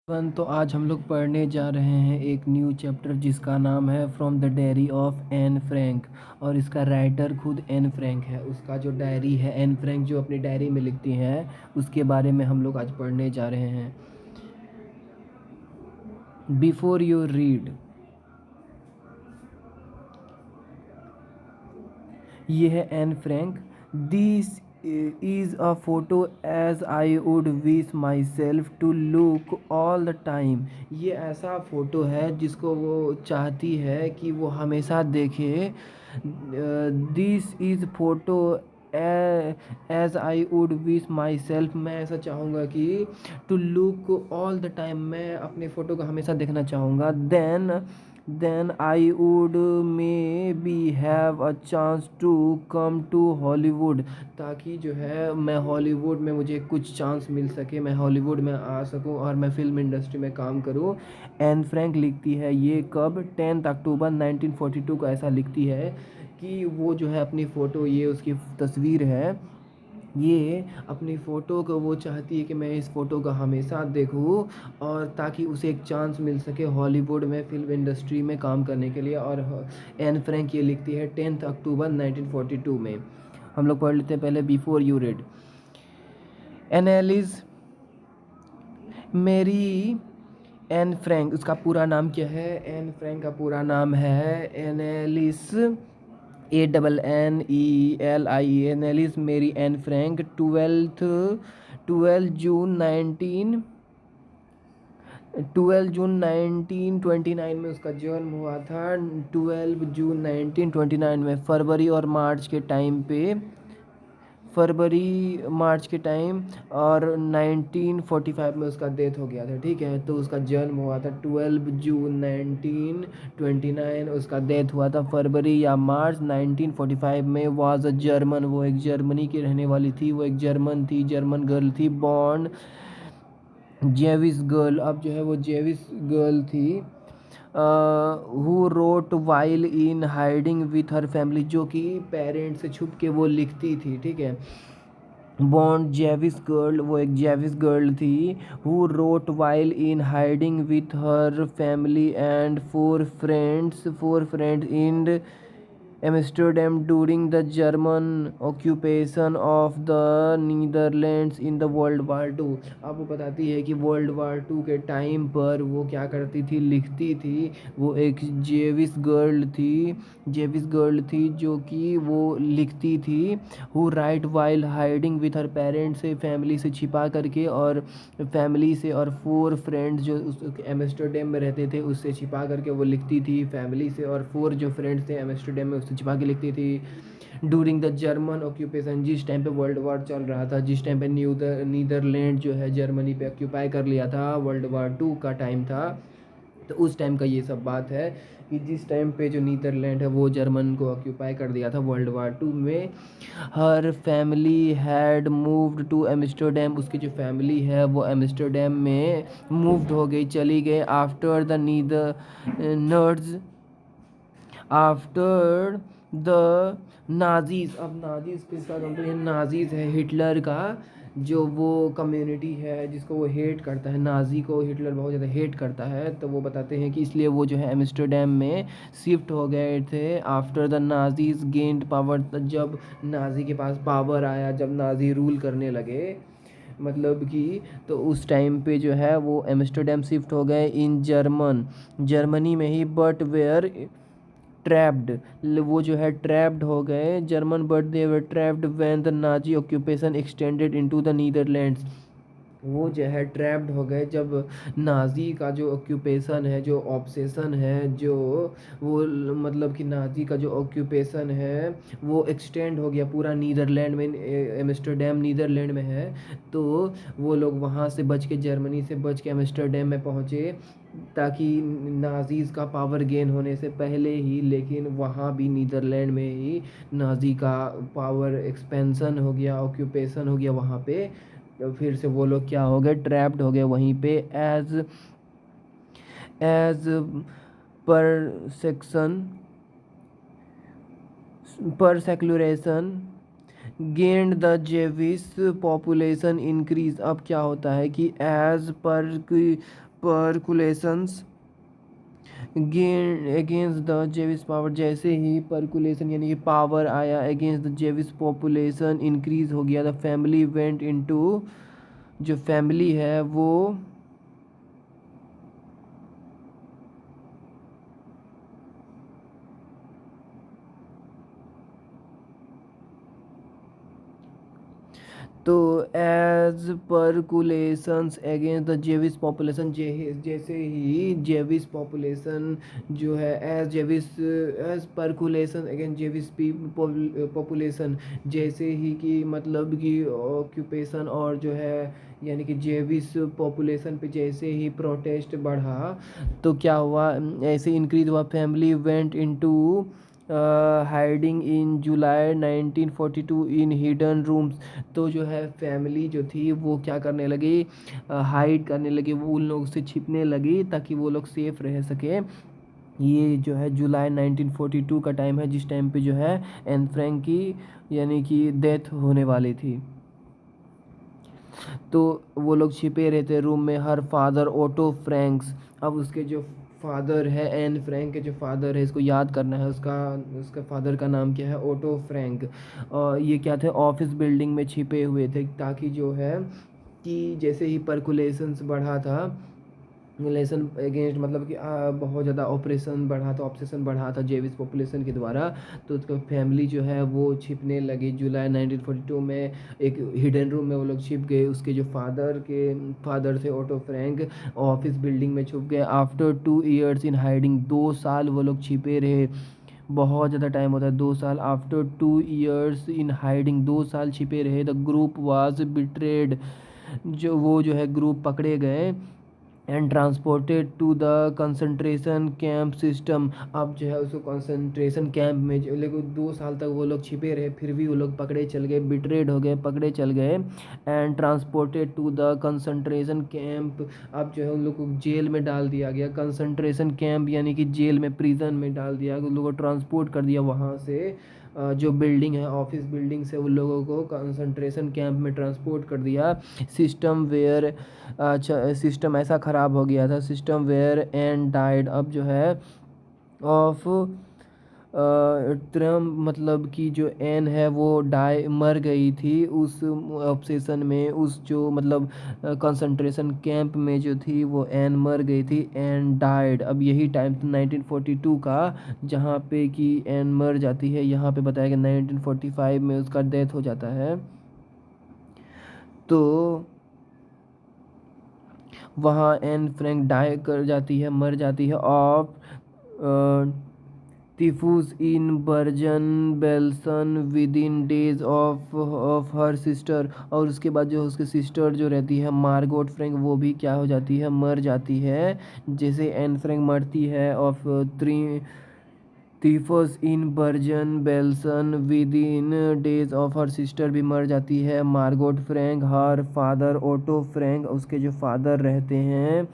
तो आज हम लोग पढ़ने जा रहे हैं एक न्यू चैप्टर जिसका नाम है from the diary of Anne Frank. और इसका राइटर खुद एन फ्रैंक है। उसका जो डायरी है एन फ्रैंक जो अपनी डायरी में लिखती हैं उसके बारे में हम लोग आज पढ़ने जा रहे हैं। बिफोर यू रीड, ये है Anne Frank. This is a photo as I would wish myself to look all the time. ये ऐसा फ़ोटो है जिसको वो चाहती है कि वो हमेशा देखे। This is photo as I would wish myself, मैं ऐसा चाहूँगा कि to look all the time, मैं अपने फ़ोटो को हमेशा देखना चाहूँगा। Then I would maybe have a chance to come to Hollywood, ताकि जो है मैं हॉलीवुड में मुझे कुछ चांस मिल सके, मैं हॉलीवुड में आ सकूं और मैं फ़िल्म इंडस्ट्री में काम करूं। एन फ्रैंक लिखती है ये कब 10 अक्टूबर 1942 को ऐसा लिखती है कि वो जो है अपनी फ़ोटो, ये उसकी तस्वीर है, ये अपनी फ़ोटो को वो चाहती है कि मैं इस फ़ोटो को हमेशा देखूं और ताकि उसे एक चांस मिल सके हॉलीवुड में फ़िल्म इंडस्ट्री में काम करने के लिए। और एन फ्रैंक ये लिखती है 10 अक्टूबर 1942 में। हम लोग पढ़ लेते हैं पहले बिफोर यू रीड। एनालिस मेरी एन फ्रैंक, उसका पूरा नाम क्या है? एन फ्रैंक का पूरा नाम है एनालिस, ANNELI, एनालिस मेरी एन फ्रैंक। 12 जून 1929 में उसका जन्म हुआ था। 12 जून 1929 में फरवरी और मार्च के टाइम पे, फरवरी मार्च के टाइम, और 1945 में उसका डेथ हो गया था। ठीक है, तो उसका जन्म हुआ था 12 जून 1929, उसका डेथ हुआ था फरवरी या मार्च 1945 में। वाज अ जर्मन, वो एक जर्मनी की रहने वाली थी, वो एक जर्मन थी, जर्मन गर्ल थी। बॉर्न जेविस गर्ल, अब जो है वो जेविस गर्ल थी। Who wrote while in hiding with her family, जो कि पेरेंट्स से छुप के वो लिखती थी। ठीक है, बॉन्ड जेविस गर्ल, वो एक जेविस गर्ल थी। Who wrote while in hiding with her family and four friends in Amsterdam during the German occupation of the Netherlands in the World war two. अब वो बताती है कि वर्ल्ड वार two के time पर वो क्या करती थी, लिखती थी। वो एक जेविस गर्ल थी जो कि वो लिखती थी। Who right while hiding with her parents, से फैमिली से छिपा करके, और फैमिली से, और फोर फ्रेंड्स जो उस एम्स्टर्डम में रहते थे उससे छिपा करके वो लिखती थी फैमिली से, और फोर जो फ्रेंड्स थे एम्स्टर्डम में उससे छिपा के लिखती थी। ड्यूरिंग द जर्मन ऑक्यूपेशन, जिस टाइम पे वर्ल्ड वार चल रहा था, जिस टाइम पे नीदरलैंड जो है जर्मनी पे ऑक्यूपाई कर लिया था, वर्ल्ड वार टू का टाइम था। तो उस टाइम का ये सब बात है कि जिस टाइम पे जो नीदरलैंड है वो जर्मन को ऑक्यूपाई कर दिया था वर्ल्ड वार टू में। हर family had moved to Amsterdam, उसकी जो फैमिली है वो एम्स्टर्डम में मूव्ड हो गई, चली गई। After the Netherlands, after the Nazis, अब नाजीज किसका कंट्री है? नाजीज है हिटलर का, जो वो कम्युनिटी है जिसको वो हेट करता है। नाजी को हिटलर बहुत ज़्यादा हेट करता है, तो वो बताते हैं कि इसलिए वो जो है एम्स्टर्डम में शिफ्ट हो गए थे। After the Nazis gained power, जब नाजी के पास पावर आया, जब नाजी रूल करने लगे, मतलब कि, तो उस टाइम पे जो है वो एम्स्टर्डम शिफ्ट हो गए इन जर्मनी में ही। बट वेयर ट्रैप्ड, वो जो है ट्रैप्ड हो गए German, but they were trapped when the Nazi occupation extended into the Netherlands. वो जो है ट्रैप्ड हो गए जब नाजी का जो ऑक्यूपेशन है, जो ऑब्सेशन है, जो वो मतलब कि नाजी का जो ऑक्यूपेशन है वो एक्सटेंड हो गया पूरा नीदरलैंड में। एम्स्टर्डम नीदरलैंड में है, तो वो लोग वहाँ से बच के, जर्मनी से बच के एम्स्टर्डम में पहुँचे, ताकि नाजीज़ का पावर गेन होने से पहले ही। लेकिन वहाँ भी नीदरलैंड में ही नाजी का पावर एक्सपेंसन हो गया, ऑक्यूपेशन हो गया वहाँ पे। तो फिर से वो लोग क्या हो गए, ट्रैप्ड हो गए वहीं पे। As persecution persecution against the Jewish population increase. अब क्या होता है कि as per persecutions against the Jewish power, जैसे ही परकुलेशन यानी कि पावर आया against the Jewish population increase हो गया, द फैमिली वेंट इनटू, जो फैमिली है वो तो as persecutions against the Jewish population, जैसे ही जेविस पॉपुलेशन जो है as persecution against Jewish population, जैसे ही कि मतलब कि ऑक्यूपेशन और जो है यानी कि जेविस पॉपुलेशन पे जैसे ही प्रोटेस्ट बढ़ा तो क्या हुआ, ऐसे इंक्रीज हुआ, family went into hiding in July 1942 in hidden rooms, तो जो है फैमिली जो थी वो क्या करने लगी, हाइड करने लगी, वो उन लोगों से छिपने लगी ताकि वो लोग सेफ रह सके। ये जो है जुलाई 1942 का टाइम है जिस टाइम पे जो है एन फ्रैंक की यानी कि डेथ होने वाली थी। तो वो लोग छिपे रहते रूम में। हर फादर ओटो फ्रैंक्स, अब उसके जो फादर है एन फ्रैंक के जो फादर है, इसको याद करना है, उसका उसका फादर का नाम क्या है, ओटो फ्रैंक। और ये क्या थे, ऑफिस बिल्डिंग में छिपे हुए थे ताकि जो है कि जैसे ही परकुलेशंस बढ़ा था, रिलेशन अगेंस्ट मतलब कि बहुत ज़्यादा ऑपरेशन बढ़ा था, ऑब्सेशन बढ़ा था जेविस पॉपुलेशन के द्वारा, तो उसका फैमिली जो है वो छिपने लगी। जुलाई 1942 में एक हिडन रूम में वो लोग छिप गए। उसके जो फादर थे ओटो फ्रैंक, ऑफिस बिल्डिंग में छुप गए। आफ्टर 2 years इन हाइडिंग, 2 साल वो लोग छिपे रहे। बहुत ज़्यादा टाइम होता है 2 साल। आफ्टर 2 years इन हाइडिंग, 2 साल छिपे रहे। द ग्रुप वाज बिट्रेड, जो है ग्रुप पकड़े गए। And transported to the concentration camp system, अब जो है उसको कंसंट्रेशन कैंप में लेकिन 2 साल तक वो लोग छिपे रहे, फिर भी वो लोग पकड़े चल गए, बिट्रेड हो गए, पकड़े चल गए। And transported to the concentration camp, अब जो है उन लोग को जेल में डाल दिया गया। कंसंट्रेशन कैंप यानी कि जेल में, प्रिजन में डाल दिया, उन लोगों को ट्रांसपोर्ट कर दिया वहाँ से। जो बिल्डिंग है ऑफिस बिल्डिंग से उन लोगों को कंसंट्रेशन कैंप में ट्रांसपोर्ट कर दिया। सिस्टम वेयर, अच्छा सिस्टम ऐसा ख़राब हो गया था, सिस्टम वेयर एंड डाइड, अब जो है ऑफ ट्रम मतलब कि जो एन है वो मर गई थी उस ऑब्सेशन में, उस जो मतलब कंसंट्रेशन कैंप में जो थी वो एन मर गई थी। एन डाइड, अब यही टाइम 1942 का जहाँ पे कि एन मर जाती है, यहाँ पे बताया गया 1945 में उसका डेथ हो जाता है। तो वहाँ एन फ्रैंक डाई कर जाती है, मर जाती है of typhus in Bergen Belsen within days of her sister, और उसके बाद जो उसके सिस्टर जो रहती है मार्गोट फ्रैंक, वो भी क्या हो जाती है, मर जाती है। जैसे एन फ्रैंक मरती है of typhus in Bergen Belsen within days of her sister भी मर जाती है। Margot Frank, her father Otto Frank, उसके जो फादर रहते हैं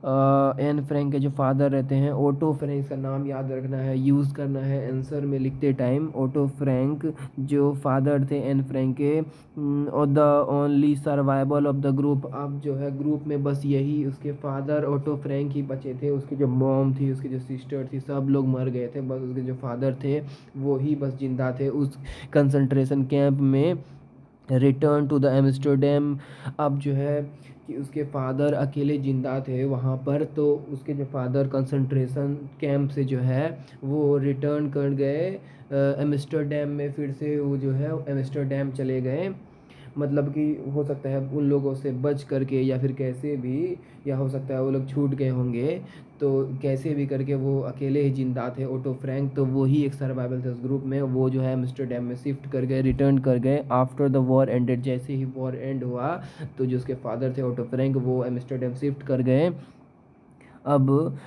एन फ्रैंक के जो फादर रहते हैं ओटो फ्रैंक, का नाम याद रखना है, यूज़ करना है आंसर में लिखते टाइम। ओटो फ्रैंक जो फादर थे एन फ्रैंक के, और the only survival of the group, अब जो है ग्रुप में बस यही उसके फादर ओटो फ्रैंक ही बचे थे। उसकी जो मॉम थी, उसकी जो सिस्टर थी, सब लोग मर गए थे, बस उसके जो फादर थे वो ही बस जिंदा थे उस कंसंट्रेशन कैंप में। रिटर्न टू द एम्स्टर्डम, अब जो है कि उसके फादर अकेले ज़िंदा थे वहाँ पर, तो उसके जो फादर कंसंट्रेशन कैंप से जो है वो रिटर्न कर गए एम्स्टर्डम में, फिर से वो जो है एम्स्टर्डम चले गए। मतलब कि हो सकता है उन लोगों से बच करके या फिर कैसे भी, या हो सकता है वो लोग छूट गए होंगे, तो कैसे भी करके वो अकेले ही जिंदा थे ओटो फ्रैंक, तो वो ही एक सर्वाइवल थे उस ग्रुप में। वो जो है एम्स्टर्डम में शिफ्ट कर गए, रिटर्न कर गए आफ्टर द वॉर एंडेड, जैसे ही वॉर एंड हुआ तो जो उसके फादर थे ओटो फ्रैंक वो एम्स्टर्डम शिफ्ट कर गए। अब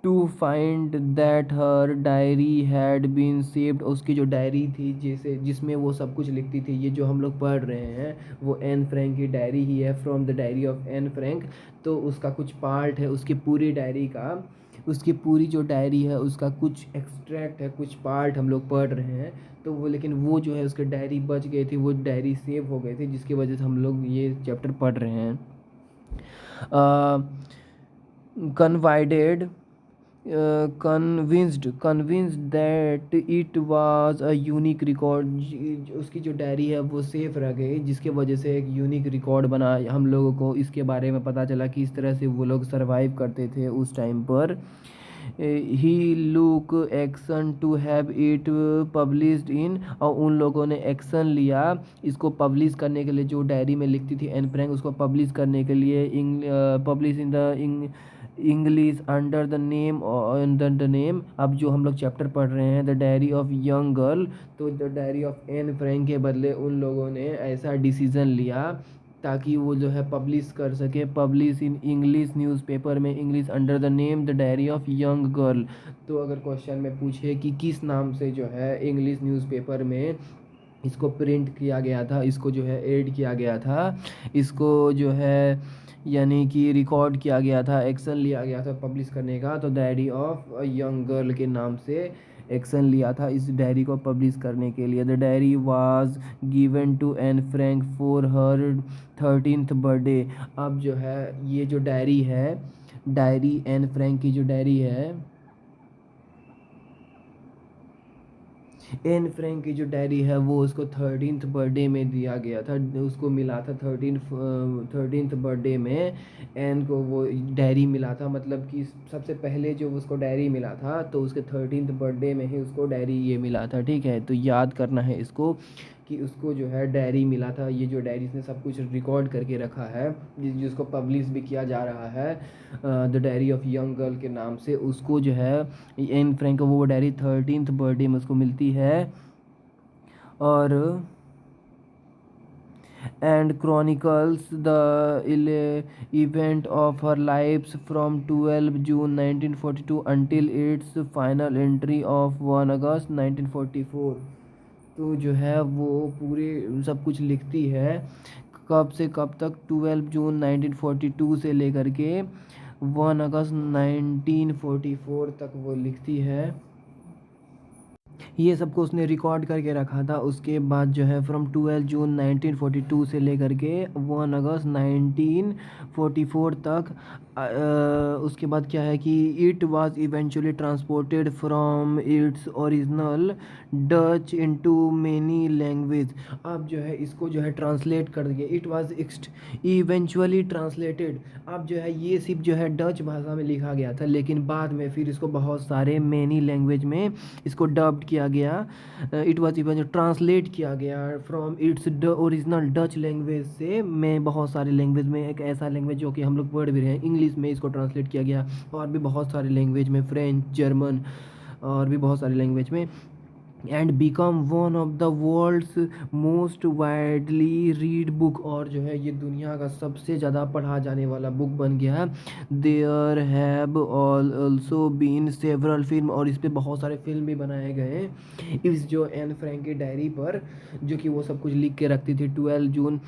to find that her diary had been saved, उसकी जो डायरी थी जैसे जिसमें वो सब कुछ लिखती थी, ये जो हम लोग पढ़ रहे हैं वो एन फ्रैंक की डायरी ही है, from the diary of Anne Frank. तो उसका कुछ पार्ट है उसकी पूरी डायरी का, उसकी पूरी जो डायरी है उसका कुछ एक्सट्रैक्ट है, कुछ पार्ट हम लोग पढ़ रहे हैं। तो वो लेकिन वो जो है उसकी डायरी बच गई थी, वो डायरी सेव हो गई थी, जिसकी वजह से हम लोग ये चैप्टर पढ़ रहे हैं। confided convinced that it was a unique record। उसकी जो डायरी है वो सेफ रह गई, जिसके वजह से एक यूनिक रिकॉर्ड बना। हम लोगों को इसके बारे में पता चला कि इस तरह से वो लोग सरवाइव करते थे उस टाइम पर। He look action to have it published in, और उन लोगों ने एक्शन लिया इसको पब्लिश करने के लिए। जो डायरी में लिखती थी एन फ्रैंक, उसको पब्लिश करने के लिए publish in the English under the name, under the name. अब जो हम लोग चैप्टर पढ़ रहे हैं the diary of young girl, तो the diary of Anne Frank के बदले उन लोगों ने ऐसा डिसीज़न लिया ताकि वो जो है पब्लिश कर सके, पब्लिश इन इंग्लिश न्यूज़पेपर में, English under the name the diary of young girl. तो अगर क्वेश्चन में पूछे कि किस नाम से जो है इंग्लिश न्यूज़पेपर में इसको प्रिंट किया गया था, इसको जो है एड किया गया था, इसको जो है यानी कि रिकॉर्ड किया गया था, एक्शन लिया गया था पब्लिश करने का, तो डायरी ऑफ यंग गर्ल के नाम से एक्शन लिया था इस डायरी को पब्लिश करने के लिए। The diary was given to Anne Frank for her 13th birthday. अब जो है ये जो डायरी है, डायरी एन फ्रैंक की जो डायरी है, एन फ्रैंक की जो डायरी है वो उसको 13th बर्थडे में दिया गया था, उसको मिला था 13th बर्थडे में एन को वो डायरी मिला था। मतलब कि सबसे पहले जो उसको डायरी मिला था तो उसके 13th बर्थडे में ही उसको डायरी ये मिला था। ठीक है, तो याद करना है इसको कि उसको जो है डायरी मिला था। ये जो डायरी ने सब कुछ रिकॉर्ड करके रखा है, जिसको पब्लिश भी किया जा रहा है the diary of young girl के नाम से, उसको जो है एन फ्रैंक को वो डायरी 13th बर्थडे में उसको मिलती है। और and chronicles the event of her lifes from 12 June 1942 until its final entry of 1 August 1944। तो जो है वो पूरे सब कुछ लिखती है, कब से कब तक, 12 जून 1942 से लेकर के 1 अगस्त 1944 तक वो लिखती है। ये सबको उसने रिकॉर्ड करके रखा था। उसके बाद जो है फ्रॉम 12 जून 1942 से लेकर के 1 अगस्त 1944 तक उसके बाद क्या है कि it was eventually transported from its original Dutch into many language. अब जो है इसको जो है ट्रांसलेट कर दिया, इट वाज इवेंचुअली ट्रांसलेटेड। अब जो है ये सिर्फ जो है डच भाषा में लिखा गया था, लेकिन बाद में फिर इसको बहुत सारे मेनी लैंग्वेज में इसको डब्ड किया गया। इट वाज इवन ट्रांसलेट किया गया from its original Dutch language से, में बहुत सारे लैंग्वेज में, एक ऐसा लैंग्वेज जो कि हम लोग पढ़ भी रहे हैं, इंग्लिश में इसको ट्रांसलेट किया गया, और भी बहुत सारे लैंग्वेज में, फ्रेंच, जर्मन, और भी बहुत सारे लैंग्वेज में, and become one of the world's most widely read book. और जो है ये दुनिया का सबसे ज़्यादा पढ़ा जाने वाला बुक बन गया। There have also been several film, और इस पर बहुत सारे फिल्म भी बनाए गए इस जो एन फ्रैंक की डायरी पर, जो कि वो सब कुछ लिख के रखती थी 12 जून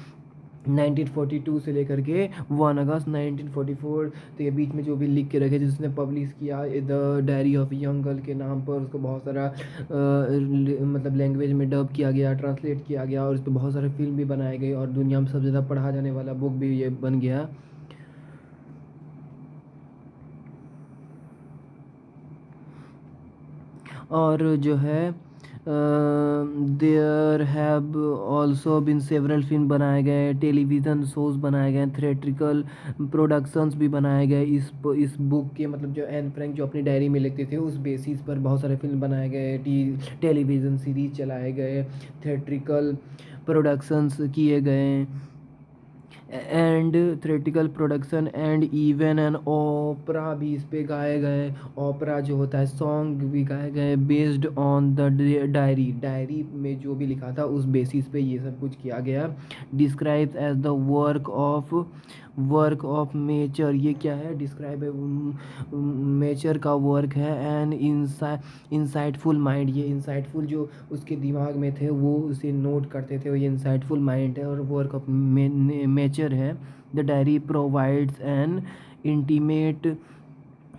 1942 से लेकर के 1 अगस्त 1944। तो ये बीच में जो भी लिख के रखे जिसने पब्लिश किया the diary of young girl के नाम पर, उसको बहुत सारा मतलब लैंग्वेज में डब किया गया, ट्रांसलेट किया गया, और इस पर बहुत सारे फिल्म भी बनाए गए, और दुनिया में सबसे ज़्यादा पढ़ा जाने वाला बुक भी ये बन गया। और जो है there have also been several film बनाए गए, टेलीविज़न शोज़ बनाए गए, थिएट्रिकल प्रोडक्शंस भी बनाए गए इस बुक के, मतलब जो एन फ्रैंक जो अपनी डायरी में लिखते थे उस बेसिस पर बहुत सारे फिल्म बनाए गए, टेलीविज़न सीरीज चलाए गए, थिएट्रिकल प्रोडक्शंस किए गए, and theatrical production, and even an opera भी इस पे गाए गए। ओपरा जो होता है सॉन्ग भी गाए गए based on the diary, diary में जो भी लिखा था उस बेसिस पे ये सब कुछ किया गया। Describe as the work of nature, ये क्या है, डिस्क्राइब नेचर का वर्क है। एंड इंसाइटफुल माइंड, ये इंसाइटफुल जो उसके दिमाग में थे वो उसे नोट करते थे, ये इंसाइटफुल माइंड है। और वर्क ऑफ नेचर है। The diary provides N intimate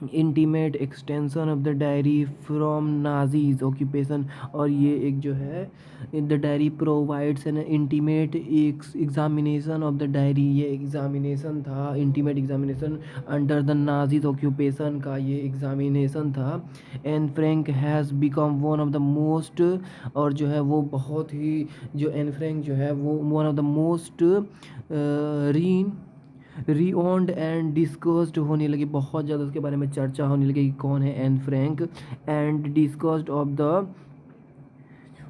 intimate extension of the diary from Nazis occupation. और ये एक जो है the diary provides N intimate examination of the diary, ये एग्जामिनेशन था, intimate examination under the Nazis occupation का ये एग्जामिनेशन था। Anne Frank has become one of the most, और जो है वो बहुत ही, जो एन फ्रैंक जो है वो one of the most renowned and discussed होने लगी, बहुत ज़्यादा उसके बारे में चर्चा होने लगी कि कौन है Anne Frank, and discussed of the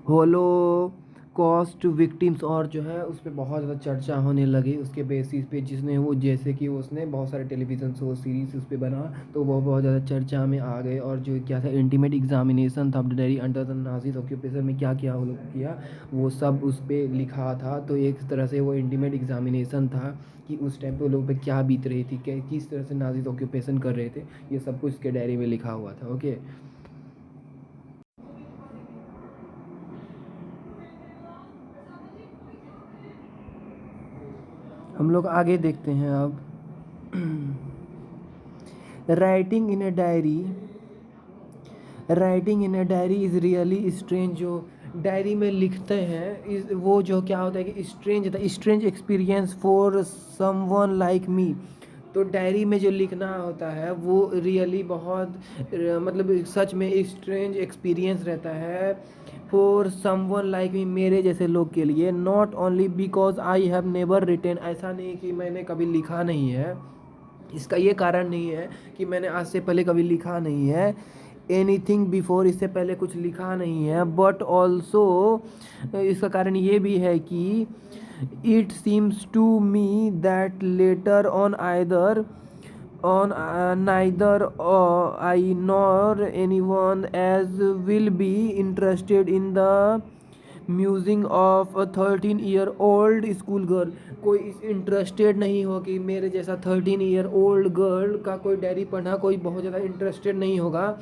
Holocaust victims, और जो है उस पर बहुत ज़्यादा चर्चा होने लगी उसके बेसिस पे, जिसने वो जैसे कि उसने बहुत सारे टेलीविज़न शो सीरीज उस पर बना, तो वो बहुत ज़्यादा चर्चा में आ गए। और जो क्या था इंटीमेट एग्जामिनेशन था diary under the Nazis occupation में क्या क्या वो लोग किया वो सब उस पर लिखा था। तो एक तरह से वो इंटीमेट एग्जामिनेशन था कि उस टाइम पे वो लोग पे क्या बीत रही थी, किस तरह से नाजीज ऑक्यूपेशन कर रहे थे, ये सब कुछ उसके डायरी में लिखा हुआ था। ओके, हम लोग आगे देखते हैं अब। Writing in a diary, writing in a diary is really strange. जो डायरी में लिखते हैं वो जो क्या होता है कि स्ट्रेंज होता है, strange experience for someone like me. तो डायरी में जो लिखना होता है वो रियली बहुत मतलब सच में स्ट्रेंज एक्सपीरियंस रहता है फॉर समवन लाइक मी, मेरे जैसे लोग के लिए। Not only because I have never written, ऐसा नहीं कि मैंने कभी लिखा नहीं है, इसका ये कारण नहीं है कि मैंने आज से पहले कभी लिखा नहीं है, एनीथिंग बिफोर, इससे पहले कुछ लिखा नहीं है, बट ऑल्सो इसका कारण ये भी है कि it seems to me that later on either on neither I nor anyone as will be interested in the musing of a 13-year-old school girl. कोई इंटरेस्टेड नहीं हो कि मेरे जैसा 13-year-old गर्ल का कोई डायरी पढ़ना, कोई बहुत ज़्यादा इंटरेस्टेड नहीं होगा।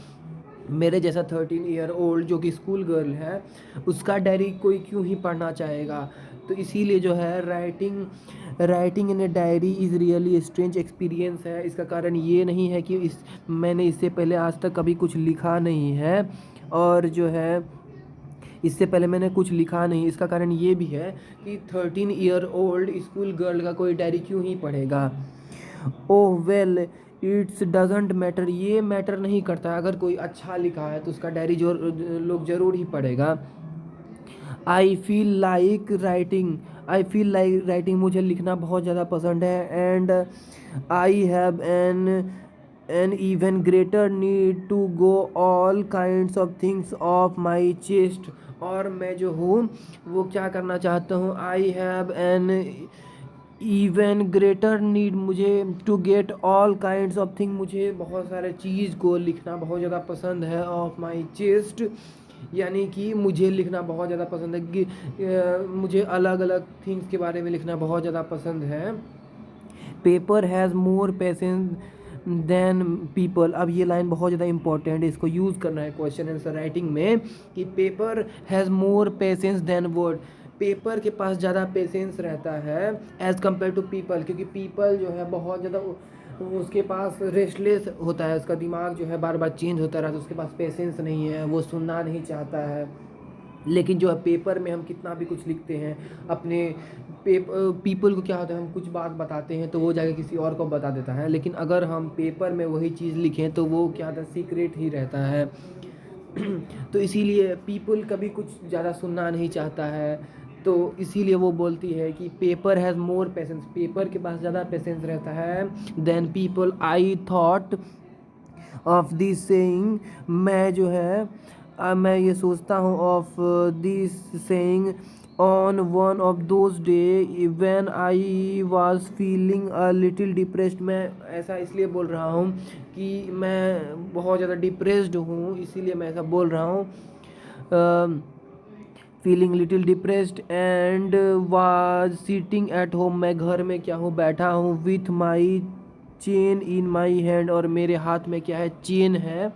मेरे जैसा 13-year-old जो कि स्कूल गर्ल है उसका डायरी कोई क्यों ही पढ़ना चाहेगा। तो इसीलिए जो है writing in a diary is really strange experience है। इसका कारण ये नहीं है कि मैंने इससे पहले आज तक कभी कुछ लिखा नहीं है, और जो है इससे पहले मैंने कुछ लिखा नहीं, इसका कारण ये भी है कि 13-year-old स्कूल गर्ल का कोई डायरी क्यों ही पढ़ेगा। ओह वेल इट्स डजेंट मैटर, ये मैटर नहीं करता, अगर कोई अच्छा लिखा है तो उसका डायरी जो लोग ज़रूर ही पढ़ेगा। आई फील लाइक राइटिंग, मुझे लिखना बहुत ज़्यादा पसंद है। And I have an even greater need to go all kinds of things off my chest, और मैं जो हूँ वो क्या करना चाहता हूँ, I have an even greater need, मुझे to get all kinds of thing, मुझे बहुत सारे चीज़ को लिखना बहुत ज़्यादा पसंद है, ऑफ माई चेस्ट, यानी कि मुझे लिखना बहुत ज़्यादा पसंद है कि मुझे अलग अलग थिंग्स के बारे में लिखना बहुत ज़्यादा पसंद है। Paper has more patience than people, अब ये लाइन बहुत ज़्यादा इंपॉर्टेंट है, इसको यूज़ करना है क्वेश्चन आंसर राइटिंग में कि paper has more patience than word, paper के पास ज़्यादा पेशेंस रहता है एज़ कम्पेयर टू पीपल, क्योंकि पीपल जो है बहुत ज़्यादा उसके पास रेस्टलेस होता है, उसका दिमाग जो है बार बार चेंज होता रहता है, उसके पास पेशेंस नहीं है, वो सुनना नहीं चाहता है। लेकिन जो है पेपर में हम कितना भी कुछ लिखते हैं अपने पीपल को क्या होता है, हम कुछ बात बताते हैं तो वो जाके किसी और को बता देता है, लेकिन अगर हम पेपर में वही चीज़ लिखें तो वो क्या होता है, सीक्रेट ही रहता है। तो इसीलिए पीपल कभी कुछ ज़्यादा सुनना नहीं चाहता है, तो इसीलिए वो बोलती है कि paper has more patience, paper के पास ज़्यादा पेशेंस रहता है than people. I thought of this saying, मैं जो है मैं ये सोचता हूँ of this saying on one of those day when I was feeling a little depressed, मैं ऐसा इसलिए बोल रहा हूँ कि मैं बहुत ज़्यादा डिप्रेस्ड हूँ, इसीलिए मैं ऐसा बोल रहा हूँ। Feeling little depressed and was sitting at home, मैं घर में क्या हूँ बैठा हूँ, with my chain in my hand, और मेरे हाथ में क्या है, चेन है,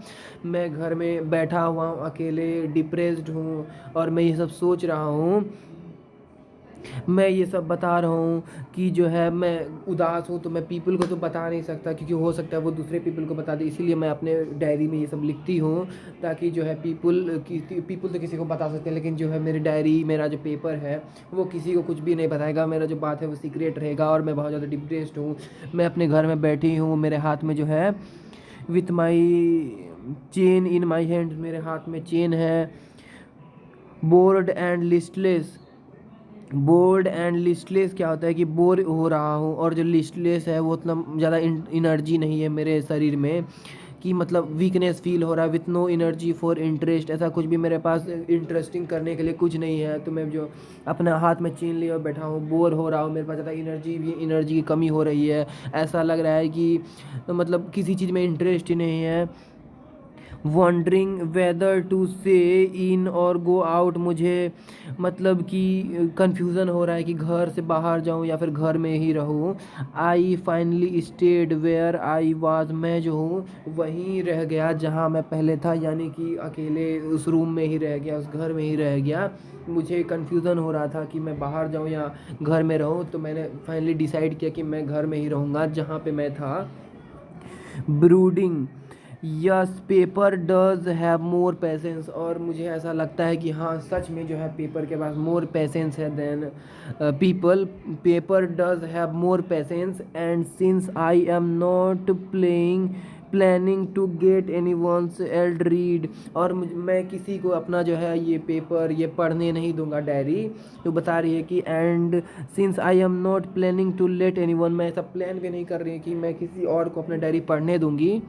मैं घर में बैठा हुआ हूँ अकेले, डिप्रेस्ड हूँ और मैं ये सब सोच रहा हूँ मैं ये सब बता रहा हूँ कि जो है मैं उदास हूँ, तो मैं पीपल को तो बता नहीं सकता, क्योंकि हो सकता है वो दूसरे पीपल को बता दे, इसीलिए मैं अपने डायरी में ये सब लिखती हूँ, ताकि जो है पीपल तो किसी को बता सकते हैं, लेकिन जो है मेरी डायरी, मेरा जो पेपर है वो किसी को कुछ भी नहीं बताएगा, मेरा जो बात है वो सीक्रेट रहेगा। और मैं बहुत ज़्यादा डिप्रेस्ड हूँ, मैं अपने घर में बैठी हूँ, मेरे हाथ में जो है with my chain in my hand, मेरे हाथ में चेन है, board and listless. Board and listless क्या होता है कि बोर हो रहा हूँ, और जो लिस्टलेस है वो उतना ज़्यादा एनर्जी नहीं है मेरे शरीर में, कि मतलब वीकनेस फील हो रहा है, with no energy for interest, ऐसा कुछ भी मेरे पास इंटरेस्टिंग करने के लिए कुछ नहीं है। तो मैं जो अपना हाथ में छीन लिए और बैठा हूँ, बोर हो रहा हूँ, मेरे पास ज़्यादा एनर्जी की कमी हो रही है, ऐसा लग रहा है कि मतलब किसी चीज़ में इंटरेस्ट ही नहीं है। वॉन्डरिंग वेदर टू से इन और गो आउट, मुझे मतलब कि कन्फ्यूज़न हो रहा है कि घर से बाहर जाऊं या फिर घर में ही रहूं। I finally stayed where I was, मैं जो हूँ वहीं रह गया जहां मैं पहले था, यानी कि अकेले उस रूम में ही रह गया, उस घर में ही रह गया। मुझे कन्फ्यूज़न हो रहा था कि मैं बाहर जाऊं या घर में रहूं, तो मैंने फाइनली डिसाइड किया कि मैं घर में ही रहूँगा जहाँ पे मैं था। Brooding, yes paper does have more patience, और मुझे ऐसा लगता है कि हाँ सच में जो है पेपर के पास मोर पेशेंस है than people. Paper does have more patience and since I am not planning to get anyone else read, और मैं किसी को अपना जो है ये पेपर ये पढ़ने नहीं दूंगा डायरी। तो बता रही है कि and since I am not planning to let anyone, मैं ऐसा प्लान भी नहीं कर रही कि मैं किसी और को अपना डायरी पढ़ने दूंगी।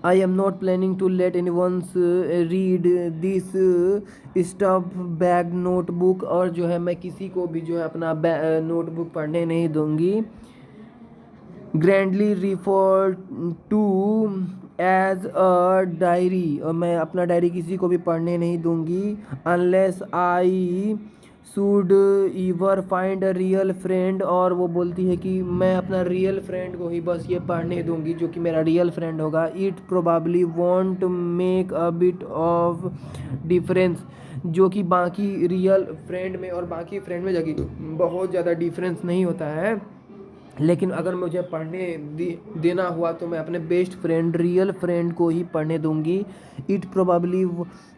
I am not planning to let anyone read this stuff bag notebook, और जो है मैं किसी को भी जो है अपना नोटबुक पढ़ने नहीं दूंगी। Grandly refer to as a diary, और मैं अपना डायरी किसी को भी पढ़ने नहीं दूंगी। Unless I should ईवर find a real friend, और वो बोलती है कि मैं अपना रियल फ्रेंड को ही बस ये पढ़ने दूंगी जो कि मेरा रियल फ्रेंड होगा। It probably want make a bit of difference, जो कि बाकी रियल फ्रेंड में और बाकी फ्रेंड में जगह बहुत ज़्यादा डिफरेंस नहीं होता है, लेकिन अगर मुझे पढ़ने देना हुआ तो मैं अपने बेस्ट फ्रेंड रियल फ्रेंड को ही पढ़ने दूंगी। It probably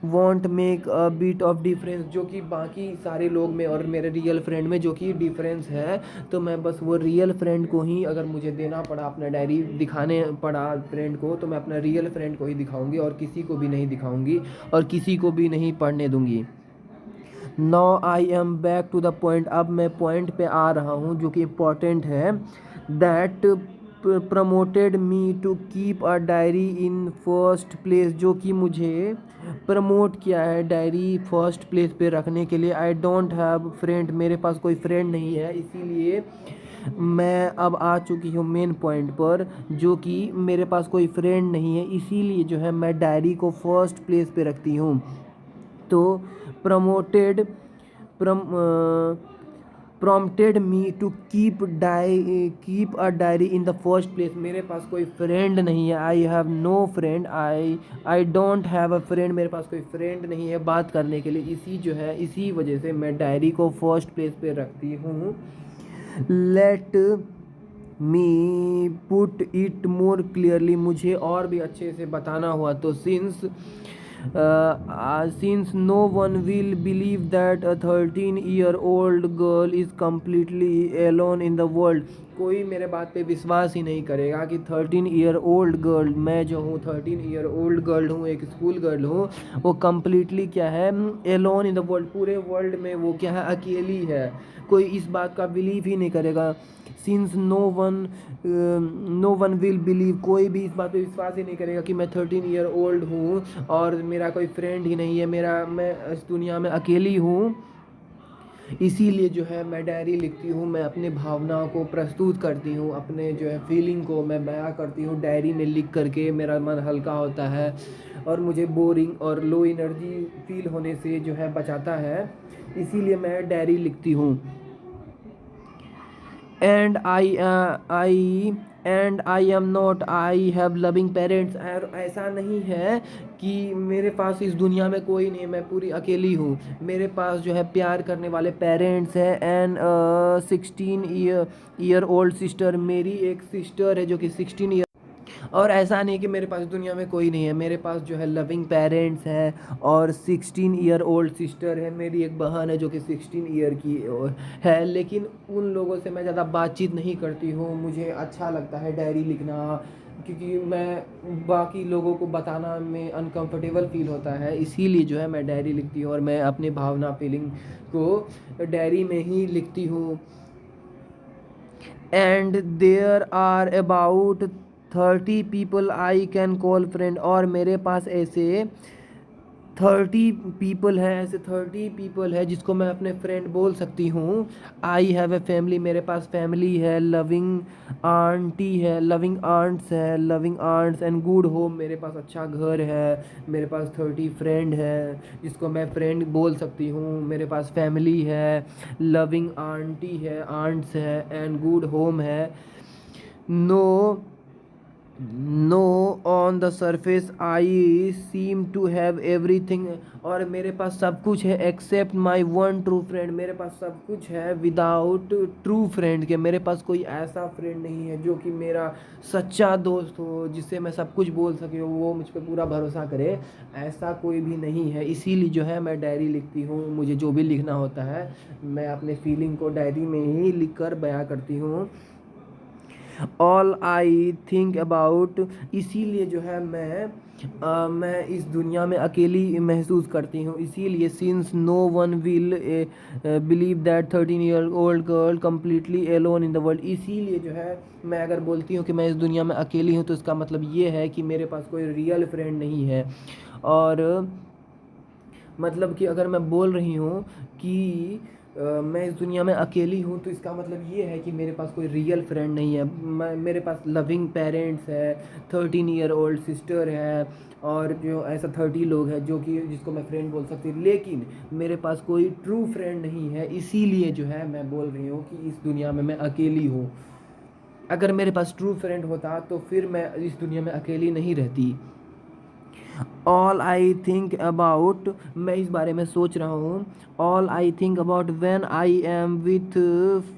want make a bit of difference, जो कि बाकी सारे लोग में और मेरे रियल फ्रेंड में जो कि डिफरेंस है, तो मैं बस वो रियल फ्रेंड को ही, अगर मुझे देना पड़ा अपना डायरी दिखाने पड़ा फ्रेंड को, तो मैं अपना रियल फ्रेंड को ही दिखाऊंगी और किसी को भी नहीं दिखाऊंगी और किसी को भी नहीं पढ़ने दूंगी। Now I am back to the point, अब मैं पॉइंट पे आ रहा हूँ जो कि इम्पोर्टेंट है। That promoted me to keep a diary in first place, जो कि मुझे प्रमोट किया है डायरी फर्स्ट प्लेस पे रखने के लिए। आई डोंट हैव फ्रेंड, मेरे पास कोई फ्रेंड नहीं है, इसीलिए मैं अब आ चुकी हूँ मेन पॉइंट पर, जो कि मेरे पास कोई फ्रेंड नहीं है, इसीलिए जो है मैं डायरी को फर्स्ट प्लेस पे रखती हूँ। तो promoted prompted me to keep a diary in the first place, मेरे पास कोई फ्रेंड नहीं है। I have no friend, I don't have a friend, मेरे पास कोई फ्रेंड नहीं है बात करने के लिए, इसी वजह से मैं डायरी को फर्स्ट प्लेस पे रखती हूँ। Let me put it more clearly, मुझे और भी अच्छे से बताना हुआ तो since no one will believe that a 13-year-old girl is completely alone in the world, कोई मेरे बात पे विश्वास ही नहीं करेगा कि 13-year-old गर्ल, मैं जो हूँ 13-year-old गर्ल हूँ, एक स्कूल गर्ल हूँ, वो कम्प्लीटली क्या है, एलोन इन द वर्ल्ड, पूरे वर्ल्ड में वो क्या है, अकेली है। कोई इस बात का बिलीव ही नहीं करेगा। Since no one will believe, कोई भी इस बात पे विश्वास ही नहीं करेगा कि मैं 13-year-old हूँ और मेरा कोई फ्रेंड ही नहीं है, मैं इस दुनिया में अकेली हूँ। इसीलिए जो है मैं डायरी लिखती हूँ, मैं अपनी भावनाओं को प्रस्तुत करती हूँ, अपने जो है फीलिंग को मैं बयां करती हूँ डायरी में लिख करके। मेरा मन हल्का होता है और मुझे बोरिंग और लो एनर्जी फील होने से जो है बचाता है, इसीलिए मैं डायरी लिखती हूँ। And I am not, I have loving parents. और ऐसा नहीं है कि मेरे पास इस दुनिया में कोई नहीं है, मैं पूरी अकेली हूँ। मेरे पास जो है प्यार करने वाले पेरेंट्स हैं। एंड 16 ईयर ओल्ड सिस्टर, मेरी एक सिस्टर है जो कि 16 ईयर। और ऐसा नहीं कि मेरे पास दुनिया में कोई नहीं है, मेरे पास जो है लविंग पेरेंट्स हैं और 16 ईयर ओल्ड सिस्टर है। मेरी एक बहन है जो कि 16 ईयर की है। लेकिन उन लोगों से मैं ज़्यादा बातचीत नहीं करती हूँ। मुझे अच्छा लगता है डायरी लिखना, क्योंकि मैं बाकी लोगों को बताना में अनकंफर्टेबल फील होता है, इसीलिए जो है मैं डायरी लिखती हूँ और मैं अपनी भावना फीलिंग को डायरी में ही लिखती हूँ। And there are about 30 people I can call friend. और मेरे पास ऐसे 30 पीपल हैं, ऐसे 30 पीपल है जिसको मैं अपने फ्रेंड बोल सकती हूँ। आई हैव ए फैमिली, मेरे पास फैमिली है। लविंग आंटी है, लविंग आंट्स है, loving aunts and good home, मेरे पास अच्छा घर है। मेरे पास 30 फ्रेंड है जिसको मैं फ्रेंड बोल सकती हूँ। मेरे पास फैमिली है, लविंग आंटी है, आंट्स है एंड गुड होम है। No no on the surface I seem to have everything. और मेरे पास सब कुछ है except my one true friend, मेरे पास सब कुछ है विदाउट ट्रू फ्रेंड के। मेरे पास कोई ऐसा फ्रेंड नहीं है जो कि मेरा सच्चा दोस्त हो, जिससे मैं सब कुछ बोल सके, वो मुझ पर पूरा भरोसा करे, ऐसा कोई भी नहीं है। इसीलिए जो है मैं डायरी लिखती हूँ। मुझे जो भी लिखना होता है मैं अपने फीलिंग को डायरी में ही लिख कर बयां करती हूँ। ऑल आई थिंक अबाउट, इसीलिए जो है मैं इस दुनिया में अकेली महसूस करती हूँ। इसीलिए since no one will believe that 13 year old girl completely alone in the world, इसीलिए जो है मैं अगर बोलती हूँ कि मैं इस दुनिया में अकेली हूँ तो इसका मतलब ये है कि मेरे पास कोई रियल फ्रेंड नहीं है। और मतलब कि अगर मैं बोल रही हूँ कि मैं इस दुनिया में अकेली हूँ तो इसका मतलब ये है कि मेरे पास कोई रियल फ्रेंड नहीं है। मेरे पास लविंग पेरेंट्स है, 13 ईयर ओल्ड सिस्टर है और जो ऐसा 30 लोग हैं जो कि जिसको मैं फ्रेंड बोल सकती हूँ। लेकिन मेरे पास कोई ट्रू फ्रेंड नहीं है, इसीलिए जो है मैं बोल रही हूँ कि इस दुनिया में मैं अकेली हूँ। अगर मेरे पास ट्रू फ्रेंड होता तो फिर मैं इस दुनिया में अकेली नहीं रहती। ऑल आई थिंक अबाउट, मैं इस बारे में सोच रहा हूँ। All I think about when I am with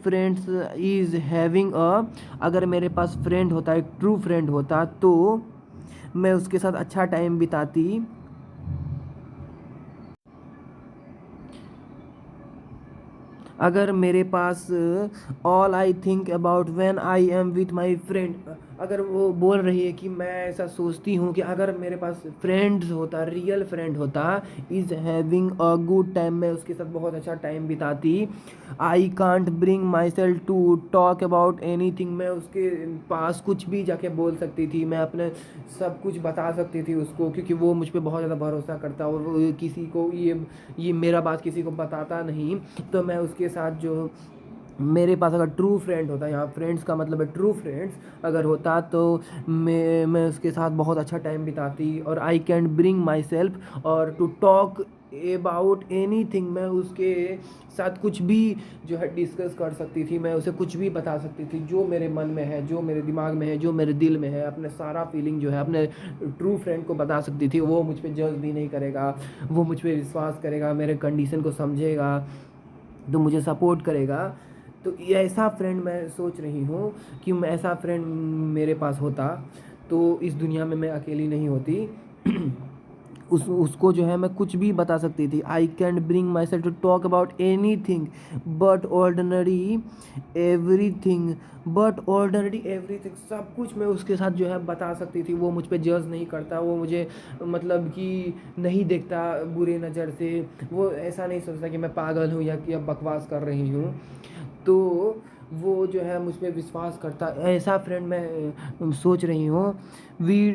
friends is having अ, अगर मेरे पास फ्रेंड होता, एक ट्रू फ्रेंड होता तो मैं उसके साथ अच्छा टाइम बिताती। अगर मेरे पास all I think about when I am with my friend, अगर वो बोल रही है कि मैं ऐसा सोचती हूँ कि अगर मेरे पास फ्रेंड्स होता, रियल फ्रेंड होता, is having a good time, मैं उसके साथ बहुत अच्छा टाइम बिताती। I can't bring myself to talk about anything, मैं उसके पास कुछ भी जाके बोल सकती थी, मैं अपने सब कुछ बता सकती थी उसको, क्योंकि वो मुझ पर बहुत ज़्यादा भरोसा करता और वो किसी को ये मेरा बात किसी को बताता नहीं। तो मैं उसके साथ जो मेरे पास अगर ट्रू फ्रेंड होता, यहाँ फ्रेंड्स का मतलब है ट्रू फ्रेंड्स अगर होता, तो मैं उसके साथ बहुत अच्छा टाइम बिताती। और I can bring myself और to talk about anything, मैं उसके साथ कुछ भी जो है डिस्कस कर सकती थी, मैं उसे कुछ भी बता सकती थी जो मेरे मन में है, जो मेरे दिमाग में है, जो मेरे दिल में है, अपने सारा फीलिंग जो है अपने ट्रू फ्रेंड को बता सकती थी। वो मुझ पर जज भी नहीं करेगा, वो मुझ पर विश्वास करेगा, मेरे कंडीशन को समझेगा, तो मुझे सपोर्ट करेगा। तो ये ऐसा फ्रेंड मैं सोच रही हूँ कि मैं ऐसा फ्रेंड मेरे पास होता तो इस दुनिया में मैं अकेली नहीं होती। उसको जो है मैं कुछ भी बता सकती थी। I can bring myself to talk about anything but ordinary everything, but ordinary everything, सब कुछ मैं उसके साथ जो है बता सकती थी। वो मुझ पर जज नहीं करता, वो मुझे मतलब कि नहीं देखता बुरे नज़र से, वो ऐसा नहीं सोचता कि मैं पागल हूँ या कि अब बकवास कर रही हूँ। तो वो जो है मुझ पर विश्वास करता, ऐसा फ्रेंड मैं सोच रही हूँ। We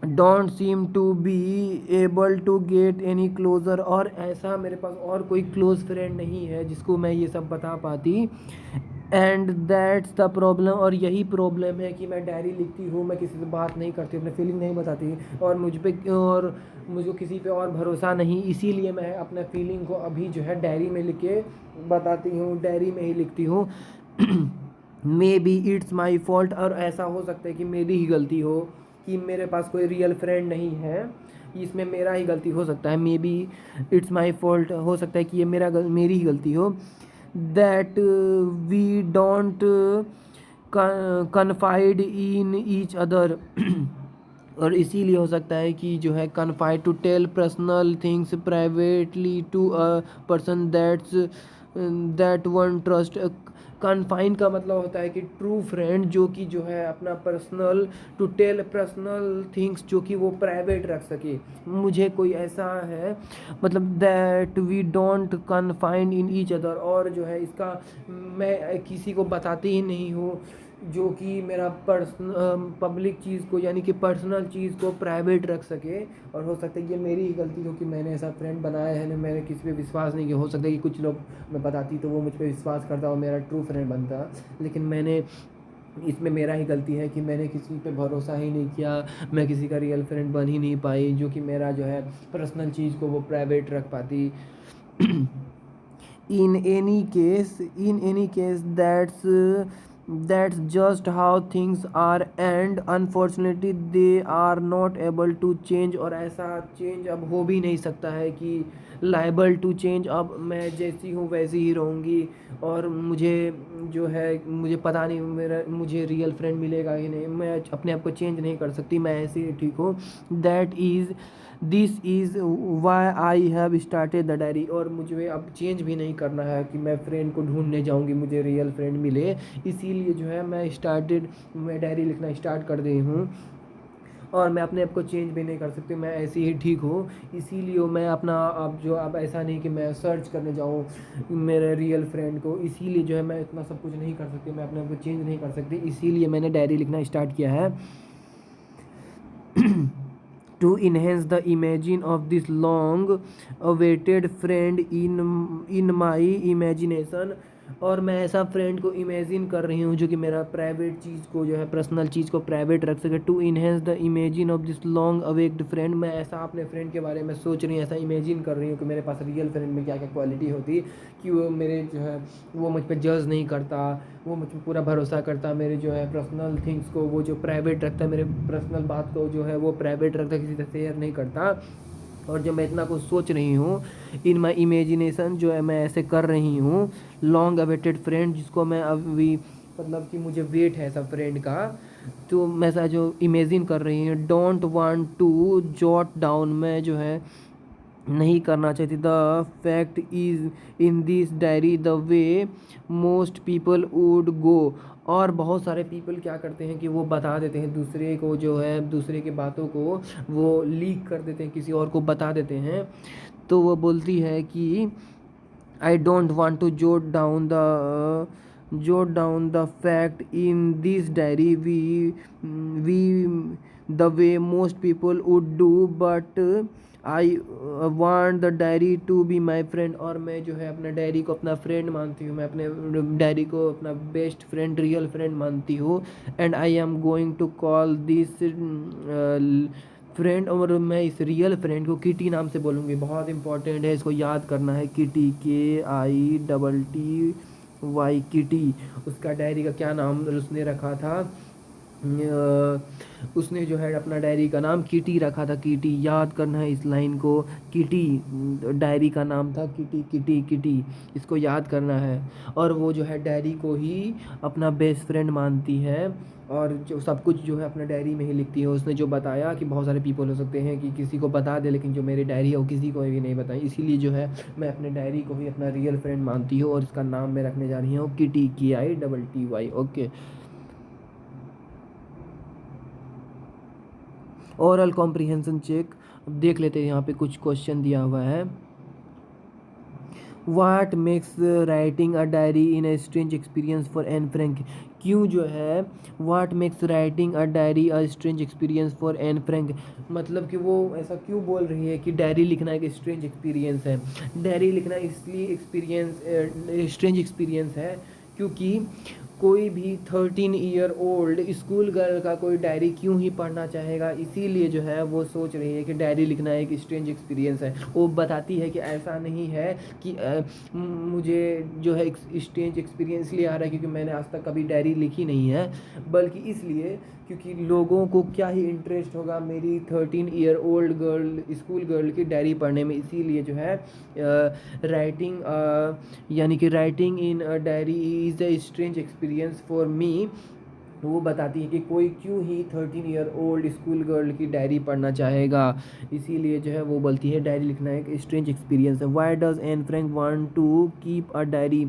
don't seem to be able to get any closer, और ऐसा मेरे पास और कोई क्लोज़ फ्रेंड नहीं है जिसको मैं ये सब बता पाती। एंड दैट्स द प्रॉब्लम, और यही प्रॉब्लम है कि मैं डायरी लिखती हूँ, मैं किसी से बात नहीं करती, अपने फीलिंग नहीं बताती और मुझको किसी पे और भरोसा नहीं, इसीलिए मैं अपने फीलिंग को अभी जो है डायरी में लिख के बताती हूँ, डायरी में ही लिखती हूँ। May be it's my fault, और ऐसा हो सकता है कि मेरी ही गलती हो कि मेरे पास कोई रियल फ्रेंड नहीं है, इसमें मेरा ही गलती हो सकता है। Maybe it's my fault, हो सकता है कि ये मेरी ही गलती हो। That we don't confide in each other और इसीलिए हो सकता है कि जो है confide to tell personal things privately to a person that one trust. Confine का मतलब होता है कि ट्रू फ्रेंड, जो कि जो है अपना personal, to tell personal things, जो कि वो प्राइवेट रख सके। मुझे कोई ऐसा है, मतलब that we don't confine in each other, और जो है इसका मैं किसी को बताती ही नहीं हूँ जो कि मेरा पब्लिक चीज़ को, यानी कि पर्सनल चीज़ को प्राइवेट रख सके। और हो सकता है ये मेरी ही गलती हो कि मैंने ऐसा फ्रेंड बनाया है ना, मैंने किसी पे विश्वास नहीं किया। हो सकता है कि कुछ लोग मैं बताती तो वो मुझ पे विश्वास करता और मेरा ट्रू फ्रेंड बनता, लेकिन मैंने, इसमें मेरा ही गलती है कि मैंने किसी पे भरोसा ही नहीं किया, मैं किसी का रियल फ्रेंड बन ही नहीं पाई, जो कि मेरा जो है पर्सनल चीज़ को वो प्राइवेट रख पाती। in any case that's just how things are, and unfortunately they are not able to change, और ऐसा चेंज अब हो भी नहीं सकता है कि लाइबल टू चेंज, अब मैं जैसी हूँ वैसी ही रहूँगी। और मुझे जो है, मुझे पता नहीं मुझे रियल फ्रेंड मिलेगा कि नहीं, मैं अपने आप को चेंज नहीं कर सकती, मैं ऐसे ही ठीक हूँ। This is why I have started the diary, और मुझे अब चेंज भी नहीं करना है कि मैं फ्रेंड को ढूंढने जाऊंगी मुझे रियल फ्रेंड मिले। इसीलिए जो है मैं डायरी लिखना स्टार्ट कर दी हूँ, और मैं अपने आप को चेंज भी नहीं कर सकती, मैं ऐसी ही ठीक हूँ। इसीलिए मैं अपना अब ऐसा नहीं कि मैं सर्च करने जाऊँ मेरे रियल फ्रेंड को, इसीलिए जो है मैं इतना सब कुछ नहीं कर सकती, मैं अपने आप को चेंज नहीं कर सकती, इसीलिए मैंने डायरी लिखना स्टार्ट किया है। To enhance the imagine of this long awaited friend in my imagination, और मैं ऐसा फ्रेंड को इमेजिन कर रही हूँ जो कि मेरा प्राइवेट चीज़ को, जो है पर्सनल चीज़ को प्राइवेट रख सके। To enhance the imagine of this long awaited friend, मैं ऐसा अपने फ्रेंड के बारे में सोच रही हूँ, ऐसा इमेजिन कर रही हूँ कि मेरे पास रियल फ्रेंड में क्या क्या क्वालिटी होती, कि वो मेरे जो है वो मुझ पर जज नहीं करता, वो मुझ पर पूरा भरोसा करता, मेरे जो है पर्सनल थिंग्स को वो जो प्राइवेट रखता है, मेरे पर्सनल बात को जो है वो प्राइवेट रखता है, किसी से शेयर नहीं करता। और जब मैं इतना कुछ सोच रही हूँ इन माई इमेजिनेशन, जो है मैं ऐसे कर रही हूँ लॉन्ग अवेटेड फ्रेंड, जिसको मैं अभी, मतलब कि मुझे वेट है ऐसा फ्रेंड का, तो मैं ऐसा जो इमेजिन कर रही हूँ, don't want to jot down, मैं जो है नहीं करना चाहती। The fact is in this diary the way most people would go, और बहुत सारे पीपल क्या करते हैं कि वो बता देते हैं दूसरे को, जो है दूसरे की बातों को वो लीक कर देते हैं, किसी और को बता देते हैं। तो वो बोलती है कि I don't want to jot down the fact in this diary we the way most people would do, but I want the diary to be my friend, और मैं जो है अपना डायरी को अपना फ्रेंड मानती हूँ, मैं अपने डायरी को अपना बेस्ट फ्रेंड, रियल फ्रेंड मानती हूँ। And I am going to call this friend, और मैं इस रियल फ्रेंड को किटी नाम से बोलूँगी, बहुत इंपॉर्टेंट है, इसको याद करना है, किटी, KITTY, किटी। उसका डायरी का क्या नाम उसने रखा था, उसने जो है अपना डायरी का नाम किटी रखा था, किटी, याद करना है इस लाइन को, किटी, डायरी का नाम था किटी, किटी किटी, इसको याद करना है। और वो जो है डायरी को ही अपना बेस्ट फ्रेंड मानती है, और जो सब कुछ जो है अपना डायरी में ही लिखती है। उसने जो बताया कि बहुत सारे पीपल हो सकते हैं कि किसी को बता दे, लेकिन जो मेरी डायरी है वो किसी को भी नहीं बताई, इसीलिए जो है मैं अपने डायरी को ही अपना रियल फ्रेंड मानती हूँ, और इसका नाम मैं रखने जा रही हूँ Kitty, KITTY। Okay, oral comprehension check, अब देख लेते हैं, यहाँ पे कुछ क्वेश्चन दिया हुआ है। वाट makes writing a diary in a strange experience for Anne Frank, क्यों जो है वाट makes writing a diary a strange experience for Anne Frank, मतलब कि वो ऐसा क्यों बोल रही है कि डायरी लिखना एक स्ट्रेंज एक्सपीरियंस है। डायरी लिखना इसलिए स्ट्रेंज एक्सपीरियंस है क्योंकि कोई भी 13 ईयर ओल्ड स्कूल गर्ल का कोई डायरी क्यों ही पढ़ना चाहेगा, इसीलिए जो है वो सोच रही है कि डायरी लिखना एक स्ट्रेंज एक्सपीरियंस है। वो बताती है कि ऐसा नहीं है कि मुझे जो है एक स्ट्रेंज एक्सपीरियंस इसलिए आ रहा है क्योंकि मैंने आज तक कभी डायरी लिखी नहीं है, बल्कि इसलिए क्योंकि लोगों को क्या ही इंटरेस्ट होगा मेरी 13 year old girl school girl की डायरी पढ़ने में। इसीलिए जो है राइटिंग यानी कि writing in a diary is a strange experience for me. वो बताती है कि कोई क्यों ही 13 ईयर ओल्ड स्कूल गर्ल की डायरी पढ़ना चाहेगा, इसीलिए जो है वो बोलती है डायरी लिखना एक स्ट्रेंज एक्सपीरियंस है। Why does Anne Frank want to keep a diary,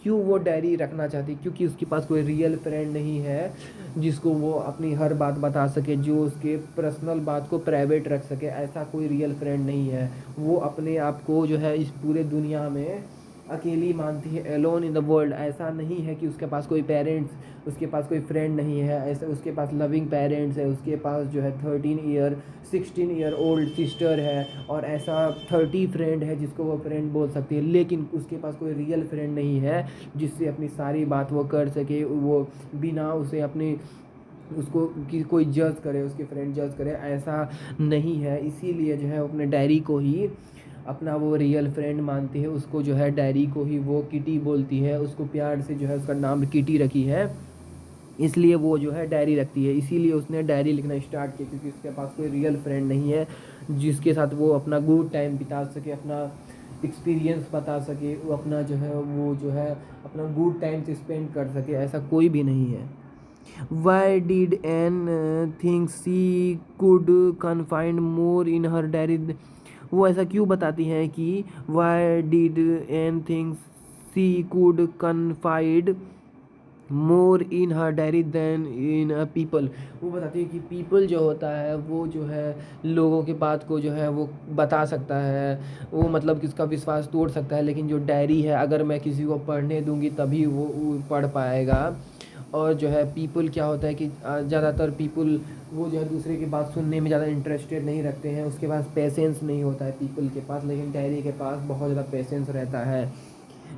क्यों वो डायरी रखना चाहती, क्योंकि उसके पास कोई रियल फ्रेंड नहीं है जिसको वो अपनी हर बात बता सके, जो उसके पर्सनल बात को प्राइवेट रख सके। ऐसा कोई रियल फ्रेंड नहीं है। वो अपने आप को जो है इस पूरे दुनिया में अकेली मानती है, एलोन इन द वर्ल्ड। ऐसा नहीं है कि उसके पास कोई पेरेंट्स, उसके पास कोई फ्रेंड नहीं है, ऐसे उसके पास लविंग पेरेंट्स है, उसके पास जो है 16 ईयर ओल्ड सिस्टर है, और ऐसा 30 फ्रेंड है जिसको वो फ्रेंड बोल सकती है। लेकिन उसके पास कोई रियल फ्रेंड नहीं है जिससे अपनी सारी बात वो कर सके, वो बिना उसे अपनी उसको कि कोई जज करे, उसके फ्रेंड जज करे, ऐसा नहीं है। इसीलिए जो है अपने डायरी को ही अपना वो रियल फ्रेंड मानती है। उसको जो है डायरी को ही वो किटी बोलती है, उसको प्यार से जो है उसका नाम किटी रखी है, इसलिए वो जो है डायरी रखती है। इसीलिए उसने डायरी लिखना स्टार्ट किया क्योंकि उसके पास कोई रियल फ्रेंड नहीं है जिसके साथ वो अपना गुड टाइम बिता सके, अपना एक्सपीरियंस बता सके, वो अपना जो है वो जो है अपना गुड टाइम से स्पेंड कर सके, ऐसा कोई भी नहीं है। Why did Anne think she could confide more in her diary? वो ऐसा क्यों बताती हैं कि Why did Anne think she could confide more in her diary than in people? वो बताती है कि पीपल जो होता है वो जो है लोगों के बात को जो है वो बता सकता है, वो मतलब किसका विश्वास तोड़ सकता है, लेकिन जो डायरी है अगर मैं किसी को पढ़ने दूंगी तभी वो पढ़ पाएगा। और जो है पीपल क्या होता है कि ज़्यादातर पीपल वो जो है दूसरे की बात सुनने में ज़्यादा इंटरेस्टेड नहीं रखते हैं, उसके पास पेशेंस नहीं होता है पीपल के पास, लेकिन डायरी के पास बहुत ज़्यादा पेशेंस रहता है।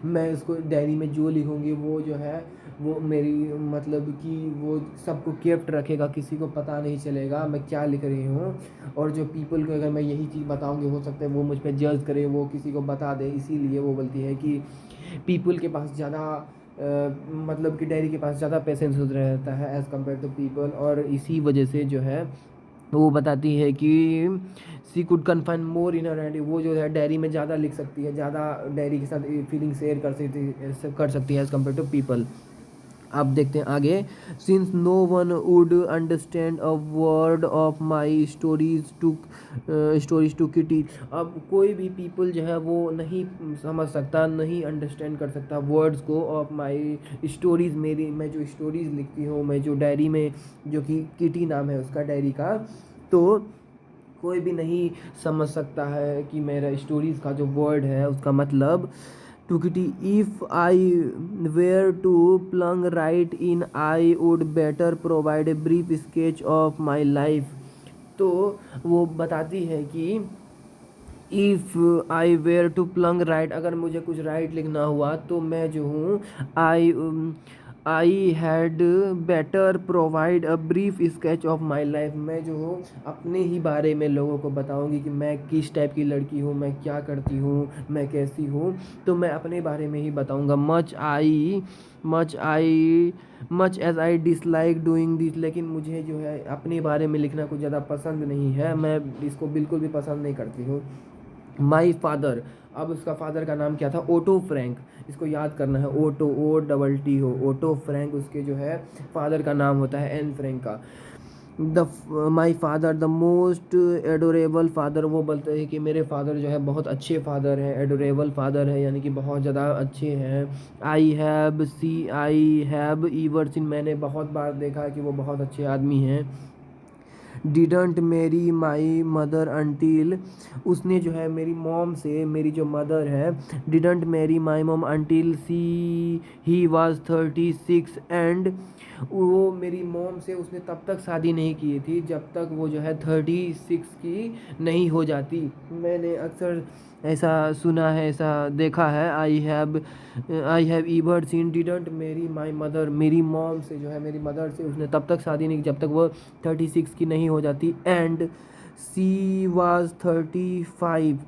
मैं उसको डायरी में जो लिखूँगी वो जो है वो मेरी मतलब कि वो सबको केप्ट रखेगा, किसी को पता नहीं चलेगा मैं क्या लिख रही हूँ। और जो पीपल को अगर मैं यही चीज़ बताऊँगी हो सकता है वो मुझ पे जज करे, वो किसी को बता दे। इसीलिए वो बोलती है कि पीपल के पास ज़्यादा मतलब कि डायरी के पास ज़्यादा पेशेंस रहता है एज़ कम्पेयर टू पीपल। और इसी वजह से जो है वो बताती है कि she could confine more in diary, वो जो है डायरी में ज़्यादा लिख सकती है, ज़्यादा डायरी के साथ फीलिंग शेयर कर सकती है एज़ कम्पेयर टू पीपल। अब देखते हैं आगे। Since no one would understand a word of my stories to Kitty, अब कोई भी पीपल जो है वो नहीं समझ सकता, नहीं अंडरस्टैंड कर सकता वर्ड्स को ऑफ माई स्टोरीज़, मेरी मैं जो स्टोरीज़ लिखती हूँ, मैं जो डायरी में, जो कि किटी नाम है उसका डायरी का, तो कोई भी नहीं समझ सकता है कि मेरा स्टोरीज़ का जो वर्ड है उसका मतलब। To Kitty, if I were to plunge right in I would better provide a brief sketch of my life. तो वो बताती है कि if I were to plunge right, अगर मुझे कुछ राइट लिखना हुआ तो मैं जो हूँ I had better provide a brief sketch of my life, मैं जो हूँ अपने ही बारे में लोगों को बताऊँगी कि मैं किस टाइप की लड़की हूँ, मैं क्या करती हूँ, मैं कैसी हूँ, तो मैं अपने बारे में ही बताऊँगा। Much as I dislike doing this, लेकिन मुझे जो है अपने बारे में लिखना कुछ ज़्यादा पसंद नहीं है, मैं इसको बिल्कुल भी पसंद नहीं करती हूँ। माई फादर, अब उसका फादर का नाम क्या था? ओटो फ्रैंक, इसको याद करना है, ओटो OTT हो, ओटो फ्रैंक उसके जो है फादर का नाम होता है, एन फ्रैंक का। The my father the most adorable father, वो बोलते हैं कि मेरे फादर जो है बहुत अच्छे फादर हैं, एडोरेबल फादर है यानी कि बहुत ज़्यादा अच्छे हैं। आई हैव ईवर सीन, मैंने बहुत बार देखा कि वो बहुत अच्छे आदमी हैं। डिडंट मेरी माई मदर अनटिल, उसने जो है मेरी मॉम से, मेरी जो मदर है, डिडंट मेरी my mom until he was 36, and वो मेरी मॉम से उसने तब तक शादी नहीं की थी जब तक वो जो है 36 की नहीं हो जाती। मैंने अक्सर ऐसा सुना है, ऐसा देखा है। I have ever seen didn't मेरी माई मदर, मेरी मॉम से जो है, मेरी मदर से उसने तब तक शादी नहीं की जब तक वो 36 की नहीं हो जाती। And she was 35,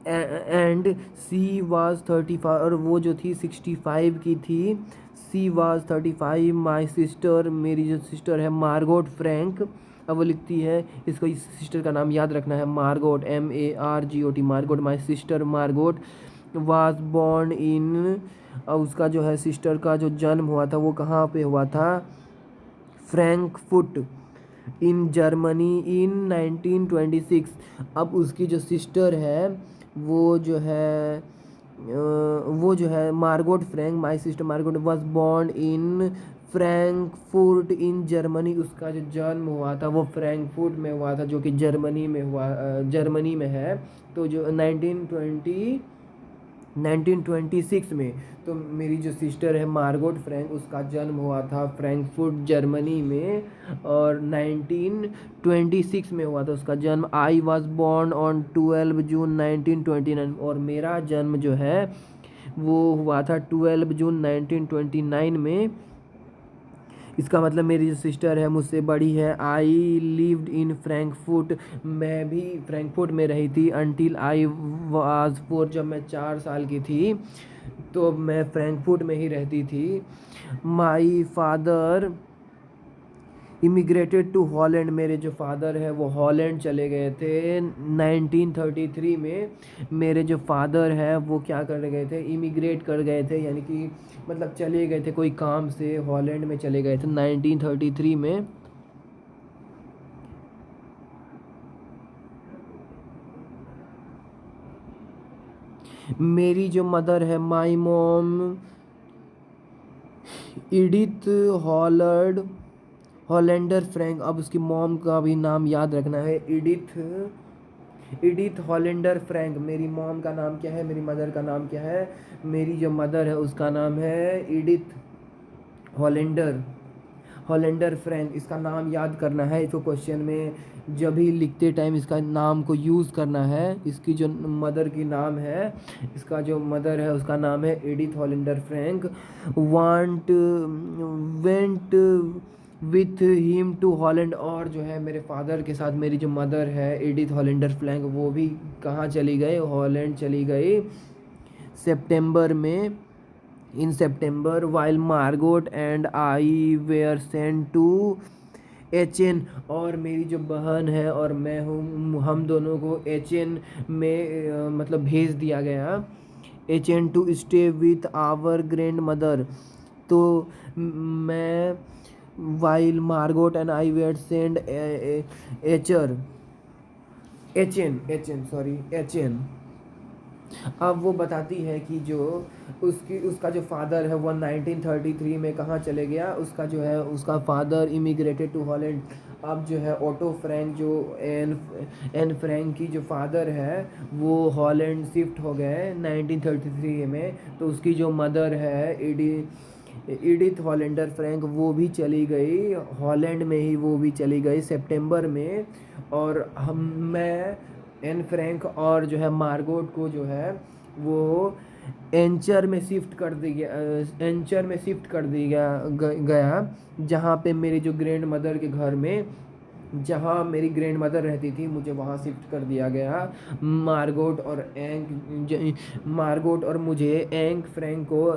and she was 35, और वो जो थी 65 की थी। सी वाज 35, माई सिस्टर, मेरी जो सिस्टर है मार्गोट फ्रैंक। अब वो लिखती है, इसको इस सिस्टर का नाम याद रखना है, Margot, MARGOT, Margot. My sister Margot was born इन, और उसका जो है सिस्टर का जो जन्म हुआ था वो कहाँ पे हुआ था, फ्रैंकफुट इन जर्मनी इन 1926। अब उसकी जो सिस्टर है वो जो है Margot Frank, my sister Margot was born in Frankfurt in Germany. उसका जो जन्म हुआ था वो फ्रैंकफुर्ट में हुआ था, जो कि जर्मनी में हुआ, जर्मनी में है। तो जो 1926 में, तो मेरी जो सिस्टर है मार्गोट फ्रैंक, उसका जन्म हुआ था फ्रैंकफुर्ट जर्मनी में, और 1926 में हुआ था उसका जन्म। आई वॉज बॉर्न ऑन 12 जून 1929, और मेरा जन्म जो है वो हुआ था 12 जून 1929 में। इसका मतलब मेरी जो सिस्टर है मुझसे बड़ी है। आई लिव्ड इन फ्रैंकफुट, मैं भी फ्रैंकफुट में रही थी, अनटिल आई वाज 4, जब मैं 4 साल की थी तो मैं फ्रैंकफुट में ही रहती थी। My father immigrated to Holland, मेरे जो फादर है वो हॉलैंड चले गए थे 1933 में। मेरे जो फादर है वो क्या कर गए थे, इमिग्रेट कर गए थे, यानी कि मतलब चले गए थे कोई काम से, हॉलैंड में चले गए थे 1933 में। मेरी जो मदर है, my mom Edith Hollard Hollander Frank. अब उसकी मॉम का भी नाम याद रखना है, एडिथ हॉलैंडर फ्रैंक। मेरी मॉम का नाम क्या है, मेरी मदर का नाम क्या है, मेरी जो मदर है उसका नाम है एडिथ हॉलैंडर हॉलैंडर फ्रैंक। इसका नाम याद करना है, इसको क्वेश्चन में जब भी लिखते टाइम इसका नाम को यूज़ करना है। इसकी जो मदर की नाम है, इसका जो मदर है उसका नाम है Edith Hollander Frank. Want went with him to Holland, और जो है मेरे फादर के साथ मेरी जो मदर है एडिथ हॉलैंडर फ्रैंक वो भी कहाँ चली गई, हॉलैंड चली गई सितंबर में, in September. While Margot and I were sent to Aachen, और मेरी जो बहन है और मैं हूँ, हम दोनों को एचएन में मतलब भेज दिया गया, Aachen to stay with our grandmother. तो मैं, while Margot and I were send एचर एचएन। अब वो बताती है कि जो उसका जो फादर है वो 1933 में कहाँ चले गया, उसका जो है उसका फादर इमिग्रेटेड टू हॉलैंड। अब जो है ऑटो फ्रैंक, जो एन फ्रैंक की जो फादर है वो हॉलैंड शिफ्ट हो गए 1933 में। तो उसकी जो मदर है एडिथ हॉलैंडर फ्रैंक वो भी चली गई हॉलैंड में ही, वो भी चली गई सितंबर में। और मैं एन फ्रैंक और जो है मार्गोट को जो है वो एंचर में शिफ्ट कर दिया, गया, जहाँ पे मेरी जो ग्रैंड मदर के घर में, जहाँ मेरी ग्रैंड मदर रहती थी, मुझे वहाँ शिफ्ट कर दिया गया। मार्गोट और मुझे एंक फ्रैंक को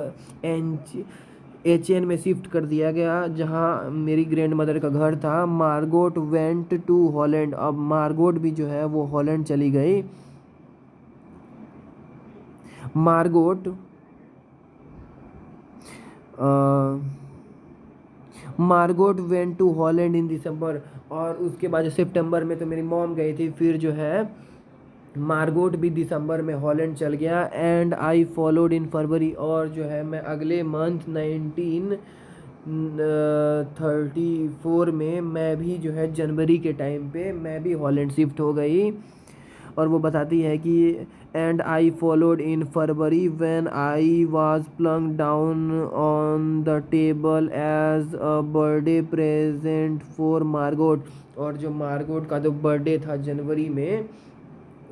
एचएन में शिफ्ट कर दिया गया, जहाँ मेरी ग्रैंड मदर का घर था। मार्गोट वेंट टू हॉलैंड, अब मार्गोट भी जो है वो हॉलैंड चली गई। Margot Margot went to Holland in December, और उसके बाद सितंबर में तो मेरी मॉम गई थी, फिर जो है मार्गोट भी दिसंबर में हॉलैंड चल गया। एंड आई फॉलोड इन फरवरी, और जो है मैं अगले मंथ 1934 में, मैं भी जो है जनवरी के टाइम पे मैं भी हॉलैंड शिफ्ट हो गई। और वो बताती है कि and I followed in February when I was plunk down on the table as a birthday present for Margot. और जो मार्गोट का जो बर्थडे था जनवरी में,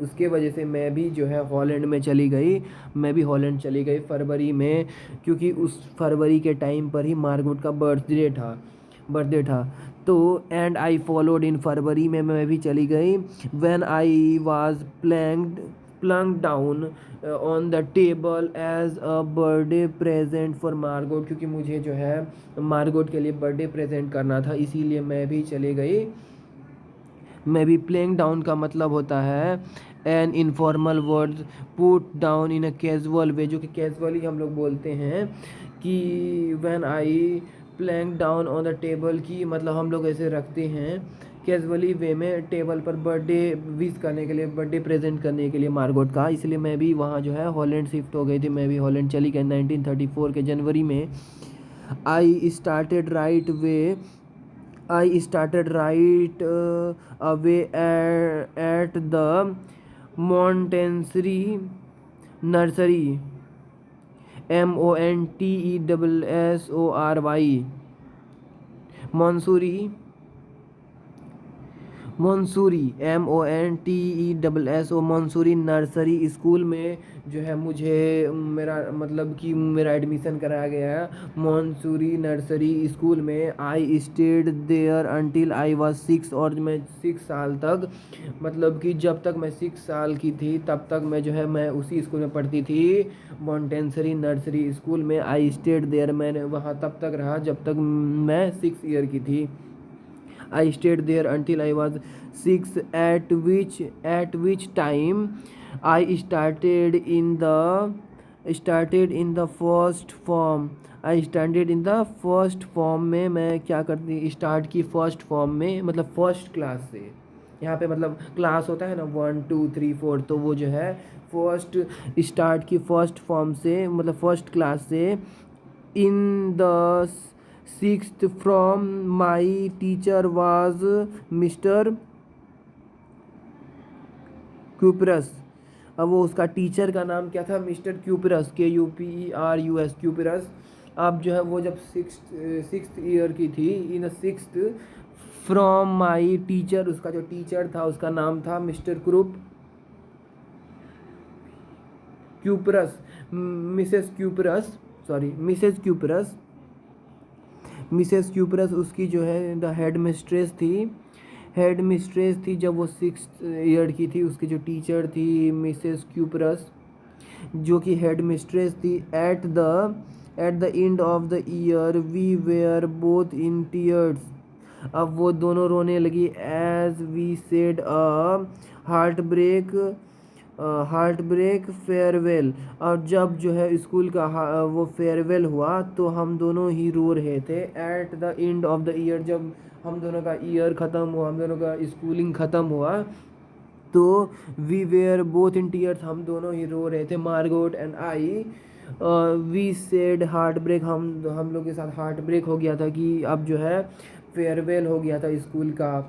उसके वजह से मैं भी जो है हॉलैंड में चली गई। मैं भी हॉलैंड चली गई फरवरी में, क्योंकि उस फरवरी के टाइम पर ही मार्गोट का बर्थडे था। तो एंड आई फॉलोड इन फरवरी में मैं भी चली गई। When I was plunk down on the table as a birthday present for Margot, क्योंकि मुझे जो है मार्गोट के लिए बर्थडे प्रेजेंट करना था, इसीलिए मैं भी चली गई। मैं भी प्लेइंग डाउन का मतलब होता है an informal word put down in a casual way, जो कि कैजुअली हम लोग बोलते हैं कि when I playing down on the table, की मतलब हम लोग ऐसे रखते हैं कैजुअली वे में टेबल पर बर्थडे विश करने के लिए, बर्थडे प्रेजेंट करने के लिए मार्गोट का। इसलिए मैं भी वहाँ जो है हॉलैंड शिफ्ट हो गई थी। मैं भी हॉलैंड चली गई 1934 के जनवरी में। I started right way I started right away at the Montessori nursery, Montessori, Monsoori, Montesso Montessori nursery school में जो है मुझे मेरा मतलब कि मेरा एडमिशन कराया गया है मंसूरी नर्सरी स्कूल में। I stayed there until I was 6, और मैं 6 साल तक, मतलब कि जब तक मैं 6 साल की थी तब तक मैं जो है मैं उसी स्कूल में पढ़ती थी, मॉन्टेसरी नर्सरी स्कूल में। आई स्टेड देयर, मैंने वहाँ तब तक रहा जब तक मैं 6 ईयर की थी। I stayed there until I was 6, at which time I started in the first form. I started in the first form में मैं क्या करती, स्टार्ट की फर्स्ट फॉर्म में, मतलब फर्स्ट क्लास से। यहाँ पे मतलब क्लास होता है ना 1 2 3 4, तो वो जो है फर्स्ट स्टार्ट की फर्स्ट फॉर्म से, मतलब फर्स्ट क्लास से। In the 6th from my teacher was mister cuprous. अब वो उसका टीचर का नाम क्या था, मिस्टर क्यूपरस, KUPERUS, क्यूपरस। अब जो है वो जब सिक्स ईयर की थी, इन 6th फ्रॉम माई टीचर, उसका जो टीचर था उसका नाम था मिस्टर क्यूपरस, मिसेस क्यूपरस उसकी जो है द हेड मिस्ट्रेस थी जब वो 6th ईयर की थी। उसकी जो टीचर थी मिसेस क्यूपरस, जो कि हेड मिस्ट्रेस थी। At the end of the year we were both in tears. अब वो दोनों रोने लगी। As we said heart break heart break farewell. और जब जो है स्कूल का वो फेयरवेल हुआ तो हम दोनों ही रो रहे थे। Eight the end of the year, जब हम दोनों का ईयर ख़त्म हुआ, हम दोनों का स्कूलिंग ख़त्म हुआ, तो we were both in tears, हम दोनों ही रो रहे थे, Margot and I. We said heart break, हम लोग के साथ हार्ट ब्रेक हो गया था कि अब जो है फेयरवेल हो गया था स्कूल का।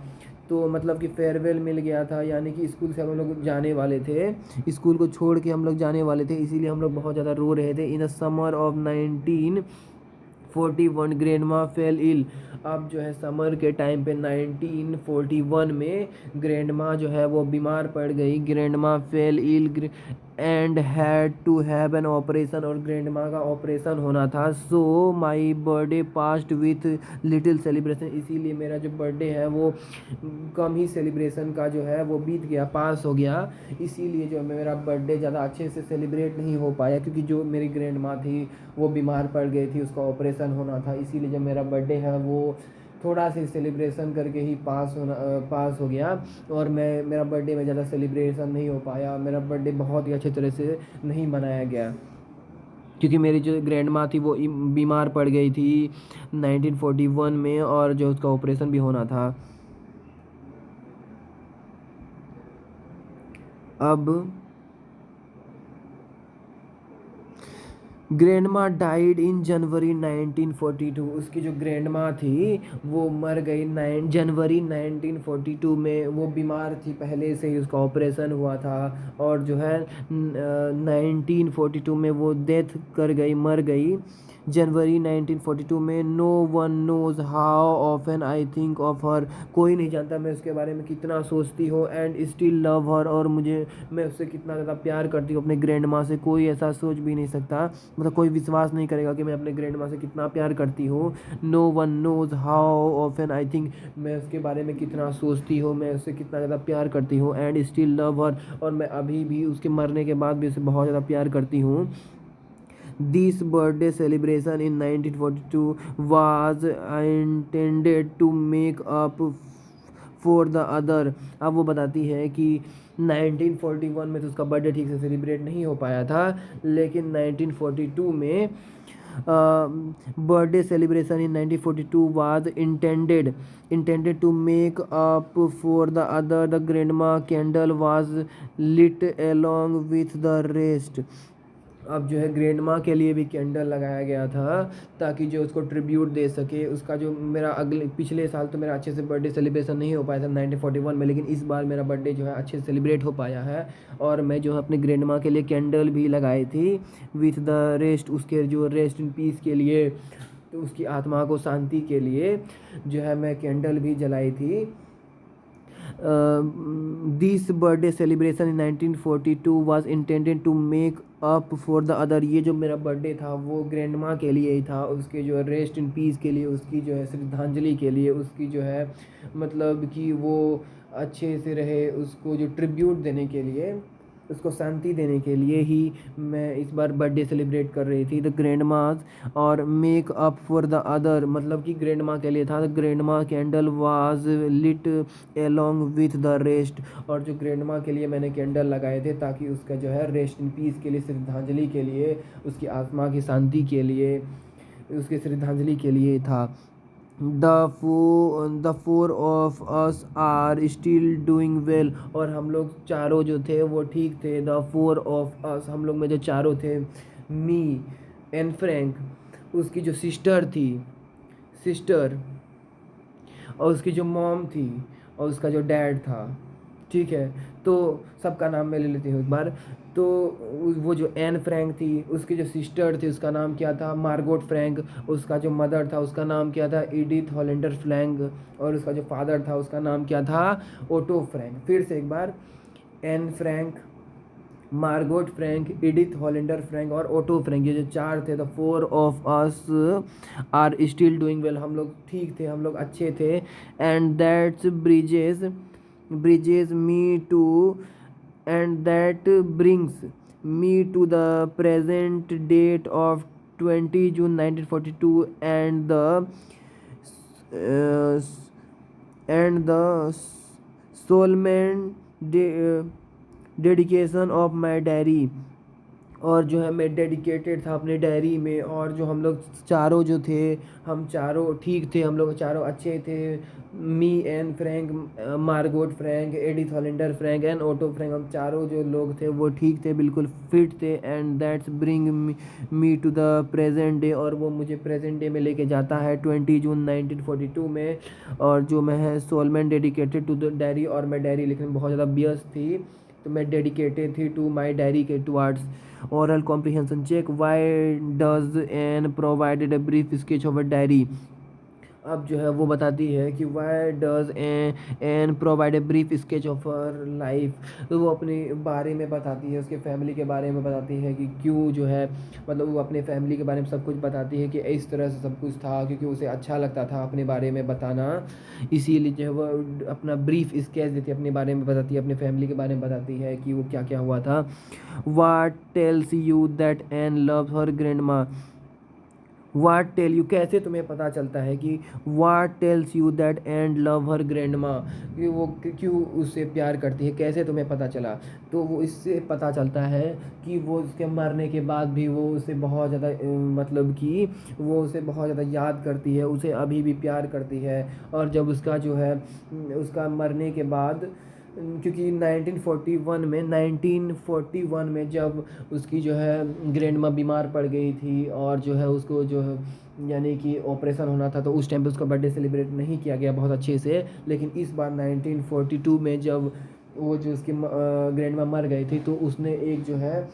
तो मतलब कि फेयरवेल मिल गया था, यानी कि स्कूल से हम लोग जाने वाले थे, स्कूल को छोड़ के हम लोग जाने वाले थे, इसीलिए हम लोग बहुत ज़्यादा रो रहे थे। In the summer of 1941 grand माँ फेल इल। अब जो है समर के टाइम पे 1941 में ग्रैंड माँ जो है वो बीमार पड़ गई। Grandma fell ill and had to have an operation, और ग्रैंड माँ का ऑपरेशन होना था। So my birthday passed with little celebration, इसीलिए मेरा जो बर्थडे है वो कम ही सेलिब्रेशन का जो है वो बीत गया, पास हो गया। इसीलिए जो मेरा बर्थडे ज़्यादा अच्छे से सेलिब्रेट नहीं हो पाया, क्योंकि जो मेरी ग्रैंड माँ थी वो बीमार पड़ गई थी, उसका ऑपरेशन होना था। इसीलिए जो मेरा बर्थडे है वो थोड़ा सा सेलिब्रेशन करके ही पास हो गया। और मेरा बर्थडे में ज़्यादा सेलिब्रेशन नहीं हो पाया, मेरा बर्थडे बहुत ही अच्छे तरह से नहीं मनाया गया, क्योंकि मेरी जो ग्रैंड माँ थी वो बीमार पड़ गई थी 1941 में, और जो उसका ऑपरेशन भी होना था। अब ग्रैंडमा डाइड इन जनवरी 1942। उसकी जो ग्रैंडमा थी वो मर गई जनवरी 1942 में। वो बीमार थी पहले से ही, उसका ऑपरेशन हुआ था और जो है 1942 में वो डेथ कर गई, मर गई जनवरी 1942 में। No one knows how often I think of her. कोई नहीं जानता मैं उसके बारे में कितना सोचती हूँ, एंड स्टिल लव हर, और मैं उससे कितना ज़्यादा प्यार करती हूँ अपने ग्रैंड माँ से। कोई ऐसा सोच भी नहीं सकता, मतलब कोई विश्वास नहीं करेगा कि मैं अपने ग्रैंड माँ से कितना प्यार करती हूँ। No one knows how often I think, मैं उसके बारे में कितना सोचती हूँ, मैं उससे कितना ज़्यादा प्यार करती हूँ, एंड स्टिल लव हर, और मैं अभी भी उसके मरने के बाद भी उसे बहुत ज़्यादा प्यार करती हूँ। This birthday celebration in 1942 was intended to make up for the other। अब वो बताती है कि 1941 में तो उसका बर्थडे ठीक से सेलिब्रेट नहीं हो पाया था, लेकिन 1942 में birthday celebration in 1942 was intended to make up for the other। The grandma candle was lit along with the rest। अब जो है ग्रैंड माँ के लिए भी कैंडल लगाया गया था, ताकि जो उसको ट्रिब्यूट दे सके। उसका जो मेरा पिछले साल तो मेरा अच्छे से बर्थडे सेलिब्रेशन नहीं हो पाया था 1941 में, लेकिन इस बार मेरा बर्थडे जो है अच्छे से सेलिब्रेट हो पाया है, और मैं जो है अपने ग्रैंड माँ के लिए कैंडल भी लगाई थी विथ द रेस्ट, उसके जो रेस्ट इन पीस के लिए, तो उसकी आत्मा को शांति के लिए जो है मैं कैंडल भी जलाई थी। This birthday celebration in 1942 was intended to make up for the other. ये जो मेरा बर्थडे था वो ग्रैंड माँ के लिए ही था, उसके जो है रेस्ट इन पीस के लिए, उसकी जो है श्रद्धांजलि के लिए, उसकी जो है मतलब कि वो अच्छे से रहे, उसको जो ट्रिब्यूट देने के लिए, उसको शांति देने के लिए ही मैं इस बार बर्थडे सेलिब्रेट कर रही थी द ग्रैंड माज। और make up for the other मतलब कि ग्रैंड माँ के लिए था। The grandma candle was lit along with the rest. और जो ग्रैंड माँ के लिए मैंने कैंडल लगाए थे ताकि उसका जो है रेस्ट इन पीस के लिए, श्रद्धांजलि के लिए, उसकी आत्मा की शांति के लिए, उसकी श्रद्धांजलि के लिए था। The four of us are still doing well. और हम लोग चारों जो थे वो ठीक थे। द फोर ऑफ अस, हम लोग में जो चारों थे, मी एंड फ्रैंक, उसकी जो सिस्टर और उसकी जो मॉम थी और उसका जो डैड था, ठीक है, तो सबका नाम मैं ले लेती हूँ एक बार। तो वो जो एन फ्रैंक थी, उसकी जो सिस्टर थी उसका नाम क्या था, मार्गोट फ्रैंक। उसका जो मदर था उसका नाम क्या था, एडिथ हॉलेंडर फ्रैंक। और उसका जो फादर था उसका नाम क्या था, ओटो फ्रैंक। फिर से एक बार, Anne Frank, Margot Frank, Edith Hollander Frank और ओटो फ्रैंक, ये जो चार थे। The four of us are still doing well, हम लोग ठीक थे, हम लोग अच्छे थे। And that's brings me to and that brings me to the present date of 20 June 1942 uh, and the solemn dedication of my diary। और जो है मैं डेडिकेटेड था अपने डायरी में, और जो हम लोग चारों जो थे, हम चारों ठीक थे, हम लोग चारों अच्छे थे। Me and Frank, Margot Frank, Edith Hollander Frank and Otto Frank, हम चारों जो लोग थे वो ठीक थे, बिल्कुल फिट थे। And that's bring me to the present day, और वो मुझे प्रेजेंट डे में लेके जाता है 20 जून 1942 में। और जो मैं है सोलमैन डेडिकेटेड टू द डायरी, और मैं डायरी लिखने में बहुत ज़्यादा व्यस्त थी, तो मैं डेडिकेटेड थी टू माई डायरी के towards oral comprehension check। Why does Anne provided a brief sketch of a diary। अब जो है वो बताती है कि Y does N provide a brief sketch of her life. तो वो अपने बारे में बताती है, उसके फैमिली के बारे में बताती है कि क्यों जो है, मतलब वो अपने फैमिली के बारे में सब कुछ बताती है कि इस तरह से सब कुछ था, क्योंकि उसे अच्छा लगता था अपने बारे में बताना, इसीलिए जो है वो अपना ब्रीफ स्केच देती है, अपने बारे में बताती है, अपने फैमिली के बारे में बताती है कि वो क्या क्या हुआ था। What tells you that Anne love her grandma. What tell you, कैसे तुम्हें पता चलता है कि what tells you that and love her grandma, कि वो क्यों उससे प्यार करती है, कैसे तुम्हें पता चला। तो वो इससे पता चलता है कि वो उसके मरने के बाद भी वो उसे बहुत ज़्यादा मतलब कि वो उसे बहुत ज़्यादा याद करती है, उसे अभी भी प्यार करती है। और जब उसका जो है उसका मरने के बाद क्योंकि 1941 में जब उसकी जो है ग्रैंड माँ बीमार पड़ गई थी और जो है उसको जो है यानी कि ऑपरेशन होना था, तो उस टाइम पे उसका बर्थडे सेलिब्रेट नहीं किया गया बहुत अच्छे से। लेकिन इस बार 1942 में जब वो जो उसकी ग्रैंड माँ मर गई थी, तो उसने एक जो है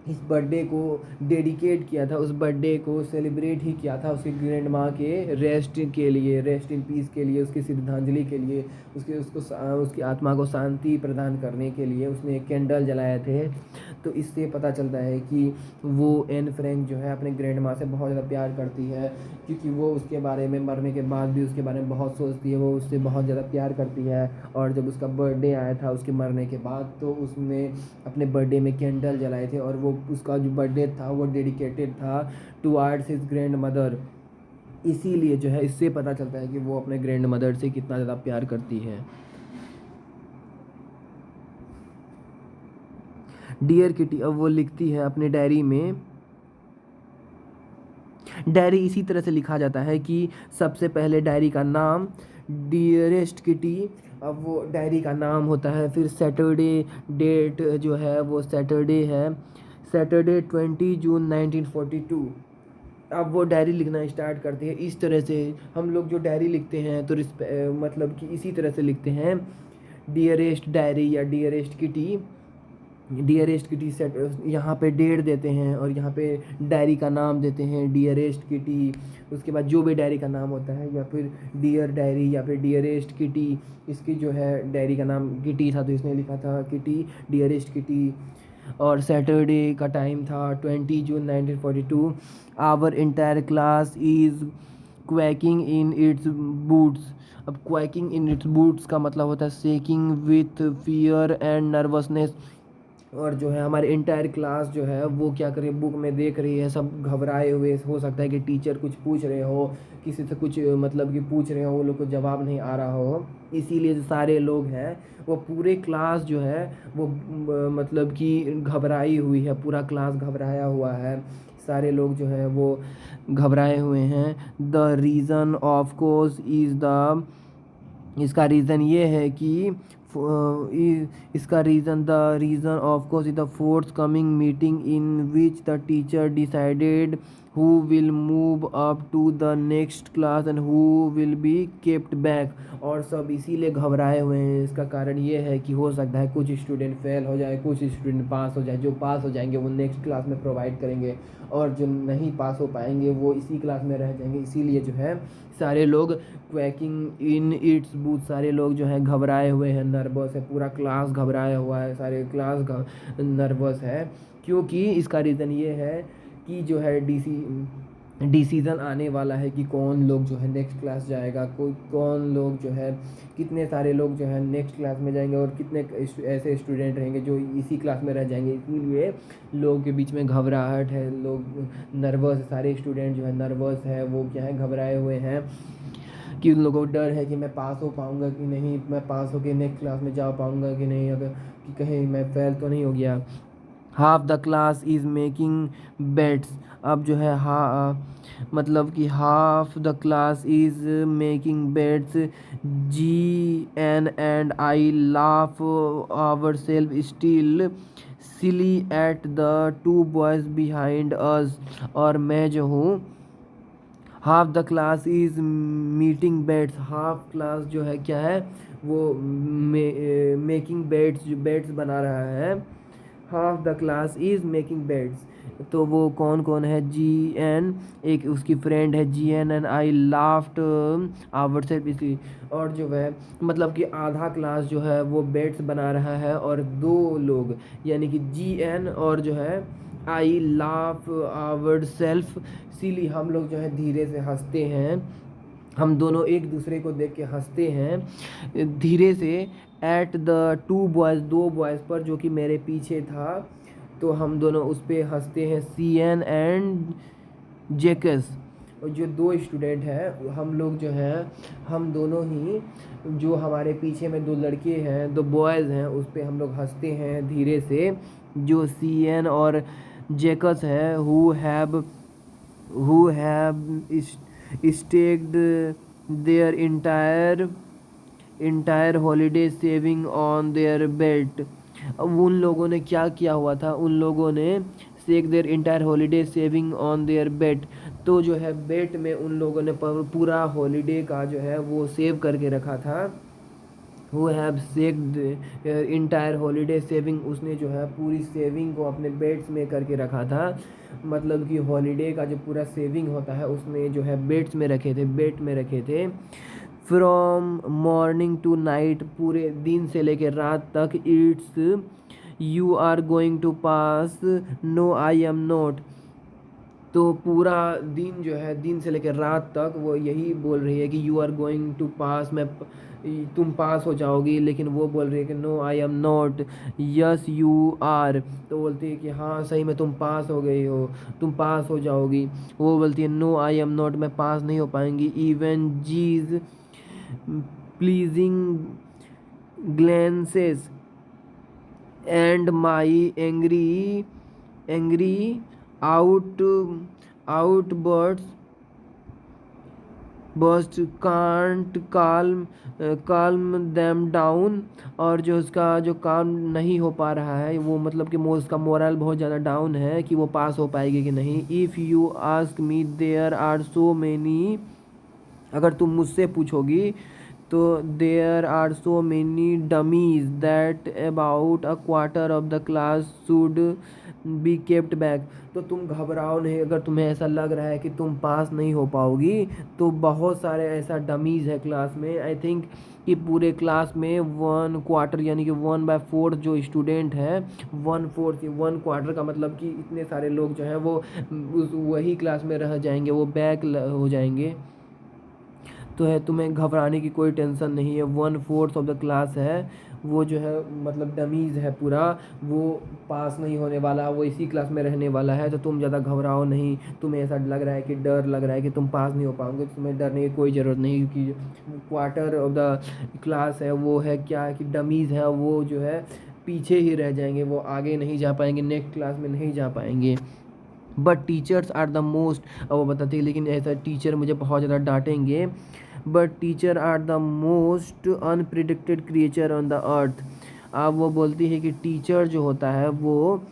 इस बर्थडे को डेडिकेट किया था, उस बर्थडे को सेलिब्रेट ही किया था उसकी ग्रैंड माँ के रेस्ट के लिए, रेस्ट इन पीस के लिए, उसकी श्रद्धांजलि के लिए, उसकी आत्मा को शांति प्रदान करने के लिए उसने एक कैंडल जलाए थे। तो इससे पता चलता है कि वो एन फ्रैंक जो है अपने ग्रैंड माँ से बहुत ज़्यादा प्यार करती है, क्योंकि वो उसके बारे में मरने के बाद भी उसके बारे में बहुत सोचती है, वो उससे बहुत ज़्यादा प्यार करती है। और जब उसका बर्थडे आया था उसके मरने के बाद, तो उसने अपने बर्थडे में कैंडल जलाए थे, और वो उसका जो बर्थडे था वो डेडिकेटेड था टुवार्ड्स हिज ग्रैंड मदर। इसीलिए जो है इससे पता चलता है कि वो अपने ग्रैंड मदर से कितना ज़्यादा प्यार करती है। डियर किटी, अब वो लिखती है अपने डायरी में। डायरी इसी तरह से लिखा जाता है कि सबसे पहले डायरी का नाम डियरेस्ट किटी, अब वो डायरी का नाम होता है, फिर सैटरडे डेट जो है वो सैटरडे है, सैटरडे 20 जून 1942। अब वो डायरी लिखना स्टार्ट करती है। इस तरह से हम लोग जो डायरी लिखते हैं तो मतलब कि इसी तरह से लिखते हैं, डियरेस्ट डायरी या dearest kitty. Dearest kitty set यहाँ पे डेट देते हैं और यहाँ पे डायरी का नाम देते हैं डियरेस्ट किटी। उसके बाद जो भी डायरी का नाम होता है, या फिर डियर डायरी या फिर डियरेस्ट किटी, इसकी जो है डायरी का नाम किटी था तो इसने लिखा था किटी, डियरेस्ट किटी। और सैटरडे का टाइम था 20 जून 1942। Our entire class is quaking in its boots. अब क्वैकिंग इन इट्स बूट्स का मतलब होता है shaking with fear and nervousness. और जो है हमारे इंटायर क्लास जो है वो क्या करे, बुक में देख रही है, सब घबराए हुए। हो सकता है कि टीचर कुछ पूछ रहे हो, किसी से कुछ मतलब कि पूछ रहे हो, वो लोग को जवाब नहीं आ रहा हो, इसीलिए जो सारे लोग हैं वो पूरे क्लास जो है वो मतलब कि घबराई हुई है, पूरा क्लास घबराया हुआ है, सारे लोग जो है वो घबराए हुए हैं। The reason of course is the, इसका रीज़न ये है कि इसका reason, the reason of course is the forthcoming meeting in which the teacher decided who will move up to the next class and who will be kept back. और सब इसीलिए घबराए हुए हैं। इसका कारण ये है कि हो सकता है कुछ स्टूडेंट फेल हो जाए, कुछ स्टूडेंट पास हो जाए। जो पास हो जाएंगे वो नेक्स्ट क्लास में प्रोवाइड करेंगे, और जो नहीं पास हो पाएंगे वो इसी क्लास में रह जाएंगे। इसीलिए जो है सारे लोग क्वैकिंग इन इट्स बूथ, सारे लोग जो हैं घबराए हुए हैं, नर्वस है, पूरा क्लास घबराया हुआ है, सारे क्लास नर्वस है। क्योंकि इसका रीज़न ये है कि जो है डिसीज़न आने वाला है कि कौन लोग जो है नेक्स्ट क्लास जाएगा, कोई कौन लोग जो है, कितने सारे लोग जो है नेक्स्ट क्लास में जाएंगे और कितने ऐसे स्टूडेंट रहेंगे जो इसी क्लास में रह जाएंगे। इसीलिए लोगों के बीच में घबराहट है, लोग नर्वस, सारे स्टूडेंट जो है नर्वस है, वो क्या है घबराए हुए हैं कि उन लोगों को डर है कि मैं पास हो पाऊँगा कि नहीं, मैं पास होकर नेक्स्ट क्लास में जा पाऊँगा कि नहीं, अगर कि कहीं मैं फेल तो नहीं हो गया। Half the class is making bets. अब जो है मतलब कि half the class is making bets, G and I laugh ourselves still silly at the two boys behind us. और मैं जो हूँ, half the class is meeting beds, half class जो है क्या है वो मेकिंग बेड्स, जो बेड्स बना रहा है। Half the class is making beds, तो वो कौन कौन है, जी एन, एक उसकी फ्रेंड है G and I laughed ourselves इसलिए। और जो है मतलब कि आधा क्लास जो है वो बेड्स बना रहा है, और दो लोग यानी कि जी एन और जो है आई लाफ आवर सेल्फ सिली, हम लोग जो है धीरे से हंसते हैं, हम दोनों एक दूसरे को देख के हंसते हैं धीरे से। एट द टू बॉयज़, दो बॉयज़ पर जो कि मेरे पीछे था, तो हम दोनों उस पर हंसते हैं, सी एन एंड जेकस। और जो दो स्टूडेंट हैं हम लोग जो हैं, हम दोनों ही, जो हमारे पीछे में दो लड़के हैं, दो बॉयज़ हैं, उस पर हम लोग हंसते हैं धीरे से। जो सी एन और जेकस है, who have staked their entire entire holiday saving on their bet. अब उन लोगों ने क्या किया हुआ था, उन लोगों ने sank their entire holiday saving on their bet. तो जो है बेट में उन लोगों ने पूरा हॉलीडे का जो है वो सेव करके रखा था। वो have saved entire holiday saving, उसने जो है पूरी सेविंग को अपने बेट्स में करके रखा था। मतलब कि हॉलीडे का जो पूरा सेविंग होता है उसने जो है बेट्स में रखे थे, बेट में रखे थे। फ्रॉम मॉर्निंग टू नाइट, पूरे दिन से लेकर रात तक। It's you are going to pass, no I am not. तो पूरा दिन जो है, दिन से लेकर रात तक वो यही बोल रही है कि यू आर गोइंग टू पास, तुम पास हो जाओगी, लेकिन वो बोल रही है कि no I am not, yes you are. तो बोलती है कि हाँ सही में तुम पास हो गई हो, तुम पास हो जाओगी। वो बोलती है नो आई एम नॉट, मैं पास नहीं हो पाएंगी। Even these pleading glances and my angry out outbursts burst can't calm them down. और जो उसका जो काम नहीं हो पा रहा है वो, मतलब कि उसका मोरल बहुत ज़्यादा डाउन है कि वो पास हो पाएगी कि नहीं। If you ask me there are so many, अगर तुम मुझसे पूछोगी तो there are so many dummies that about a quarter of the class should be kept back. तो तुम घबराओ नहीं, अगर तुम्हें ऐसा लग रहा है कि तुम पास नहीं हो पाओगी, तो बहुत सारे ऐसा डमीज़ है क्लास में। आई थिंक कि पूरे क्लास में 1/4 यानी कि 1/4 जो स्टूडेंट है, 1/4 1/4 का मतलब कि इतने सारे लोग जो हैं वो वही क्लास में रह जाएंगे, वो बैक हो जाएंगे। तो है, तुम्हें घबराने की कोई टेंशन नहीं है। 1/4 ऑफ द क्लास है वो जो है, मतलब डमीज़ है पूरा, वो पास नहीं होने वाला, वो इसी क्लास में रहने वाला है। तो तुम ज़्यादा घबराओ नहीं। तुम्हें ऐसा लग रहा है कि डर लग रहा है कि तुम पास नहीं हो पाओगे, तो तुम्हें डरने की कोई ज़रूरत नहीं, क्योंकि क्वार्टर ऑफ द क्लास है वो है क्या है कि डमीज़ है, वो जो है पीछे ही रह जाएंगे, वो आगे नहीं जा पाएंगे, नेक्स्ट क्लास में नहीं जा पाएंगे। But teachers are the most, अब वो बताती है लेकिन ऐसा टीचर मुझे बहुत ज़्यादा डांटेंगे। But teacher are the most unpredicted creature on the earth. अब वो बोलती है कि टीचर जो होता है वो,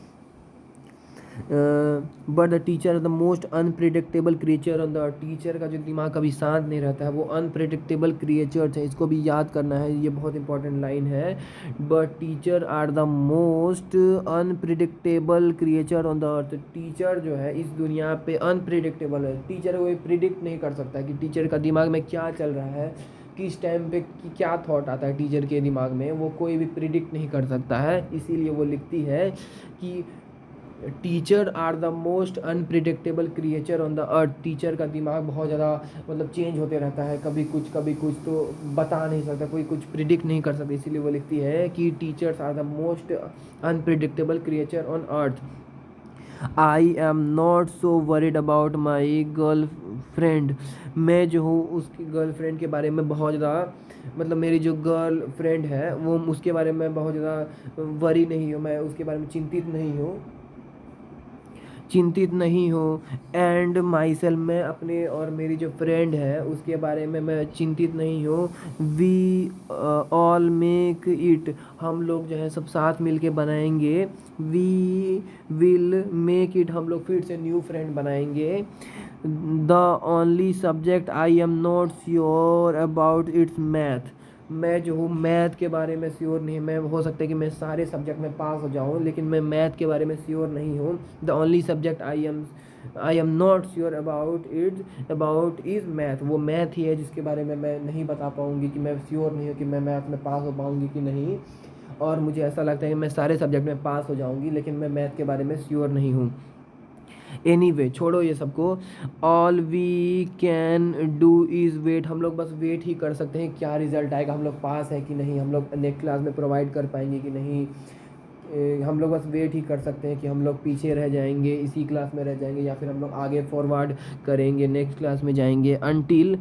but the teacher the most unpredictable creature on the earth. Teacher का जो दिमाग कभी शांत नहीं रहता है, वो अनप्रिडिक्टेबल क्रिएचर्स है, इसको भी याद करना है, ये बहुत इंपॉर्टेंट लाइन है। But teacher are the most unpredictable creature on the earth. Teacher जो है इस दुनिया पे अनप्रिडिक्टेबल है, टीचर कोई प्रिडिक्ट नहीं कर सकता कि टीचर का दिमाग में क्या चल रहा है, किस टाइम पे क्या थॉट आता है टीचर के दिमाग में, वो कोई भी प्रिडिक्ट नहीं कर सकता है। इसीलिए वो लिखती है कि teacher are the most unpredictable creature on the earth. Teacher का दिमाग बहुत ज़्यादा मतलब चेंज होते रहता है, कभी कुछ, तो बता नहीं सकता, कोई कुछ प्रिडिक्ट नहीं कर सकता। इसीलिए वो लिखती है कि teachers are the most unpredictable creature on earth. I am not so worried about my girlfriend. मैं जो हूँ उसकी गर्ल फ्रेंड के बारे में बहुत ज़्यादा, मतलब मेरी जो गर्ल फ्रेंड है वो, उसके बारे में बहुत ज़्यादा वरी नहीं हूँ, मैं उसके बारे में चिंतित नहीं हो। एंड माई सेल्फ, मैं अपने और मेरी जो फ्रेंड है उसके बारे में मैं चिंतित नहीं हूँ। वी ऑल मेक इट, हम लोग जो है सब साथ मिल के बनाएंगे। वी विल मेक इट, हम लोग फिर से न्यू फ्रेंड बनाएंगे। The only subject I am not sure about it's math. मैं जो हूँ मैथ के बारे में श्योर नहीं, मैं हो सकता है कि मैं सारे सब्जेक्ट में पास हो जाऊँ, लेकिन मैं मैथ के बारे में श्योर नहीं हूँ। The only subject I am not sure about is math. वो मैथ ही है जिसके बारे में मैं नहीं बता पाऊँगी, कि मैं श्योर नहीं हूँ कि मैं मैथ में पास हो पाऊँगी कि नहीं। और मुझे ऐसा लगता है कि मैं सारे सब्जेक्ट में पास हो जाऊँगी, लेकिन मैं मैथ के बारे में श्योर नहीं हूँ। एनीवे छोड़ो ये सबको। All we can do is wait, हम लोग बस वेट ही कर सकते हैं क्या रिज़ल्ट आएगा, हम लोग पास है कि नहीं, हम लोग नेक्स्ट क्लास में प्रोवाइड कर पाएंगे कि नहीं। हम लोग बस वेट ही कर सकते हैं कि हम लोग पीछे रह जाएंगे, इसी क्लास में रह जाएंगे, या फिर हम लोग आगे फॉरवर्ड करेंगे, नेक्स्ट क्लास में जाएंगे। Until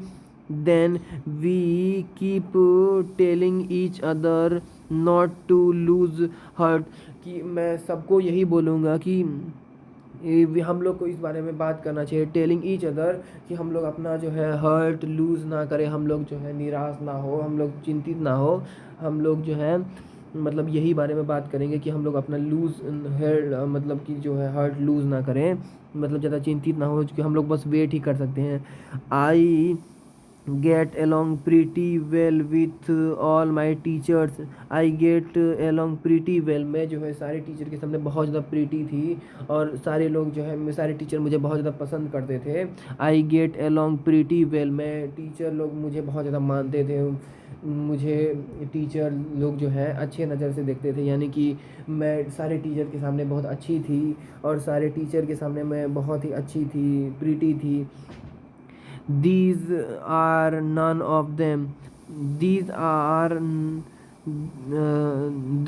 then we keep telling each other not to lose heart, कि मैं सबको यही बोलूँगा कि हम लोग को इस बारे में बात करना चाहिए, टेलिंग ईच अदर, कि हम लोग अपना जो है हर्ट लूज़ ना करें, हम लोग जो है निराश ना हो, हम लोग चिंतित ना हो, हम लोग जो है मतलब यही बारे में बात करेंगे कि हम लोग अपना लूज़ हेड मतलब कि जो है हर्ट लूज़ ना करें, मतलब ज़्यादा चिंतित ना हो, क्योंकि हम लोग बस वेट ही कर सकते हैं। आई get along pretty well with all my teachers। I get along pretty well, मैं जो है सारे टीचर के सामने बहुत ज़्यादा प्रीटी थी, और सारे लोग जो है सारे टीचर मुझे बहुत ज़्यादा पसंद करते थे। I get along pretty well, मैं टीचर लोग मुझे बहुत ज़्यादा मानते थे, मुझे टीचर लोग जो है अच्छे नज़र से देखते थे, यानी कि मैं सारे टीचर के सामने बहुत अच्छी थी, और सारे टीचर के सामने मैं बहुत ही अच्छी थी, प्रीटी थी। These are none of them. These are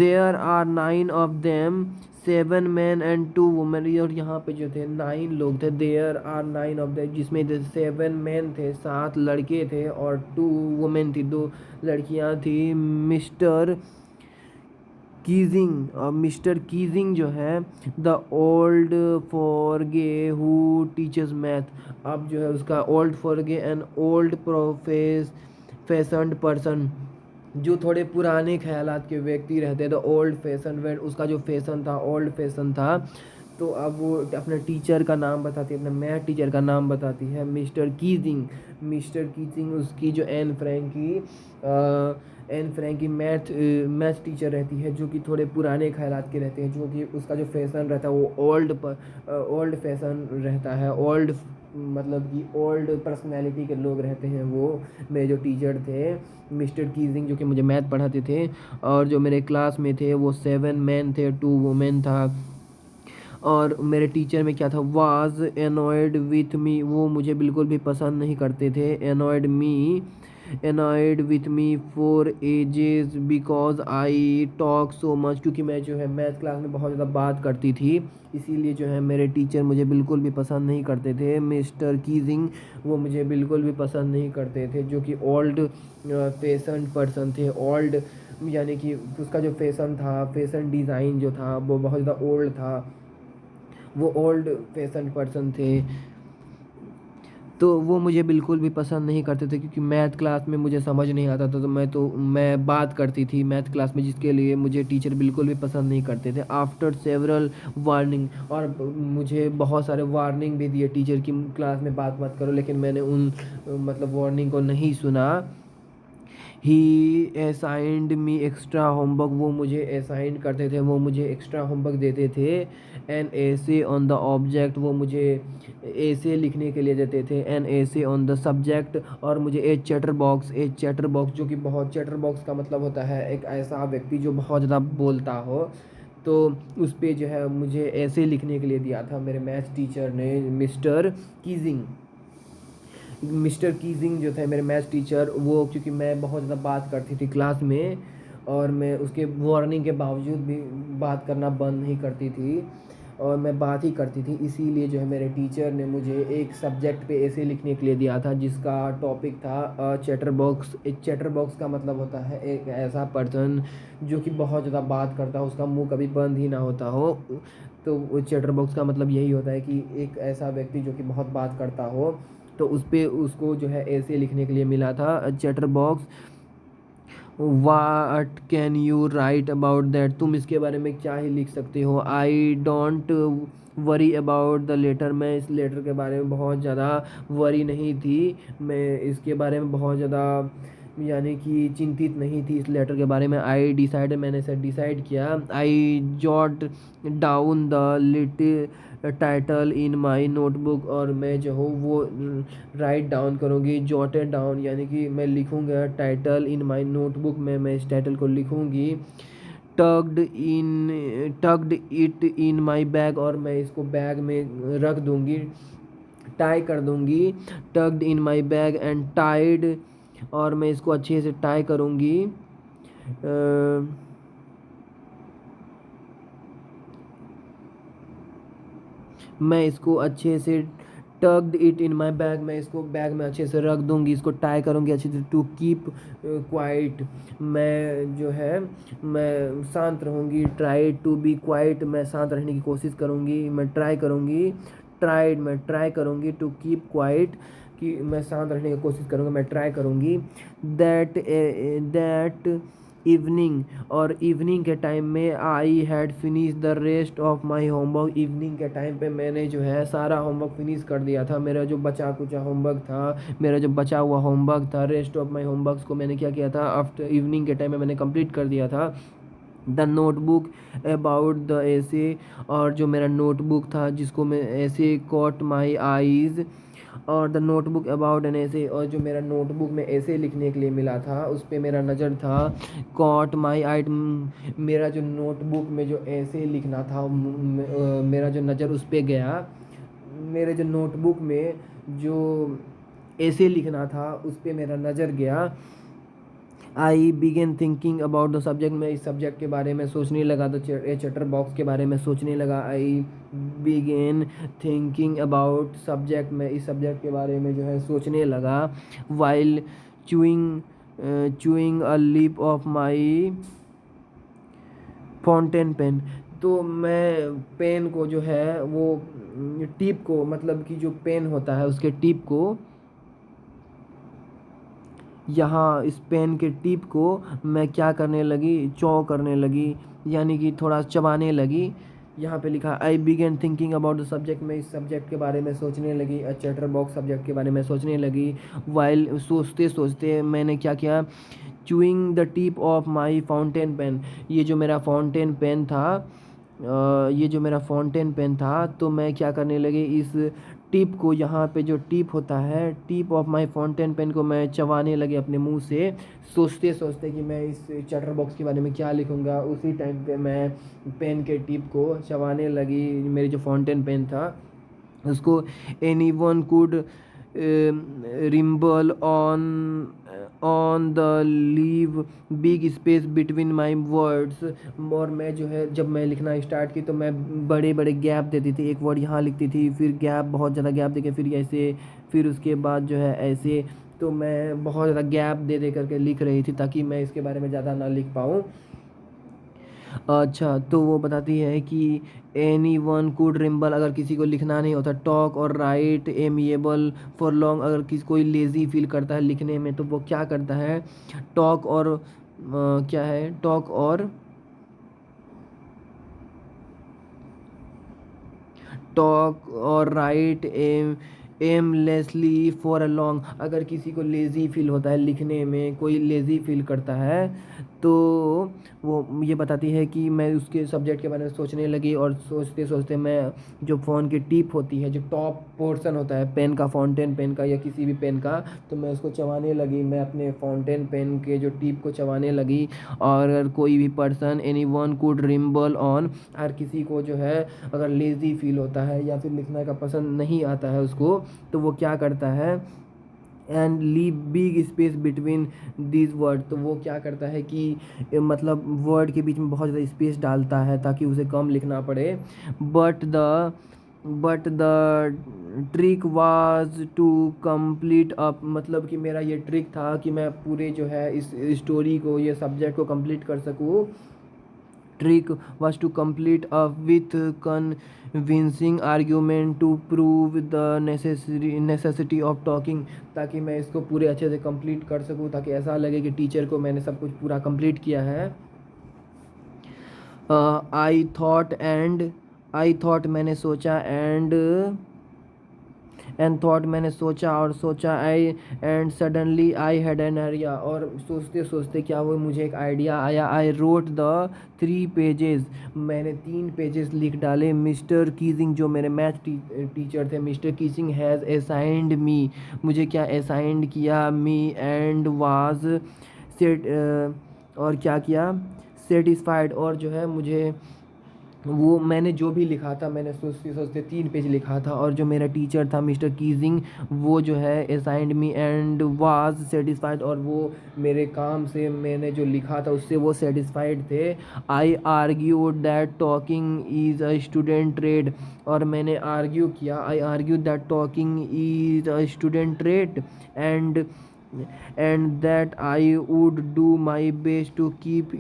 there are 9 of them, 7 men and 2 women। और यहाँ पे जो थे 9 लोग थे, देयर आर 9 ऑफ them, जिसमें 7 मैन थे, 7 लड़के थे, और 2 वुमेन थी, 2 लड़कियाँ थी। मिस्टर कीजिंग, और मिस्टर कीजिंग जो है द ओल्ड फॉरगे हु टीचर्स मैथ। अब जो है उसका ओल्ड फॉरगे एन ओल्ड फैशन्ड पर्सन, जो थोड़े पुराने ख्यालात के व्यक्ति रहते हैं, द ओल्ड फैशन, वेन उसका जो फैशन था ओल्ड फैशन था। तो अब वो अपने टीचर का नाम बताती है, अपने मैथ टीचर का नाम बताती है, मिस्टर कीजिंग। मिस्टर कीजिंग उसकी जो एन फ्रैंकी मैथ टीचर रहती है, जो कि थोड़े पुराने ख्यालात के रहते हैं, जो कि उसका जो फैशन रहता है वो ओल्ड फैशन रहता है, ओल्ड मतलब कि ओल्ड पर्सनैलिटी के लोग रहते हैं वो। मेरे जो टीचर थे मिस्टर कीजिंग, जो कि मुझे मैथ पढ़ाते थे, और जो मेरे क्लास में थे वो 7 मैन थे, 2 वुमेन था। और मेरे टीचर में क्या था, वाज एनॉयड विथ मी, वो मुझे बिल्कुल भी पसंद नहीं करते थे। Annoyed with me for ages because I talk so much, क्योंकि मैं जो है मैथ क्लास में बहुत ज़्यादा बात करती थी, इसीलिए जो है मेरे टीचर मुझे बिल्कुल भी पसंद नहीं करते थे। मिस्टर कीजिंग वो मुझे बिल्कुल भी पसंद नहीं करते थे, जो कि ओल्ड फैशन पर्सन थे। ओल्ड यानी कि उसका जो फैशन था, फैशन डिज़ाइन जो था वो बहुत ज़्यादा ओल्ड था, वो ओल्ड फैशन पर्सन थे। तो वो मुझे बिल्कुल भी पसंद नहीं करते थे, क्योंकि मैथ क्लास में मुझे समझ नहीं आता था, तो मैं बात करती थी मैथ क्लास में, जिसके लिए मुझे टीचर बिल्कुल भी पसंद नहीं करते थे। आफ्टर सेवरल वार्निंग, और मुझे बहुत सारे वार्निंग भी दिए टीचर की क्लास में बात मत करो, लेकिन मैंने उन मतलब वार्निंग को नहीं सुना। ही असाइंड मी एक्स्ट्रा होमवर्क, वो मुझे असाइन करते थे, वो मुझे एक्स्ट्रा होमवर्क देते थे। एन ऐसे ऑन द ऑब्जेक्ट, वो मुझे ऐसे लिखने के लिए देते थे। एन ऐसे ऑन द सब्जेक्ट, और मुझे ए चैटर बॉक्स, जो कि बहुत, चैटर बॉक्स का मतलब होता है एक ऐसा व्यक्ति जो बहुत ज़्यादा बोलता हो, तो उस पर जो है मुझे ऐसे लिखने के लिए दिया था मेरे मैथ्स टीचर ने, मिस्टर कीजिंग। मिस्टर कीजिंग जो थे मेरे मैथ्स टीचर, वो क्योंकि मैं बहुत ज़्यादा बात करती थी क्लास में, और मैं उसके वार्निंग के बावजूद भी बात करना बंद नहीं करती थी, और मैं बात ही करती थी, इसीलिए जो है मेरे टीचर ने मुझे एक सब्जेक्ट पे ऐसे लिखने के लिए दिया था, जिसका टॉपिक था चैटर बॉक्स। एक चैटर बॉक्स का मतलब होता है एक ऐसा पर्सन जो कि बहुत ज़्यादा बात करता हो, उसका मुंह कभी बंद ही ना होता हो। तो चैटर बॉक्स का मतलब यही होता है कि एक ऐसा व्यक्ति जो कि बहुत बात करता हो, तो उस पर उसको जो है ऐसे लिखने के लिए मिला था, chatterbox. What can you write about that, तुम इसके बारे में क्या ही लिख सकते हो। I don't worry about the letter, मैं इस लेटर के बारे में बहुत ज़्यादा वरी नहीं थी, मैं इसके बारे में बहुत ज़्यादा यानी कि चिंतित नहीं थी इस लेटर के बारे में। आई डिसाइड, मैंने इसे डिसाइड किया। I jot down the little title in my notebook, और मैं जो हूँ वो राइट डाउन करूँगी, जॉटेड डाउन, यानी कि मैं लिखूँगा टाइटल इन माई नोटबुक में, मैं इस टाइटल को लिखूँगी। Tugged it in my bag, और मैं इसको बैग में रख दूँगी, टाई कर दूँगी। Tugged in my bag and tied, और मैं इसको अच्छे से टाई करूँगी। मैं इसको अच्छे से tugged it in my bag, मैं इसको बैग में अच्छे से रख दूंगी, इसको टाई करूंगी अच्छे से। टू कीप क्वाइट, मैं जो है मैं शांत रहूंगी। ट्राई टू बी क्वाइट, मैं शांत रहने की कोशिश करूंगी, मैं ट्राई करूंगी। ट्राइड, मैं ट्राई करूंगी। टू कीप क्वाइट, कि मैं शांत रहने की कोशिश करूंगा, मैं ट्राई करूंगी। दैट इवनिंग, और इवनिंग के टाइम में I had finish the rest of my homework, evening के टाइम पे मैंने जो है सारा होमवर्क फिनिश कर दिया था। मेरा जो बचा कुचा होमवर्क था, मेरा जो बचा हुआ होमवर्क था, रेस्ट ऑफ माई होमवर्क को मैंने क्या किया था, आफ्टर इवनिंग के टाइम में मैंने कंप्लीट कर दिया था। द नोटबुक अबाउट द ऐसे, और जो मेरा नोटबुक था जिसको मैं ऐसे कॉट माई आईज़, और द नोटबुक अबाउट एन ऐसे, और जो मेरा नोटबुक में ऐसे लिखने के लिए मिला था उस पर मेरा नज़र था। कॉट माई आई, मेरा जो नोटबुक में जो ऐसे लिखना था मेरा जो नज़र उस पर गया। मेरे जो नोटबुक में जो ऐसे लिखना था उस पर मेरा नज़र गया। I begin thinking about the subject, मैं इस सब्जेक्ट के बारे में सोचने लगा, द चैटर बॉक्स के बारे में सोचने लगा। आई बिगेन थिंकिंग अबाउट सब्जेक्ट, मैं इस सब्जेक्ट के बारे में जो है सोचने लगा। While chewing chewing a lip of my fountain pen, तो मैं पेन को जो है वो टिप को, मतलब कि जो पेन होता है उसके टिप को, यहाँ इस पेन के टिप को मैं क्या करने लगी, चॉ करने लगी, यानी कि थोड़ा चबाने लगी। यहाँ पे लिखा I begin thinking about the subject, मैं इस सब्जेक्ट के बारे में सोचने लगी, अ चैटर बॉक्स सब्जेक्ट के बारे में सोचने लगी। वाइल, सोचते सोचते मैंने क्या किया, chewing the tip of my fountain pen, ये जो मेरा फाउंटेन पेन था, ये जो मेरा फाउंटेन पेन था, तो मैं क्या करने लगी, इस टिप को, यहाँ पे जो टिप होता है, tip of my fountain pen को मैं चबाने लगे अपने मुंह से। सोचते सोचते कि मैं इस चैटर बॉक्स के बारे में क्या लिखूँगा, उसी टाइम पे मैं पेन के टिप को चबाने लगी, मेरी जो फाउंटेन पेन था उसको। Anyone could ramble on the leave big space between my words, और मैं जो है जब मैं लिखना स्टार्ट की तो मैं बड़े बड़े गैप देती थी, एक वर्ड यहाँ लिखती थी, फिर गैप, बहुत ज़्यादा गैप देके फिर ऐसे, फिर उसके बाद जो है ऐसे, तो मैं बहुत ज़्यादा गैप दे दे करके लिख रही थी ताकि मैं इसके बारे में ज़्यादा ना लिख पाऊँ। अच्छा, तो वो बताती है कि एनी वन कुड रिम्बल, अगर किसी को लिखना नहीं होता, टॉक और राइट एमिएबल फॉर लॉन्ग, अगर किसी कोई लेज़ी फील करता है लिखने में तो वो क्या करता है, टॉक और क्या है, टॉक और right aimlessly for a long, अगर किसी को लेज़ी फील होता है लिखने में, कोई लेज़ी फील करता है, तो वो ये बताती है कि मैं उसके सब्जेक्ट के बारे में सोचने लगी, और सोचते सोचते मैं जो फ़ोन की टिप होती है, जो टॉप पोर्शन होता है पेन का, फाउंटेन पेन का या किसी भी पेन का, तो मैं उसको चबाने लगी, मैं अपने फाउंटेन पेन के जो टिप को चबाने लगी। और अगर कोई भी person, anyone could ramble on, अगर किसी को जो है अगर लेज़ी फील होता है या फिर लिखना का पसंद नहीं आता है उसको, तो वो क्या करता है, and leave big space between this word, तो वो क्या करता है कि मतलब वर्ड के बीच में बहुत ज़्यादा स्पेस डालता है ताकि उसे कम लिखना पड़े। But the trick was to complete up, मतलब कि मेरा ये ट्रिक था कि मैं पूरे जो है इस स्टोरी को, ये सब्जेक्ट को कंप्लीट कर सकूँ। Trick was to complete up with convincing argument to prove the necessity of talking, ताकि मैं इसको पूरे अच्छे से कंप्लीट कर सकूँ, ताकि ऐसा लगे कि टीचर को मैंने सब कुछ पूरा कंप्लीट किया है। I thought and, I thought मैंने सोचा, एंड थॉट मैंने सोचा और सोचा, I and suddenly I had an idea, और सोचते सोचते क्या हुआ, मुझे एक आइडिया आया। आई रोट द 3 पेजेस, मैंने 3 पेजेस लिख डाले। मिस्टर कीजिंग, जो मेरे मैथ टीचर थे, मिस्टर कीजिंग हैज़ असाइंड मी, मुझे क्या असाइंड किया, मी, एंड वाज सेट, और क्या किया, सेटिस्फाइड, और जो है मुझे वो मैंने जो भी लिखा था मैंने सोचते सोचते 3 पेज लिखा था, और जो मेरा टीचर था मिस्टर कीजिंग, वो जो है assigned me and was satisfied, और वो मेरे काम से मैंने जो लिखा था उससे वो सेटिस्फाइड थे। I argue that talking is a student trade, और मैंने आर्ग्यू किया, I argue that talking is a student trade, and that I would do my best to keep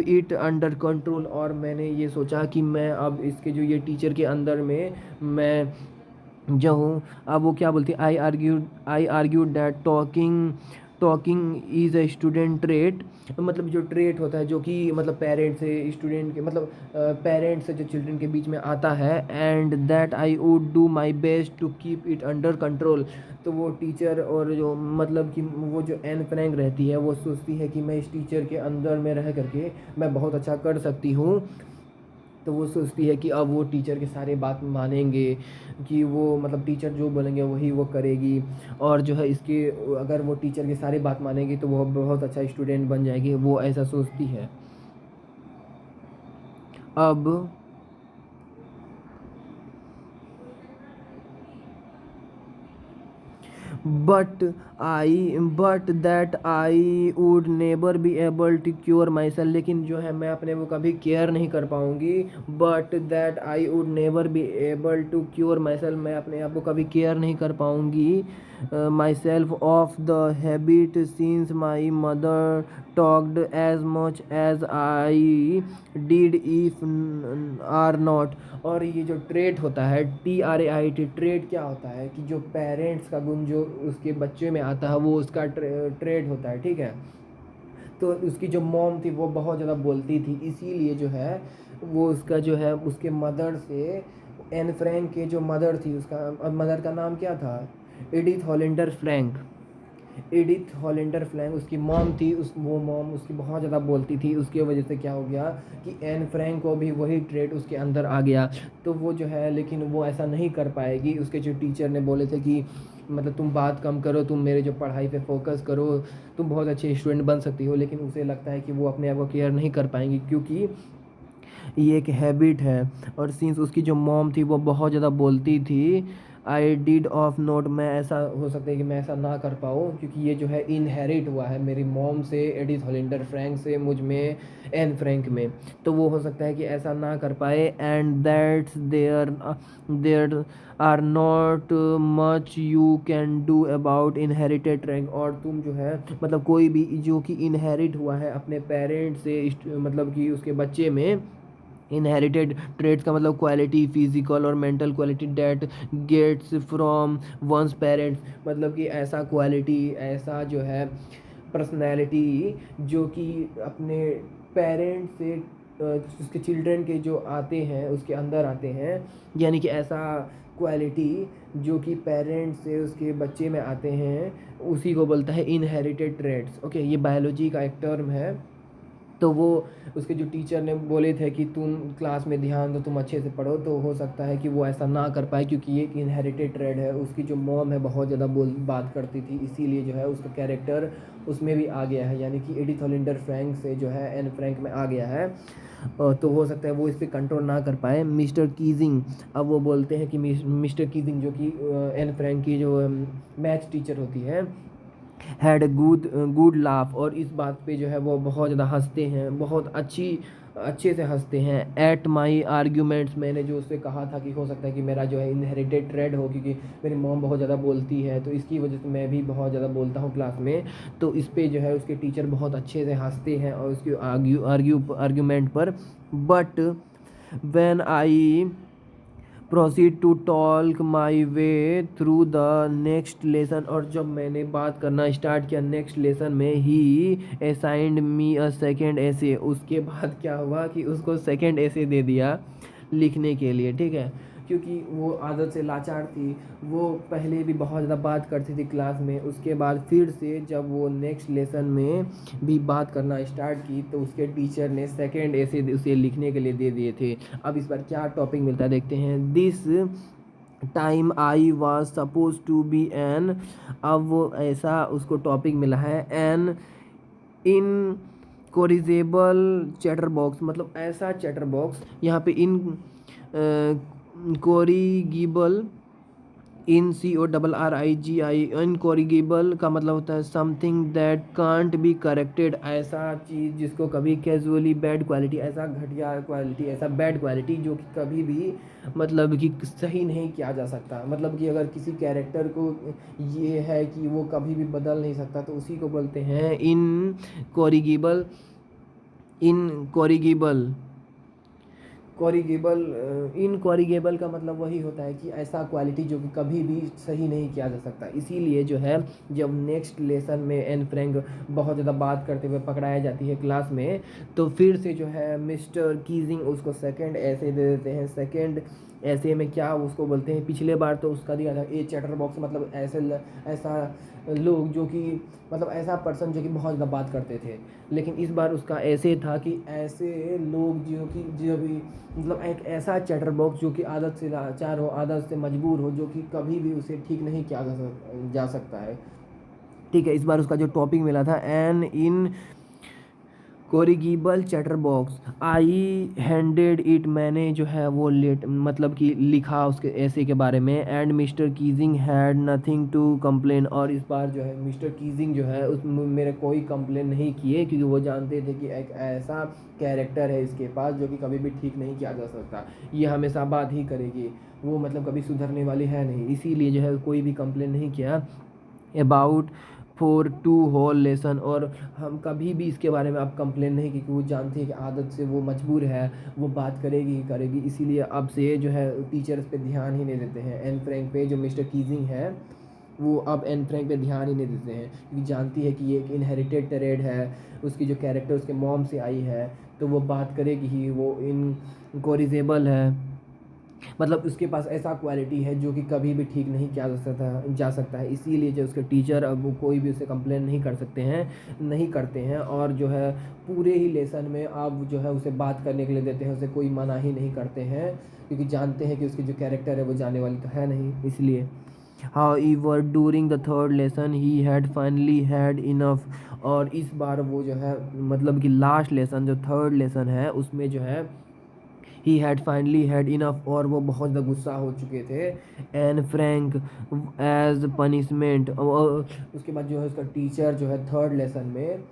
it under control. और मैंने ये सोचा कि मैं अब इसके जो ये टीचर के अंदर में मैं जो हूँ, अब वो क्या बोलती है, I argue that talking is a student trait, मतलब जो ट्रेट होता है जो कि मतलब पेरेंट्स से स्टूडेंट के मतलब पेरेंट्स से जो चिल्ड्रन के बीच में आता है, and that I would do my best to keep it under control. तो वो टीचर और जो मतलब कि वो जो एन फ्रैंक रहती है वो सोचती है कि मैं इस टीचर के अंदर में रह करके मैं बहुत अच्छा कर सकती हूँ। तो वो सोचती है कि अब वो टीचर के सारे बात मानेंगे, कि वो मतलब टीचर जो बोलेंगे वही वो करेगी, और जो है इसके अगर वो टीचर की सारी बात मानेगी तो वो बहुत अच्छा स्टूडेंट बन जाएगी, वो ऐसा सोचती है। अब but but that I would never be able to cure myself, लेकिन जो है मैं अपने वो कभी केयर नहीं कर पाऊँगी। but that I would never be able to cure myself, मैं अपने आप को कभी केयर नहीं कर पाऊँगी myself of the habit, since my mother talked as much as I did if are not। और ये जो ट्रेट होता है TRAIT, ट्रेट क्या होता है कि जो पेरेंट्स का गुण जो उसके बच्चे में आता है वो उसका ट्रेट होता है, ठीक है। तो उसकी जो मॉम थी वो बहुत ज़्यादा बोलती थी, इसीलिए जो है वो उसका जो है उसके मदर से, एन फ्रैंक के जो मदर थी उसका मदर का नाम क्या था, Edith Hollander Frank. Edith हॉलेंडर flank उसकी मॉम थी, उस वो मॉम उसकी बहुत ज़्यादा बोलती थी, उसकी वजह से क्या हो गया कि एन फ्रैंक को भी वही ट्रेट उसके अंदर आ गया। तो वो जो है लेकिन वो ऐसा नहीं कर पाएगी, उसके जो टीचर ने बोले थे कि मतलब तुम बात कम करो, तुम मेरे जो पढ़ाई पे फोकस करो, तुम बहुत अच्छे स्टूडेंट बन सकती हो, लेकिन उसे लगता है कि वो अपने आप को केयर नहीं कर पाएंगी क्योंकि ये एक हैबिट है। और सिंस उसकी जो मॉम थी वो बहुत ज़्यादा बोलती थी, आई डिड ऑफ नोट, मैं ऐसा हो सकता है कि मैं ऐसा ना कर पाऊँ क्योंकि ये जो है इनहेरिट हुआ है मेरी मॉम से, एडिथ हॉलिंडर फ्रैंक से, मुझ में, एन फ्रैंक में। तो वो हो सकता है कि ऐसा ना कर पाए, and that's there are not much you can do about inherited rank. और तुम जो है मतलब कोई भी जो कि इनहेरिट हुआ है अपने पेरेंट्स से मतलब कि उसके बच्चे में, इनहेरिटेड ट्रेड्स का मतलब क्वालिटी फिजिकल और mental quality that gets from one's parents, मतलब कि ऐसा क्वालिटी, ऐसा जो है पर्सनैलिटी जो कि अपने पेरेंट्स से उसके चिल्ड्रन के जो आते हैं उसके अंदर आते हैं, यानी कि ऐसा क्वालिटी जो कि पेरेंट्स से उसके बच्चे में आते हैं उसी को बोलता है इनहेरिटेड ट्रेड्स। ओके, ये बायोलॉजी का एक टर्म है। तो वो उसके जो टीचर ने बोले थे कि तुम क्लास में ध्यान दो, तुम अच्छे से पढ़ो, तो हो सकता है कि वो ऐसा ना कर पाए क्योंकि ये एक इनहेरिटेड ट्रेड है। उसकी जो मॉम है बहुत ज़्यादा बात करती थी, इसीलिए जो है उसका कैरेक्टर उसमें भी आ गया है, यानी कि एडिथ हॉलिंडर फ्रैंक से जो है एन फ्रैंक में आ गया है। तो हो सकता है वो इस पर कंट्रोल ना कर पाए। मिस्टर कीजिंग, अब वो बोलते हैं कि मिस्टर कीजिंग जो कि एन फ्रैंक की जो मैथ्स टीचर होती है, हैड गुड लाफ, और इस बात पे जो है वो बहुत ज़्यादा हंसते हैं, बहुत अच्छे से हंसते हैं। एट माई आर्ग्यूमेंट्स, मैंने जो उससे कहा था कि हो सकता है कि मेरा जो है इनहेरिटेड ट्रेड हो क्योंकि मेरी मॉम बहुत ज़्यादा बोलती है तो इसकी वजह से मैं भी बहुत ज़्यादा बोलता हूँ क्लास में। तो इस पे जो है उसके टीचर बहुत अच्छे से हंसते हैं और उसकी आर्ग्यूमेंट पर। But when I proceed to talk my way through the next lesson, और जब मैंने बात करना स्टार्ट किया नेक्स्ट लेसन में, ही असाइंड मी अ सेकेंड ऐसे, उसके बाद क्या हुआ कि उसको सेकेंड ऐसे दे दिया लिखने के लिए, ठीक है। क्योंकि वो आदत से लाचार थी, वो पहले भी बहुत ज़्यादा बात करती थी क्लास में, उसके बाद फिर से जब वो नेक्स्ट लेसन में भी बात करना स्टार्ट की तो उसके टीचर ने सेकेंड ऐसे उसे लिखने के लिए दे दिए थे। अब इस बार क्या टॉपिक मिलता है देखते हैं। This time I was suppose to be अब वो ऐसा उसको टॉपिक मिला है an incorrigible chatterbox मतलब ऐसा चैटर बॉक्स, यहाँ पे इन कोरिगिबल, इन CORRIGI, इनकॉरिगेबल का मतलब होता है something that can't be corrected, ऐसा चीज़ जिसको कभी कैजुअली बैड क्वालिटी, ऐसा घटिया क्वालिटी, ऐसा बैड क्वालिटी जो कि कभी भी मतलब कि सही नहीं किया जा सकता। मतलब कि अगर किसी कैरेक्टर को ये है कि वो कभी भी बदल नहीं सकता तो उसी को बोलते हैं इनकॉरिगेबल। इनकॉरिगेबल कॉरिगेबल इनकॉरिगेबल का मतलब वही होता है कि ऐसा क्वालिटी जो कि कभी भी सही नहीं किया जा सकता। इसीलिए जो है जब नेक्स्ट लेसन में एन फ्रैंक बहुत ज़्यादा बात करते हुए पकड़ाया जाती है क्लास में, तो फिर से जो है मिस्टर कीजिंग उसको सेकंड ऐसे दे देते हैं। सेकंड ऐसे में क्या उसको बोलते हैं, पिछले बार तो उसका दिया था ए चैटर बॉक्स मतलब ऐसा लोग जो कि मतलब ऐसा पर्सन जो कि बहुत ज़्यादा बात करते थे, लेकिन इस बार उसका ऐसे था कि ऐसे लोग जो भी मतलब एक ऐसा चैटर बॉक्स जो कि आदत से लाचार हो, आदत से मजबूर हो, जो कि कभी भी उसे ठीक नहीं किया जा सकता है। ठीक है, इस बार उसका जो टॉपिक मिला था an incorrigible chatterbox, I handed it, मैंने जो है वो लेट मतलब कि लिखा उसके ऐसे के बारे में। And mister Keesing had nothing to complain, और इस बार जो है मिस्टर कीजिंग जो है उस मेरे कोई कंप्लेन नहीं किए, क्योंकि वो जानते थे कि एक ऐसा कैरेक्टर है इसके पास जो कि कभी भी ठीक नहीं किया जा सकता, ये हमेशा बात ही करेगी, वो मतलब कभी सुधरने वाली है नहीं, इसीलिए जो है कोई भी कंप्लेन नहीं किया about for two whole lesson. और हम कभी भी इसके बारे में आप कंप्लेन नहीं की, क्योंकि वो जानते हैं कि आदत से वो मजबूर है, वो बात करेगी ही करेगी, इसीलिए अब से जो है टीचर्स पे ध्यान ही नहीं देते हैं। एन फ्रैंक पे जो मिस्टर कीजिंग है वो अब एन फ्रैंक पे ध्यान ही नहीं देते हैं, क्योंकि जानती है कि ये एक इनहेरिटेड ट्रेड है, उसकी जो कैरेक्टर उसके मॉम से आई है, तो वो बात करेगी ही, वो इनकोरिजेबल है, मतलब उसके पास ऐसा क्वालिटी है जो कि कभी भी ठीक नहीं किया जा सकता है। इसीलिए जो उसके टीचर अब वो कोई भी उसे कंप्लेन नहीं कर सकते हैं, नहीं करते हैं, और जो है पूरे ही लेसन में अब जो है उसे बात करने के लिए देते हैं, उसे कोई मना ही नहीं करते हैं, क्योंकि जानते हैं कि उसकी जो कैरेक्टर है वो जाने वाली तो है नहीं, इसलिए। However, during the third lesson he had finally had enough, और इस बार वो जो है मतलब कि लास्ट लेसन जो थर्ड लेसन है उसमें जो है he had finally had enough, और वो बहुत ज़्यादा गुस्सा हो चुके थे। एन फ्रैंक एज पनिशमेंट, उसके बाद जो है उसका टीचर जो है थर्ड लेसन में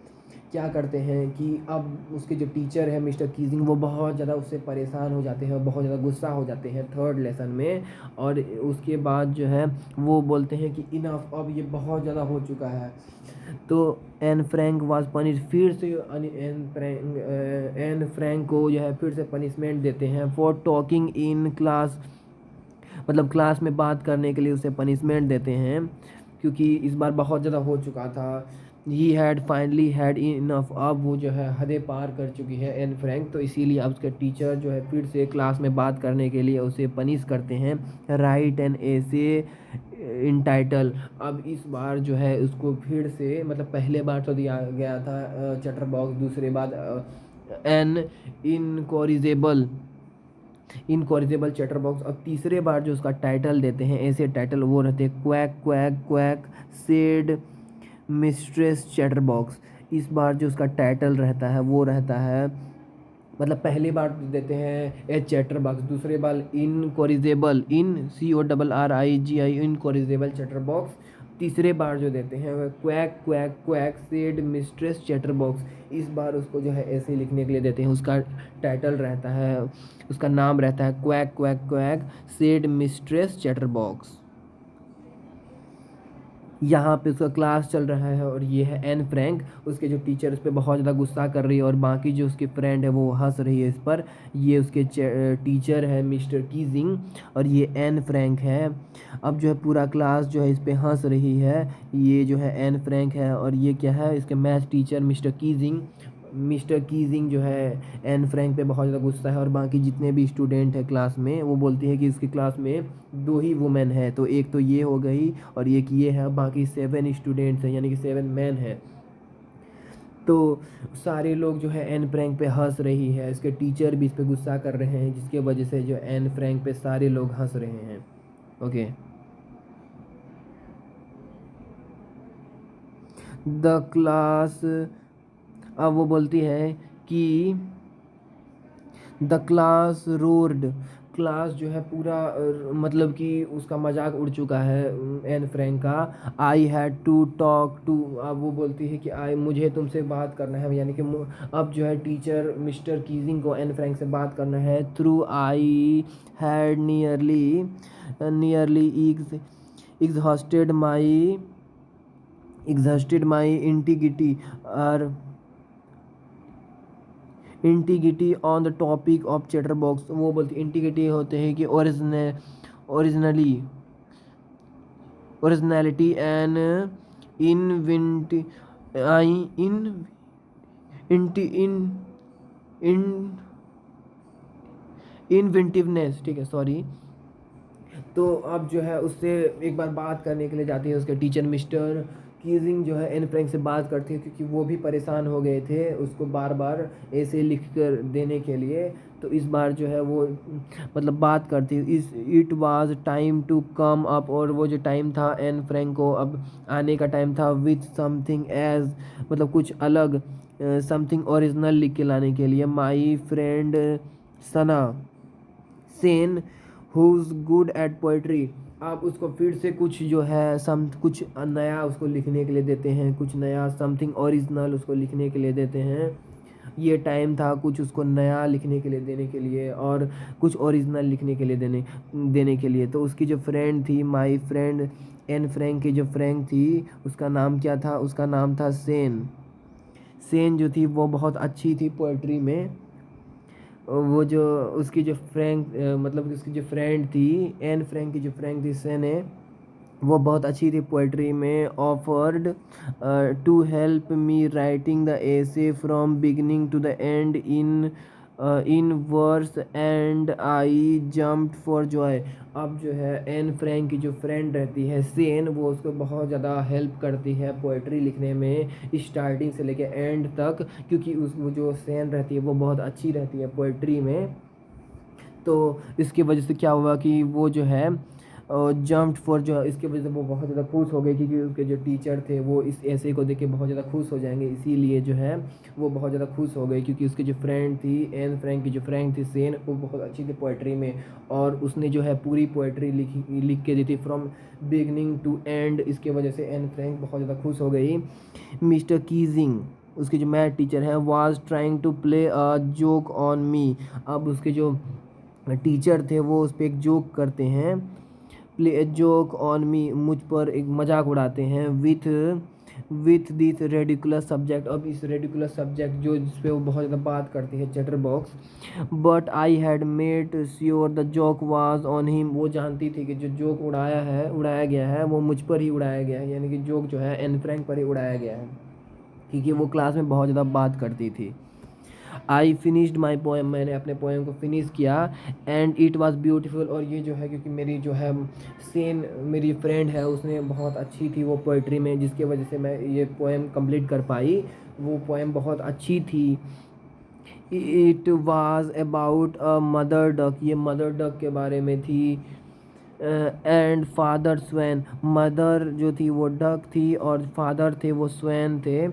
क्या करते हैं कि अब उसके जो टीचर है मिस्टर कीजिंग वो बहुत ज़्यादा उससे परेशान हो जाते हैं और बहुत ज़्यादा गुस्सा हो जाते हैं थर्ड लेसन में, और उसके बाद जो है वो बोलते हैं कि इनफ, अब ये बहुत ज़्यादा हो चुका है। तो एन फ्रैंक वाज पनिश, फिर से एन फ्रैंक को जो है फिर से पनिशमेंट देते हैं फॉर टॉकिंग इन क्लास, मतलब क्लास में बात करने के लिए उसे पनिशमेंट देते हैं, क्योंकि इस बार बहुत ज़्यादा हो चुका था। He had finally had enough, अब वो जो है हदें पार कर चुकी है एन फ्रैंक, तो इसीलिए अब उसके टीचर जो है फिर से क्लास में बात करने के लिए उसे पनिश करते हैं। राइट एन ऐसे इन टाइटल, अब इस बार जो है उसको फिर से मतलब पहले बार तो दिया गया था चटर बॉक्स, दूसरे बार एन इनकॉरिजेबल इनकॉरिजेबल चैटर बॉक्स, अब तीसरे बार जो उसका टाइटल देते हैं ऐसे टाइटल वो रहते हैं quack quack quack said mistress chatter box. इस बार जो उसका टाइटल रहता है वो रहता है, मतलब पहली बार देते हैं ए चैटर बॉक्स, दूसरे बार इनकॉरिजेबल, INCORRIGI इनकॉरिजेबल चैटर बॉक्स, तीसरे बार जो देते हैं वह quack quack quack said mistress chatter box. इस बार उसको जो है ऐसे लिखने के लिए देते हैं, उसका टाइटल रहता है, उसका नाम रहता है quack quack quack said mistress chatter box. यहाँ पे उसका क्लास चल रहा है और ये है एन फ्रैंक, उसके जो टीचर उस पर बहुत ज़्यादा गुस्सा कर रही है और बाकी जो उसकी फ्रेंड है वो हंस रही है इस पर। ये उसके टीचर है मिस्टर कीजिंग और ये एन फ्रैंक है। अब जो है पूरा क्लास जो है इस पर हंस रही है, ये जो है एन फ्रैंक है और ये क्या है इसके math teacher mister Keesing. Mister Keesing जो है एन फ्रैंक पे बहुत ज़्यादा गुस्सा है और बाकी जितने भी स्टूडेंट हैं क्लास में वो बोलती है कि उसकी क्लास में दो ही वुमेन है, तो एक तो ये हो गई और एक ये है, बाकी 7 स्टूडेंट्स हैं यानी कि 7 मैन हैं। तो सारे लोग जो है एन फ्रैंक पे हंस रही है, इसके टीचर भी इस पे गुस्सा कर रहे हैं जिसके वजह से जो एन फ्रैंक पे सारे लोग हंस रहे हैं। ओके, द क्लास अब वो बोलती है कि द क्लास रोर्ड, क्लास जो है पूरा मतलब कि उसका मजाक उड़ चुका है एन फ्रैंक का। I had to talk to, अब वो बोलती है कि आई मुझे तुमसे बात करना है, यानी कि अब जो है टीचर मिस्टर कीजिंग को एन फ्रैंक से बात करना है। Through I had nearly exhausted my integrity on the topic of chatter box. वो बोलते इंटीग्रिटी होते हैं कि ओरिजिनली ओरिजिनलिटी एंड इनविंटी आई इन इंटी इन इन इनवेंटिवनेस, ठीक है, सॉरी। तो अब जो है उससे एक बार बात करने के लिए जाती है उसके टीचर मिस्टर कीजिंग जो है एन फ्रैंक से बात करती है, क्योंकि वो भी परेशान हो गए थे उसको बार बार ऐसे लिख कर देने के लिए। तो इस बार जो है वो मतलब बात करती है, इस it was time to come up, और वो जो टाइम था एन फ्रैंक को अब आने का टाइम था, विथ समथिंग एज मतलब कुछ अलग, समथिंग ओरिजिनल लिख के लाने के लिए। My friend Sanne who's good at poetry. आप उसको फिर से कुछ जो है कुछ नया उसको लिखने के लिए देते हैं, कुछ नया समथिंग ओरिजिनल उसको लिखने के लिए देते हैं। ये टाइम था कुछ उसको नया लिखने के लिए देने के लिए, और कुछ ओरिजिनल लिखने के लिए देने के लिए। तो उसकी जो फ्रेंड थी, माई फ्रेंड एन फ्रैंक की जो फ्रेंड थी, उसका नाम क्या था, उसका नाम था सेन। सेन जो थी वो बहुत अच्छी थी पोइट्री में। वो जो उसकी जो मतलब उसकी जो फ्रेंड थी, एन फ्रैंक की जो फ्रेंड थी सेने, वो बहुत अच्छी थी पोइट्री में। Offered to help me writing the essay from beginning to the end in verse and I jumped for joy. अब जो है एन फ्रैंक की जो फ्रेंड रहती है सेन, वो उसको बहुत ज़्यादा हेल्प करती है पोइट्री लिखने में स्टार्टिंग से लेके एंड तक, क्योंकि वो जो सेन रहती है वो बहुत अच्छी रहती है पोइट्री में। तो इसकी वजह से क्या हुआ कि वो जो है जम्प्ड फॉर जो, इसकी वजह से वो बहुत ज़्यादा खुश हो गई, क्योंकि उसके जो टीचर थे वो इस ऐसे को देख के बहुत ज़्यादा खुश हो जाएंगे, इसीलिए जो है वो बहुत ज़्यादा खुश हो गई, क्योंकि उसकी जो फ्रेंड थी एन फ्रैंक की जो फ्रेंड थी सेन, वो बहुत अच्छी थी पोइट्री में, और उसने जो है पूरी पोइट्री लिख के दी थी फ्रॉम बिगनिंग टू एंड। इसके वजह से एन फ्रैंक बहुत ज़्यादा खुश हो गई। मिस्टर कीजिंग, उसके जो मैथ टीचर हैं, was trying to play a joke on me. अब उसके जो टीचर थे वो उस पर एक जोक करते हैं, प्ले ए जोक ऑन मी, मुझ पर एक मजाक उड़ाते हैं, विथ दिस रेडिकुलस सब्जेक्ट। अब इस रेडिकुलस सब्जेक्ट जो जिस पे वो बहुत ज़्यादा बात करती है chatter box. But I had made sure the joke was on him. वो जानती थी कि जो जोक उड़ाया गया है वो मुझ पर ही उड़ाया गया है, यानी कि जोक जो है एन फ्रैंक पर ही उड़ाया गया है, क्योंकि वो क्लास में बहुत ज़्यादा बात करती थी। आई फिनिश्ड माई पोएम, मैंने अपने पोएम को फिनिश किया। एंड इट वॉज ब्यूटीफुल, और ये जो है क्योंकि मेरी जो है सेन मेरी फ्रेंड है, उसने बहुत अच्छी थी वो पोइट्री में, जिसकी वजह से मैं ये पोएम कंप्लीट कर पाई। वो पोएम बहुत अच्छी थी। It was about a mother duck, ये मदर डक के बारे में थी। एंड फादर स्वैन, मदर जो थी वो डक थी और फादर थे वो स्वैन थे।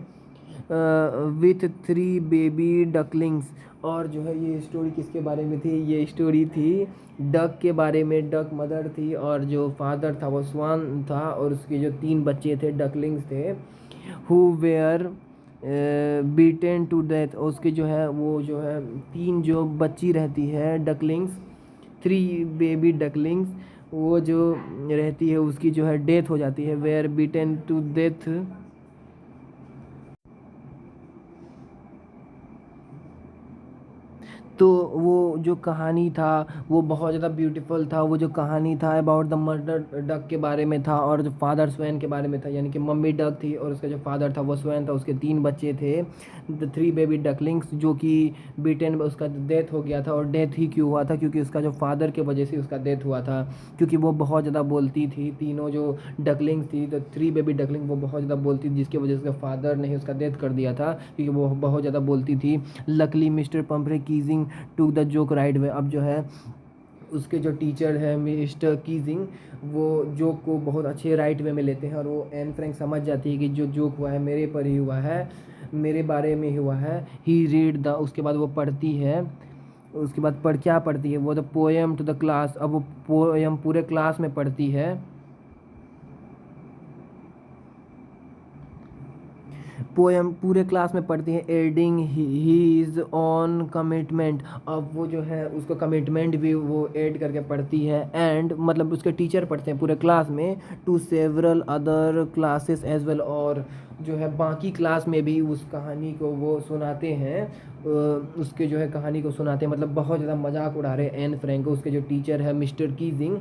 विथ 3 बेबी डकलिंग्स, और जो है ये स्टोरी किसके बारे में थी, ये स्टोरी थी डक के बारे में। डक मदर थी और जो फादर था वो स्वान था, और उसके जो 3 बच्चे थे डकलिंग्स थे, who were beaten to death. उसके जो है वो जो है 3 जो बच्ची रहती है डकलिंग्स, 3 बेबी डकलिंग्स, वो जो रहती है उसकी जो है डेथ हो जाती है, वेयर बीटेन टू डेथ। तो वो जो कहानी था वो बहुत ज़्यादा ब्यूटीफुल था। वो जो कहानी था अबाउट द मदर डक के बारे में था, और जो फादर स्वैन के बारे में था, यानी कि मम्मी डक थी और उसका जो फादर था वो स्वैन था, उसके 3 बच्चे थे द 3 बेबी डकलिंग्स, जो कि ब्रिटेन में उसका डेथ हो गया था। और डेथ ही क्यों हुआ था, क्योंकि उसका जो फादर के वजह से उसका डेथ हुआ था, क्योंकि वो बहुत ज़्यादा बोलती थी। तीनों जो डकलिंग्स थी द 3 बेबी डकलिंग, वो बहुत ज़्यादा बोलती थी, जिसकी वजह से उसका फादर ने ही उसका डेथ कर दिया था, क्योंकि वो बहुत ज़्यादा बोलती थी। लकली मिस्टर पंपरे Keesing to the joke right way. अब जो है उसके जो टीचर है मिस्टर कीजिंग, वो जोक को बहुत अच्छे राइट वे में लेते हैं, और वो एन फ्रैंक समझ जाती है कि जो जोक हुआ है मेरे पर ही हुआ है। मेरे बारे में ही हुआ है। ही रीड द, उसके बाद वो पढ़ती है, उसके बाद क्या पढ़ती है वो, the poem to the class, अब वो पोएम पूरे क्लास में पढ़ती है। पोएम पूरे क्लास में पढ़ती है, एडिंग हीज ऑन कमिटमेंट, अब वो जो है उसको कमिटमेंट भी वो ऐड करके पढ़ती है, एंड मतलब उसके टीचर पढ़ते हैं पूरे क्लास में, to several other classes as well, और जो है बाकी क्लास में भी उस कहानी को वो सुनाते हैं, उसके जो है कहानी को सुनाते हैं, मतलब बहुत ज़्यादा मजाक उड़ा रहे हैं एन फ्रैंक को। उसके जो टीचर है मिस्टर कीजिंग,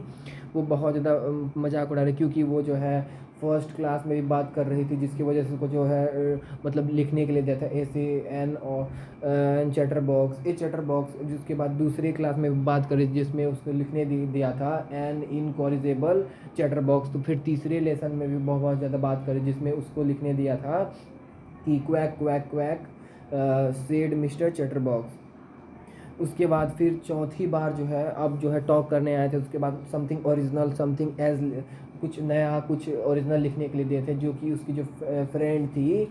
वो बहुत ज़्यादा मजाक उड़ा रहे, क्योंकि वो जो है फर्स्ट क्लास में भी बात कर रही थी, जिसकी वजह से उसको जो है मतलब लिखने के लिए दिया था ACN और चैटर बॉक्स, चैटर बॉक्स, जिसके बाद दूसरी क्लास में बात करी जिसमें उसको लिखने दिया था एन इनकॉरिजेबल चैटर बॉक्स। तो फिर तीसरे लेसन में भी बहुत ज़्यादा बात करी जिसमें उसको लिखने दिया था कि quack quack quack said mister chatterbox. उसके बाद फिर चौथी बार जो है अब जो है टॉक करने आए थे, उसके बाद समथिंग ओरिजिनल, समथिंग एज, कुछ नया कुछ ओरिजिनल लिखने के लिए दिए थे, जो कि उसकी जो फ्रेंड थी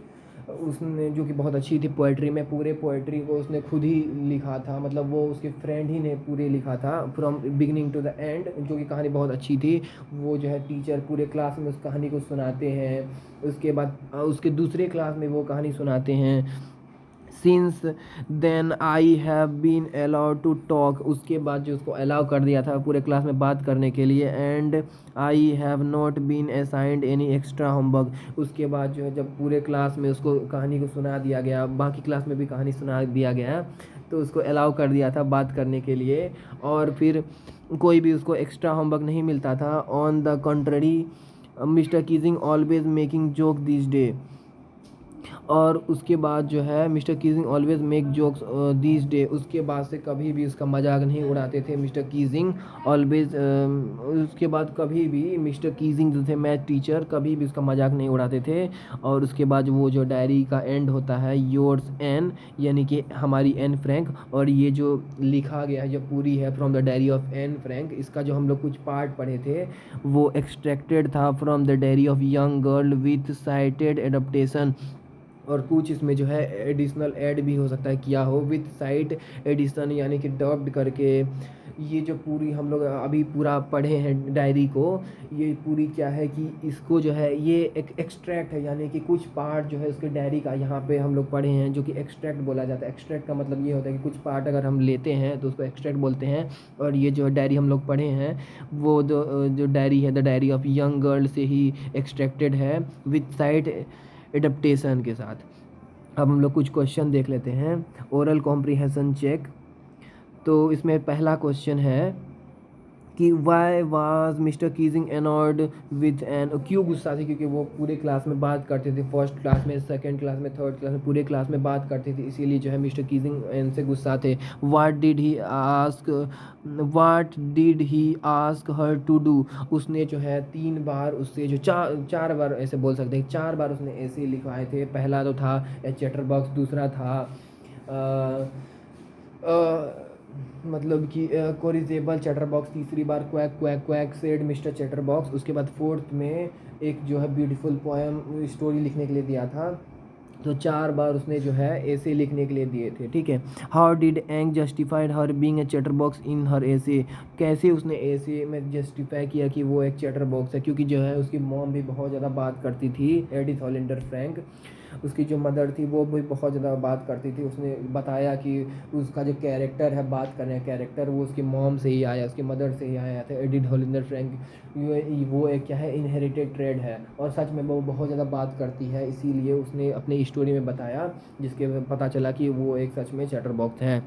उसने, जो कि बहुत अच्छी थी पोएट्री में, पूरे पोएट्री को उसने खुद ही लिखा था, मतलब वो उसके फ्रेंड ही ने पूरे लिखा था from beginning to the end, जो कि कहानी बहुत अच्छी थी। वो जो है टीचर पूरे क्लास में उस कहानी को सुनाते हैं, उसके बाद उसके दूसरे क्लास में वो कहानी सुनाते हैं। Since then I have been allowed to talk, उसके बाद जो उसको अलाउ कर दिया था पूरे क्लास में बात करने के लिए, and I have not been assigned any extra homework, उसके बाद जो है जब पूरे क्लास में उसको कहानी को सुना दिया गया, बाकी क्लास में भी कहानी सुना दिया गया, तो उसको अलाउ कर दिया था बात करने के लिए, और फिर कोई भी उसको एक्स्ट्रा होमवर्क नहीं मिलता था। On the contrary mister Keesing always making joke this day, और उसके बाद जो है mister Keesing always make jokes this day, उसके बाद से कभी भी उसका मजाक नहीं उड़ाते थे मिस्टर कीजिंग ऑलवेज, उसके बाद कभी भी मिस्टर कीजिंग जो थे मैथ टीचर कभी भी उसका मजाक नहीं उड़ाते थे। और उसके बाद वो जो डायरी का एंड होता है योर्स एन, यानी कि हमारी एन फ्रैंक, और ये जो लिखा गया है जो पूरी है from the diary of Anne Frank, इसका जो हम लोग कुछ पार्ट पढ़े थे वो एक्सट्रैक्टेड था from the diary of young girl with cited adaptation, और कुछ इसमें जो है एडिशनल ऐड भी हो सकता है किया हो विथ साइट एडिशन, यानी कि डब्ड करके। ये जो पूरी हम लोग अभी पूरा पढ़े हैं डायरी को, ये पूरी क्या है कि इसको जो है ये एक एक्सट्रैक्ट है, यानी कि कुछ पार्ट जो है उसके डायरी का यहाँ पे हम लोग पढ़े हैं, जो कि एक्सट्रैक्ट बोला जाता है। एक्सट्रैक्ट का मतलब ये होता है कि कुछ पार्ट अगर हम लेते हैं तो उसको एक्सट्रैक्ट बोलते हैं, और ये जो डायरी हम लोग पढ़े हैं वो जो डायरी है the diary of young girl से ही एक्सट्रैक्टेड है विथ साइट एडप्टेशन के साथ। अब हम लोग कुछ क्वेश्चन देख लेते हैं, ओरल कॉम्प्रिहेंशन चेक। तो इसमें पहला क्वेश्चन है कि why was mister Keesing annoyed with an, क्यों गुस्सा थे, क्योंकि वो पूरे क्लास में बात करते थे, फर्स्ट क्लास में, सेकंड क्लास में, थर्ड क्लास में, पूरे क्लास में बात करते थे, इसीलिए जो है मिस्टर कीजिंग इनसे गुस्सा थे। What did he ask her to do, उसने जो है 3 बार उससे जो चार बार ऐसे बोल सकते हैं, 4 बार उसने ऐसे लिखवाए थे। पहला तो था चैटर बॉक्स, दूसरा था मतलब कि कोरिजेबल चैटर बॉक्स, तीसरी बार quack quack quack said mister chatterbox, उसके बाद फोर्थ में एक जो है ब्यूटीफुल पोएम स्टोरी लिखने के लिए दिया था। तो 4 बार उसने जो है ऐसे लिखने के लिए दिए थे, ठीक है। How did Anne justified her being a chatterbox in her essay, कैसे उसने ऐसे में जस्टिफाई किया कि वो एक चैटर बॉक्स है, क्योंकि जो है उसकी मॉम भी बहुत ज़्यादा बात करती थी, एडिथ हॉलेंडर फ्रैंक, उसकी जो मदर थी वो भी बहुत ज़्यादा बात करती थी। उसने बताया कि उसका जो कैरेक्टर है, बात करने का कैरेक्टर, वो उसकी मॉम से ही आया, उसकी मदर से ही आया था, एडिथ हॉलेंडर फ्रैंक। वो एक क्या है, इनहेरिटेड ट्रेड है, और सच में वो बहुत ज़्यादा बात करती है, इसीलिए उसने अपनी स्टोरी में बताया, जिसके पता चला कि वो एक सच में चैटर बॉक्स है।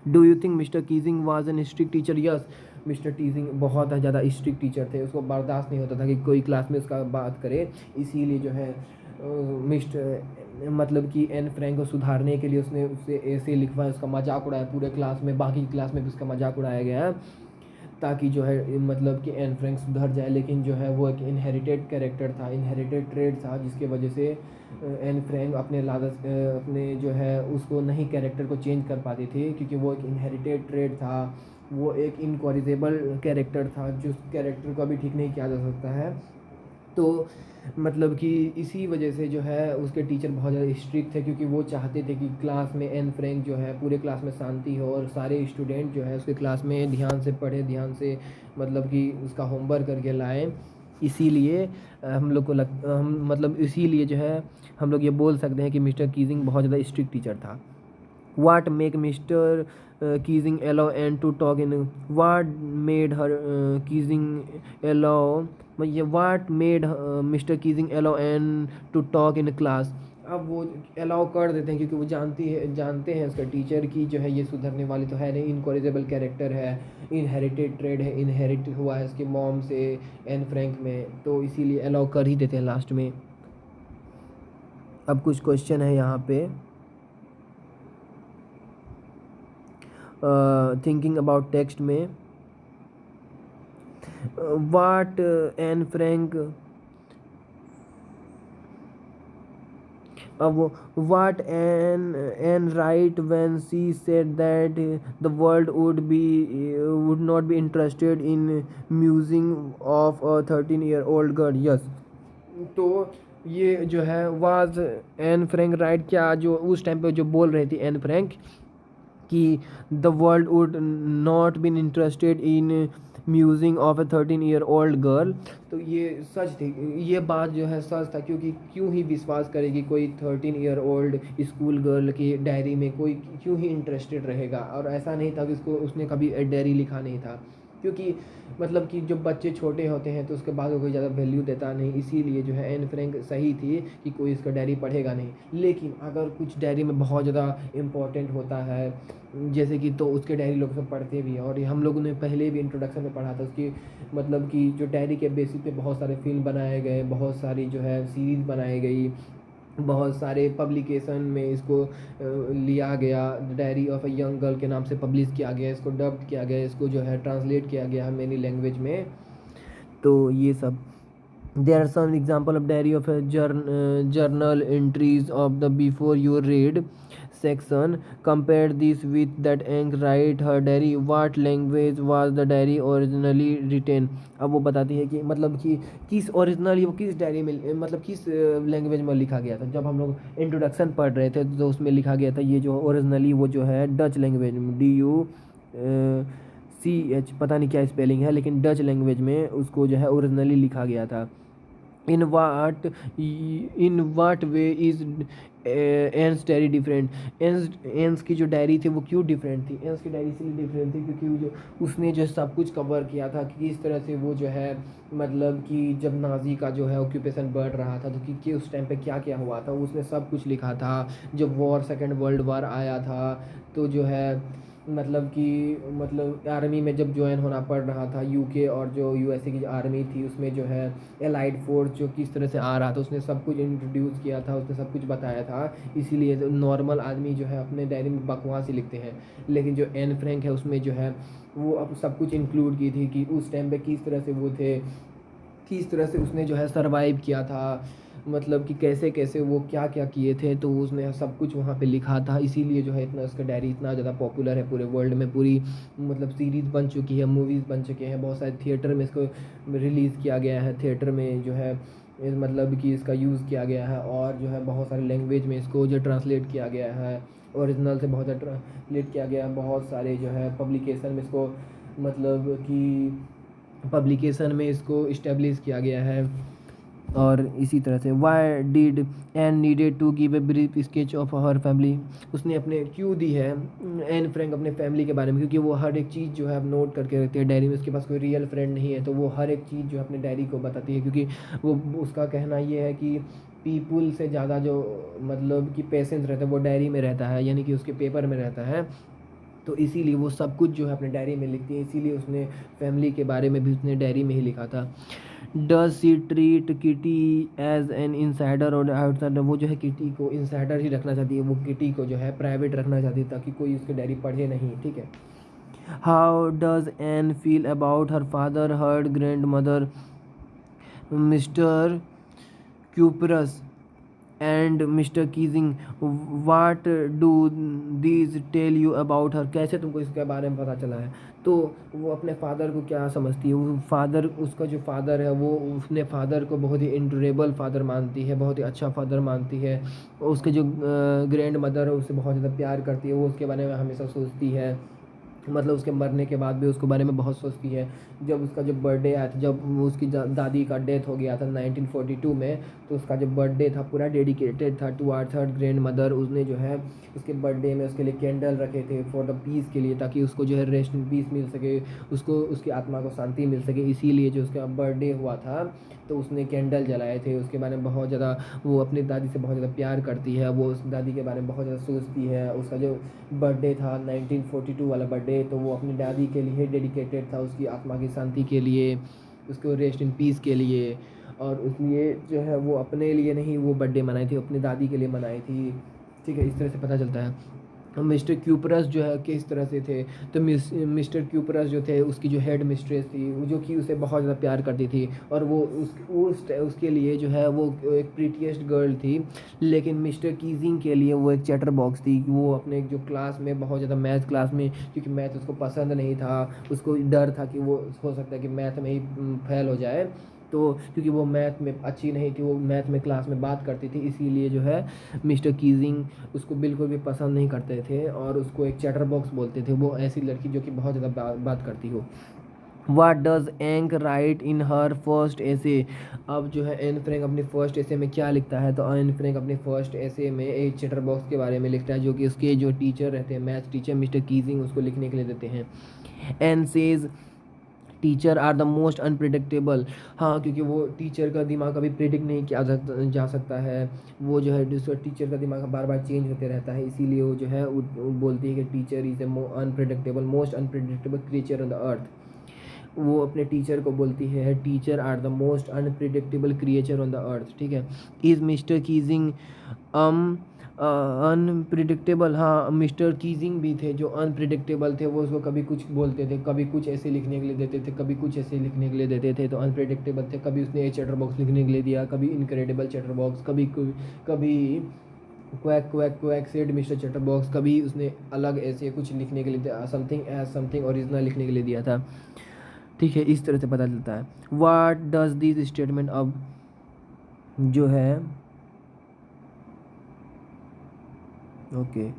Do you think mister Keesing was an strict teacher? Yes, mister टीजिंग बहुत ज़्यादा स्ट्रिक्ट टीचर थे, उसको बर्दाश्त नहीं होता था कि कोई क्लास में उसका बात करे, इसीलिए जो है मिस्टर मतलब कि एन फ्रैंक को सुधारने के लिए उसने उससे ऐसे लिखवाया, उसका मजाक उड़ाया पूरे क्लास में, बाकी क्लास में भी उसका मजाक उड़ाया गया, ताकि जो है मतलब कि एन फ्रैंक सुधर जाए। लेकिन जो है वो एक इनहेरिटेड कैरेक्टर था, इनहेरिटेड ट्रेड था, जिसके वजह से एन फ्रैंक अपने लालच अपने जो है उसको नहीं कैरेक्टर को चेंज कर पाती थी, क्योंकि वो एक इनहेरिटेड ट्रेड था, वो एक इनकॉरिजेबल कैरेक्टर था, जिस कैरेक्टर को अभी ठीक नहीं किया जा सकता है। तो मतलब कि इसी वजह से जो है उसके टीचर बहुत ज़्यादा स्ट्रिक्ट थे, क्योंकि वो चाहते थे कि क्लास में एन फ्रैंक जो है पूरे क्लास में शांति हो और सारे स्टूडेंट जो है उसके क्लास में ध्यान से पढ़े, ध्यान से मतलब कि उसका होमवर्क करके लाएँ। इसीलिए हम लोग को हम मतलब इसीलिए जो है हम लोग ये बोल सकते हैं कि मिस्टर कीजिंग बहुत ज़्यादा स्ट्रिक्ट टीचर था। What make Mr. Keesing allow Anne to talk in? What made her Keesing allow? What made Mr. Keesing allow Anne to talk in class? अब वो अलाउ कर देते हैं क्योंकि वो जानते हैं उसका टीचर की जो है ये सुधरने वाली तो है नहीं, इनकॉरेजेबल कैरेक्टर है, इनहेरिटेड ट्रेड है, इनहेरिट हुआ है उसके मॉम से एन फ्रैंक में, तो इसीलिए अलाउ कर ही देते हैं लास्ट में। अब कुछ क्वेश्चन है यहाँ पे। थिंकिंग अबाउट टेक्स्ट में वाट एन फ्रैंक अब what Anne write when she said that the world would not be interested in musing of a 13-year-old girl? Yes. तो ये जो है वाज एन फ्रैंक राइट, क्या जो उस टाइम पे जो बोल रही थी एन फ्रैंक कि the world would not been interested in musing of a 13-year-old girl, तो ये सच थी, ये बात जो है सच था, क्योंकि क्यों ही विश्वास करेगी कोई 13-year-old स्कूल गर्ल की डायरी में, कोई क्यों ही इंटरेस्टेड रहेगा। और ऐसा नहीं था कि उसने कभी डायरी लिखा नहीं था, क्योंकि मतलब कि जब बच्चे छोटे होते हैं तो उसके बाद वो कोई ज़्यादा वैल्यू देता नहीं, इसीलिए जो है एन फ्रैंक सही थी कि कोई इसका डायरी पढ़ेगा नहीं। लेकिन अगर कुछ डायरी में बहुत ज़्यादा इम्पोर्टेंट होता है जैसे कि, तो उसके डायरी लोग सब पढ़ते भी हैं, और हम लोगों ने पहले भी इंट्रोडक्शन में पढ़ा था उसकी मतलब कि जो डायरी के बेसिस पे बहुत सारे फिल्म बनाए गए, बहुत सारी जो है सीरीज़ बनाई गई, बहुत सारे पब्लिकेशन में इसको लिया गया, diary of a young girl के नाम से पब्लिश किया गया, इसको डब्ड किया गया, इसको जो है ट्रांसलेट किया गया है मेनी लैंग्वेज में। तो ये सब there are some example of diary of a journal entries of the before you read section. Compare this with that Ang write her diary. What language was the diary originally written? अब वो बताती है कि मतलब कि किस originally वो किस डायरी में मतलब किस लैंग्वेज में लिखा गया था। जब हम लोग इंट्रोडक्शन पढ़ रहे थे तो उसमें लिखा गया था ये जो ओरिजिनली वो जो है डच लैंग्वेज में DUCH पता नहीं क्या स्पेलिंग है, लेकिन डच लैंग्वेज में उसको जो है ओरिजिनली लिखा गया था। इन वाट वे इज़ एंस डायरी डिफरेंट? एंस की जो डायरी थी वो क्यों डिफरेंट थी? एंस की डायरी इसलिए डिफरेंट थी क्योंकि जो उसने जो सब कुछ कवर किया था कि किस तरह से वो जो है मतलब कि जब नाजी का जो है ऑक्यूपेशन बढ़ रहा था तो कि उस टाइम पे क्या क्या हुआ था, उसने सब कुछ लिखा था। जब सेकेंड वर्ल्ड वॉर आया था तो जो है मतलब कि मतलब आर्मी में जब ज्वाइन होना पड़ रहा था यूके, और जो यूएसए की जो आर्मी थी उसमें जो है एलाइड फोर्स जो किस तरह से आ रहा था, उसने सब कुछ इंट्रोड्यूस किया था, उसने सब कुछ बताया था। इसीलिए जो नॉर्मल आदमी जो है अपने डायरी में बकवास ही लिखते हैं, लेकिन जो एन फ्रैंक है उसमें जो है वो अब सब कुछ इंक्लूड की थी कि उस टाइम पे किस तरह से वो थे, किस तरह से उसने जो है सरवाइव किया था, मतलब कि कैसे कैसे वो क्या क्या किए थे, तो उसने सब कुछ वहाँ पे लिखा था। इसीलिए जो है इतना उसका डायरी इतना ज़्यादा पॉपुलर है पूरे वर्ल्ड में। पूरी मतलब सीरीज़ बन चुकी है, मूवीज़ बन चुके हैं, बहुत सारे थिएटर में इसको रिलीज़ किया गया है, थिएटर में जो है मतलब कि इसका यूज़ किया गया है, और जो है बहुत सारे लैंग्वेज में इसको जो ट्रांसलेट किया गया है, ओरिजिनल से बहुत ज़्यादा ट्रांसलेट किया गया है, बहुत सारे जो है पब्लिकेशन में इसको मतलब कि पब्लिकेशन में इसको इस्टेब्लिश किया गया है। और इसी तरह से why did Anne needed to give a brief sketch of her family? उसने अपने क्यों दी है एन फ्रैंक अपने फैमिली के बारे में, क्योंकि वो हर एक चीज़ जो है अब नोट करके रखती है डायरी में। उसके पास कोई रियल फ्रेंड नहीं है तो वो हर एक चीज़ जो है अपने डायरी को बताती है, क्योंकि वो उसका कहना ये है कि पीपुल से ज़्यादा जो मतलब कि पेशेंस रहता है वो डायरी में रहता है, यानी कि उसके पेपर में रहता है। तो इसीलिए वो सब कुछ जो है अपने डायरी में लिखती है, इसीलिए उसने फैमिली के बारे में भी उसने डायरी में ही लिखा था। Does she treat Kitty as an insider और आउटसाइडर? वो जो है किटी को इनसाइडर ही रखना चाहती है, वो किटी को जो है प्राइवेट रखना चाहती है ताकि कोई उसकी डायरी पढ़े नहीं, ठीक है। How does Anne feel about her father, her grandmother, mister Kuperus and mister Keesing what do these tell you about her, कैसे तुमको इसके बारे में पता चला है। तो वो अपने फादर को क्या समझती है, वो फादर, उसका जो फादर है वो उसने फादर को बहुत ही इंटरेबल फादर मानती है, बहुत ही अच्छा फादर मानती है। उसके जो ग्रैंड मदर है उससे बहुत ज़्यादा प्यार करती है, वो उसके बारे में हमेशा सोचती है, मतलब उसके मरने के बाद भी उसके बारे में बहुत सोचती है। जब उसका जब बर्थडे आया था, जब वो उसकी दादी का डेथ हो गया था 1942 में, तो उसका जब बर्थडे था पूरा डेडिकेटेड था to our third grandmother. उसने जो है उसके बर्थडे में उसके लिए कैंडल रखे थे फॉर द पीस के लिए, ताकि उसको जो है रेस्ट इन पीस मिल सके, उसको उसकी आत्मा को शांति मिल सके। इसीलिए जो उसका बर्थडे हुआ था तो उसने कैंडल जलाए थे। उसके बारे में बहुत ज़्यादा वो अपनी दादी से बहुत ज़्यादा प्यार करती है, वो उस दादी के बारे में बहुत ज़्यादा सोचती है। उसका जो बर्थडे था 1942 वाला बर्थडे, तो वो अपनी दादी के लिए डेडिकेटेड था, उसकी आत्मा की शांति के लिए, उसको रेस्ट इन पीस के लिए। और इसलिए जो है वो अपने लिए नहीं वो बर्थडे मनाई थी, अपनी दादी के लिए मनाई थी। ठीक है, इस तरह से पता चलता है। मिस्टर क्यूपरस जो है किस तरह से थे, तो मिस्टर क्यूपरस जो थे उसकी जो हेड मिस्ट्रेस थी, वो जो कि उसे बहुत ज़्यादा प्यार करती थी, और वो उसके लिए जो है वो एक प्रीटीएस्ट गर्ल थी। लेकिन मिस्टर कीजिंग के लिए वो एक चैटर बॉक्स थी। वो अपने जो क्लास में बहुत ज़्यादा मैथ क्लास में, क्योंकि मैथ उसको पसंद नहीं था, उसको डर था कि वो हो सकता है कि मैथ में ही फेल हो जाए। तो क्योंकि वो मैथ में अच्छी नहीं थी, वो मैथ में क्लास में बात करती थी, इसीलिए जो है मिस्टर कीजिंग उसको बिल्कुल भी पसंद नहीं करते थे और उसको एक चैटर बॉक्स बोलते थे। वो ऐसी लड़की जो कि बहुत ज़्यादा बात करती हो। What does Anne write in her first essay, अब जो है एन फ्रैंक अपनी फर्स्ट एसे में क्या लिखता है, तो एन फ्रैंक अपनी फर्स्ट एसे में एक चैटर बॉक्स के बारे में लिखता है, जो कि उसके जो टीचर रहते हैं, मैथ टीचर मिस्टर कीजिंग, उसको लिखने के लिए देते हैं। Anne says teacher are the most unpredictable, हाँ, क्योंकि वो टीचर का दिमाग कभी प्रिडिक्ट नहीं किया जा सकता है। वो जो है टीचर का दिमाग बार बार चेंज होते रहता है, इसीलिए वो जो है वो बोलती है कि teacher is a unpredictable most unpredictable creature on the earth. वो अपने टीचर को बोलती है teacher are the most unpredictable creature on the earth. ठीक है। इज़ मिस्टर कीजिंग अनप्रिडिक्टेबल, हाँ, मिस्टर कीजिंग भी थे जो अनप्रिडिक्टेबल थे। वो उसको कभी कुछ बोलते थे, कभी कुछ ऐसे लिखने के लिए देते थे, कभी कुछ ऐसे लिखने के लिए देते थे, तो अनप्रिडिक्टेबल थे। कभी उसने एक चैटर बॉक्स लिखने के लिए दिया, कभी इनक्रेडिबल चैटर बॉक्स, कभी कभी quack quack quack said mister chatter box, कभी उसने अलग ऐसे कुछ लिखने के लिए दिया, समथिंग एज समथिंग ओरिजिनल लिखने के लिए दिया था। ठीक है, इस तरह से पता चलता है। वाट डज दिस स्टेटमेंट, अब जो है okay,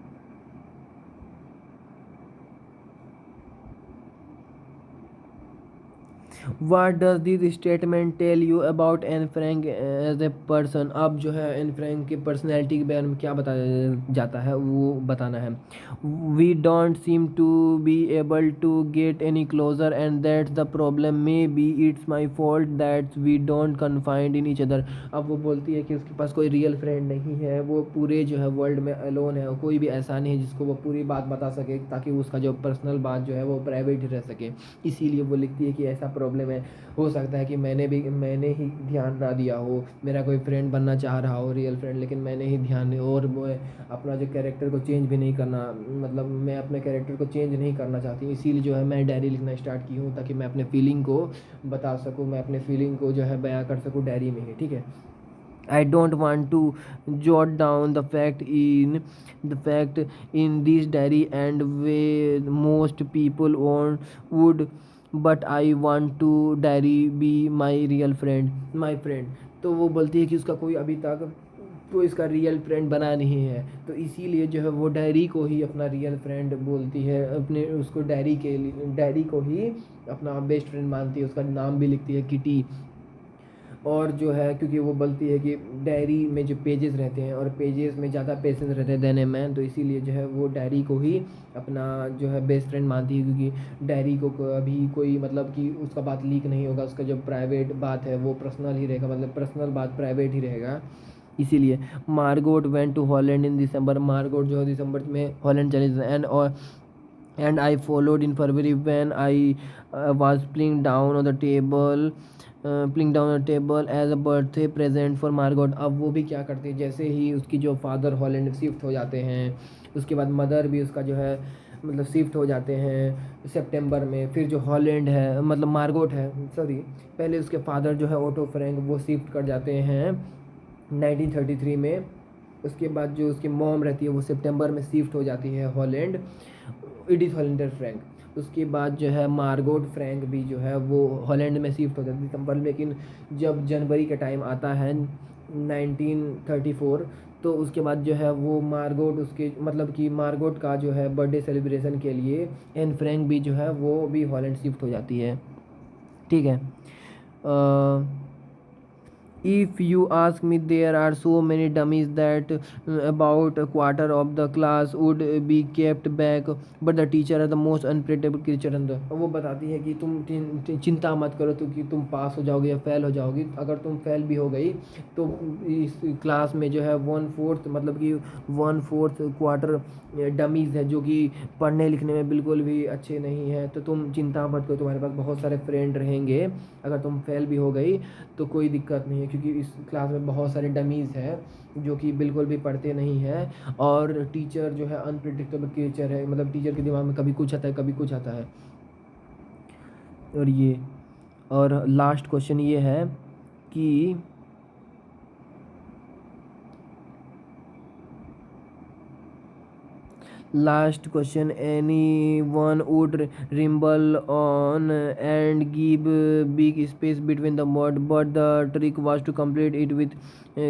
what does this statement tell you about Anne Frank as a person, अब जो है एन फ्रैंक की पर्सनैलिटी के बारे में क्या बताया जाता है वो बताना है। We don't seem to be able to get any closer and that's the problem, maybe it's my fault that we don't confined in each other. अब वो बोलती है कि उसके पास कोई रियल फ्रेंड नहीं है, वो पूरे जो है वर्ल्ड में अलोन है, कोई भी ऐसा नहीं है जिसको वो पूरी बात बता सके, ताकि उसका जो पर्सनल बात जो है वो प्राइवेट ही रह सके। इसीलिए वो लिखती है कि ऐसा प्रॉब्लम है, हो सकता है कि मैंने ही ध्यान ना दिया हो, मेरा कोई फ्रेंड बनना चाह रहा हो रियल फ्रेंड, लेकिन मैंने ही ध्यान नहीं, और वो अपना जो कैरेक्टर को चेंज भी नहीं करना, मतलब मैं अपने कैरेक्टर को चेंज नहीं करना चाहती, इसीलिए जो है मैं डायरी लिखना स्टार्ट की हूँ, ताकि मैं अपने फीलिंग को बता सकूँ, मैं अपने फीलिंग को जो है बयां कर सकूँ डायरी में ही। ठीक है। I don't want to jot down the fact in this diary and way most people would, but I want to diary be my real friend my friend। तो वो बोलती है कि उसका कोई अभी तक तो इसका रियल फ्रेंड बना नहीं है, तो इसीलिए जो है वो डायरी को ही अपना रियल फ्रेंड बोलती है, अपने उसको डायरी को ही अपना बेस्ट फ्रेंड मानती है, उसका नाम भी लिखती है किटी। और जो है क्योंकि वो बोलती है कि डायरी में जो पेजेस रहते हैं और पेजेस में ज़्यादा पेशेंस रहते हैं देन ए मैन, तो इसीलिए जो है वो डायरी को ही अपना जो है बेस्ट फ्रेंड मानती है, क्योंकि डायरी को अभी कोई मतलब कि उसका बात लीक नहीं होगा, उसका जो प्राइवेट बात है वो पर्सनल ही रहेगा, मतलब पर्सनल बात प्राइवेट ही रहेगा। इसीलिए Margot went to Holland in December, Margot जो है दिसंबर में हॉलैंड चली and I followed in February when I was plonked down the table as a birthday present for Margot. अब वो भी क्या करती है, जैसे ही उसकी जो फादर हॉलैंड शिफ्ट हो जाते हैं, उसके बाद मदर भी उसका जो है मतलब शिफ्ट हो जाते हैं सितंबर में, फिर जो हॉलैंड है मतलब मार्गोट है, सॉरी, पहले उसके फादर जो है ओटो फ्रैंक वो शिफ्ट कर जाते हैं 1933 में। उसके बाद जो उसकी मॉम रहती है वो सितंबर में शिफ्ट हो जाती है हॉलैंड, एडिथ हॉलैंडर फ्रैंक। उसके बाद जो है मार्गोट फ्रैंक भी जो है वो हॉलैंड में शिफ्ट हो जाती है दिसंबर में, लेकिन जब जनवरी का टाइम आता है 1934, तो उसके बाद जो है वो मार्गोट, उसके मतलब कि मार्गोट का जो है बर्थडे सेलिब्रेशन के लिए एन फ्रैंक भी जो है वो भी हॉलैंड शिफ्ट हो जाती है। ठीक है। If you ask me, there are so many dummies that about a quarter of the class would be kept back, but the teacher are the most unpredictable creature in the। वो बताती है कि तुम चिंता मत करो तो कि तुम पास हो जाओगे या फेल हो जाओगी। अगर तुम फेल भी हो गई तो इस क्लास में जो है 1/4 मतलब कि 1/4 क्वार्टर डमीज़ है जो कि पढ़ने लिखने में बिल्कुल भी अच्छे नहीं हैं। तो तुम चिंता मत करो, तुम्हारे पास बहुत सारे फ्रेंड रहेंगे। अगर तुम फेल भी हो गई तो कोई दिक्कत नहीं है, क्योंकि इस क्लास में बहुत सारे डमीज़ हैं जो कि बिल्कुल भी पढ़ते नहीं हैं। और टीचर जो है अनप्रिडिक्टेबल क्रिएचर है, मतलब टीचर के दिमाग में कभी कुछ आता है कभी कुछ आता है। और ये और लास्ट क्वेश्चन ये है कि last question, anyone would ramble on and give big space between the word, but the trick was to complete it with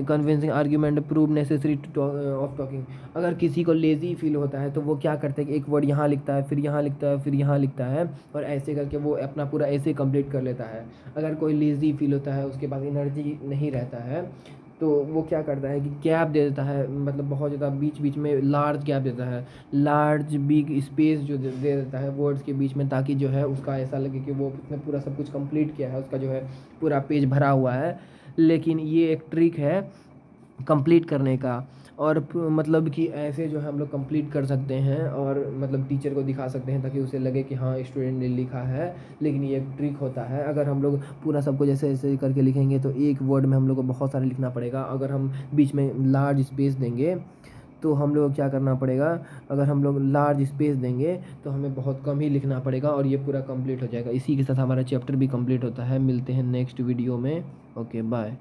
convincing argument prove necessary to of talking। अगर किसी को लेज़ी फील होता है तो वो क्या करते हैं कि एक वर्ड यहाँ लिखता है, फिर यहाँ लिखता है, फिर यहाँ लिखता है, और ऐसे करके वो अपना पूरा ऐसे कंप्लीट कर लेता है। अगर कोई लेज़ी फील होता है, उसके पास एनर्जी नहीं रहता है, तो वो क्या करता है कि गैप दे देता है, मतलब बहुत ज़्यादा बीच बीच में लार्ज गैप देता है, लार्ज बिग स्पेस जो दे देता है वर्ड्स के बीच में, ताकि जो है उसका ऐसा लगे कि वो उसने पूरा सब कुछ कंप्लीट किया है, उसका जो है पूरा पेज भरा हुआ है। लेकिन ये एक ट्रिक है कंप्लीट करने का, और मतलब कि ऐसे जो है हम लोग कंप्लीट कर सकते हैं और मतलब टीचर को दिखा सकते हैं ताकि उसे लगे कि हाँ स्टूडेंट ने लिखा है। लेकिन ये एक ट्रिक होता है, अगर हम लोग पूरा सब कुछ ऐसे ऐसे करके लिखेंगे तो एक वर्ड में हम लोग को बहुत सारे लिखना पड़ेगा। अगर हम बीच में लार्ज स्पेस देंगे तो हम लोग क्या करना पड़ेगा, अगर हम लोग लार्ज स्पेस देंगे तो हमें बहुत कम ही लिखना पड़ेगा और ये पूरा कंप्लीट हो जाएगा। इसी के साथ हमारा चैप्टर भी कंप्लीट होता है। मिलते हैं नेक्स्ट वीडियो में। Okay bye.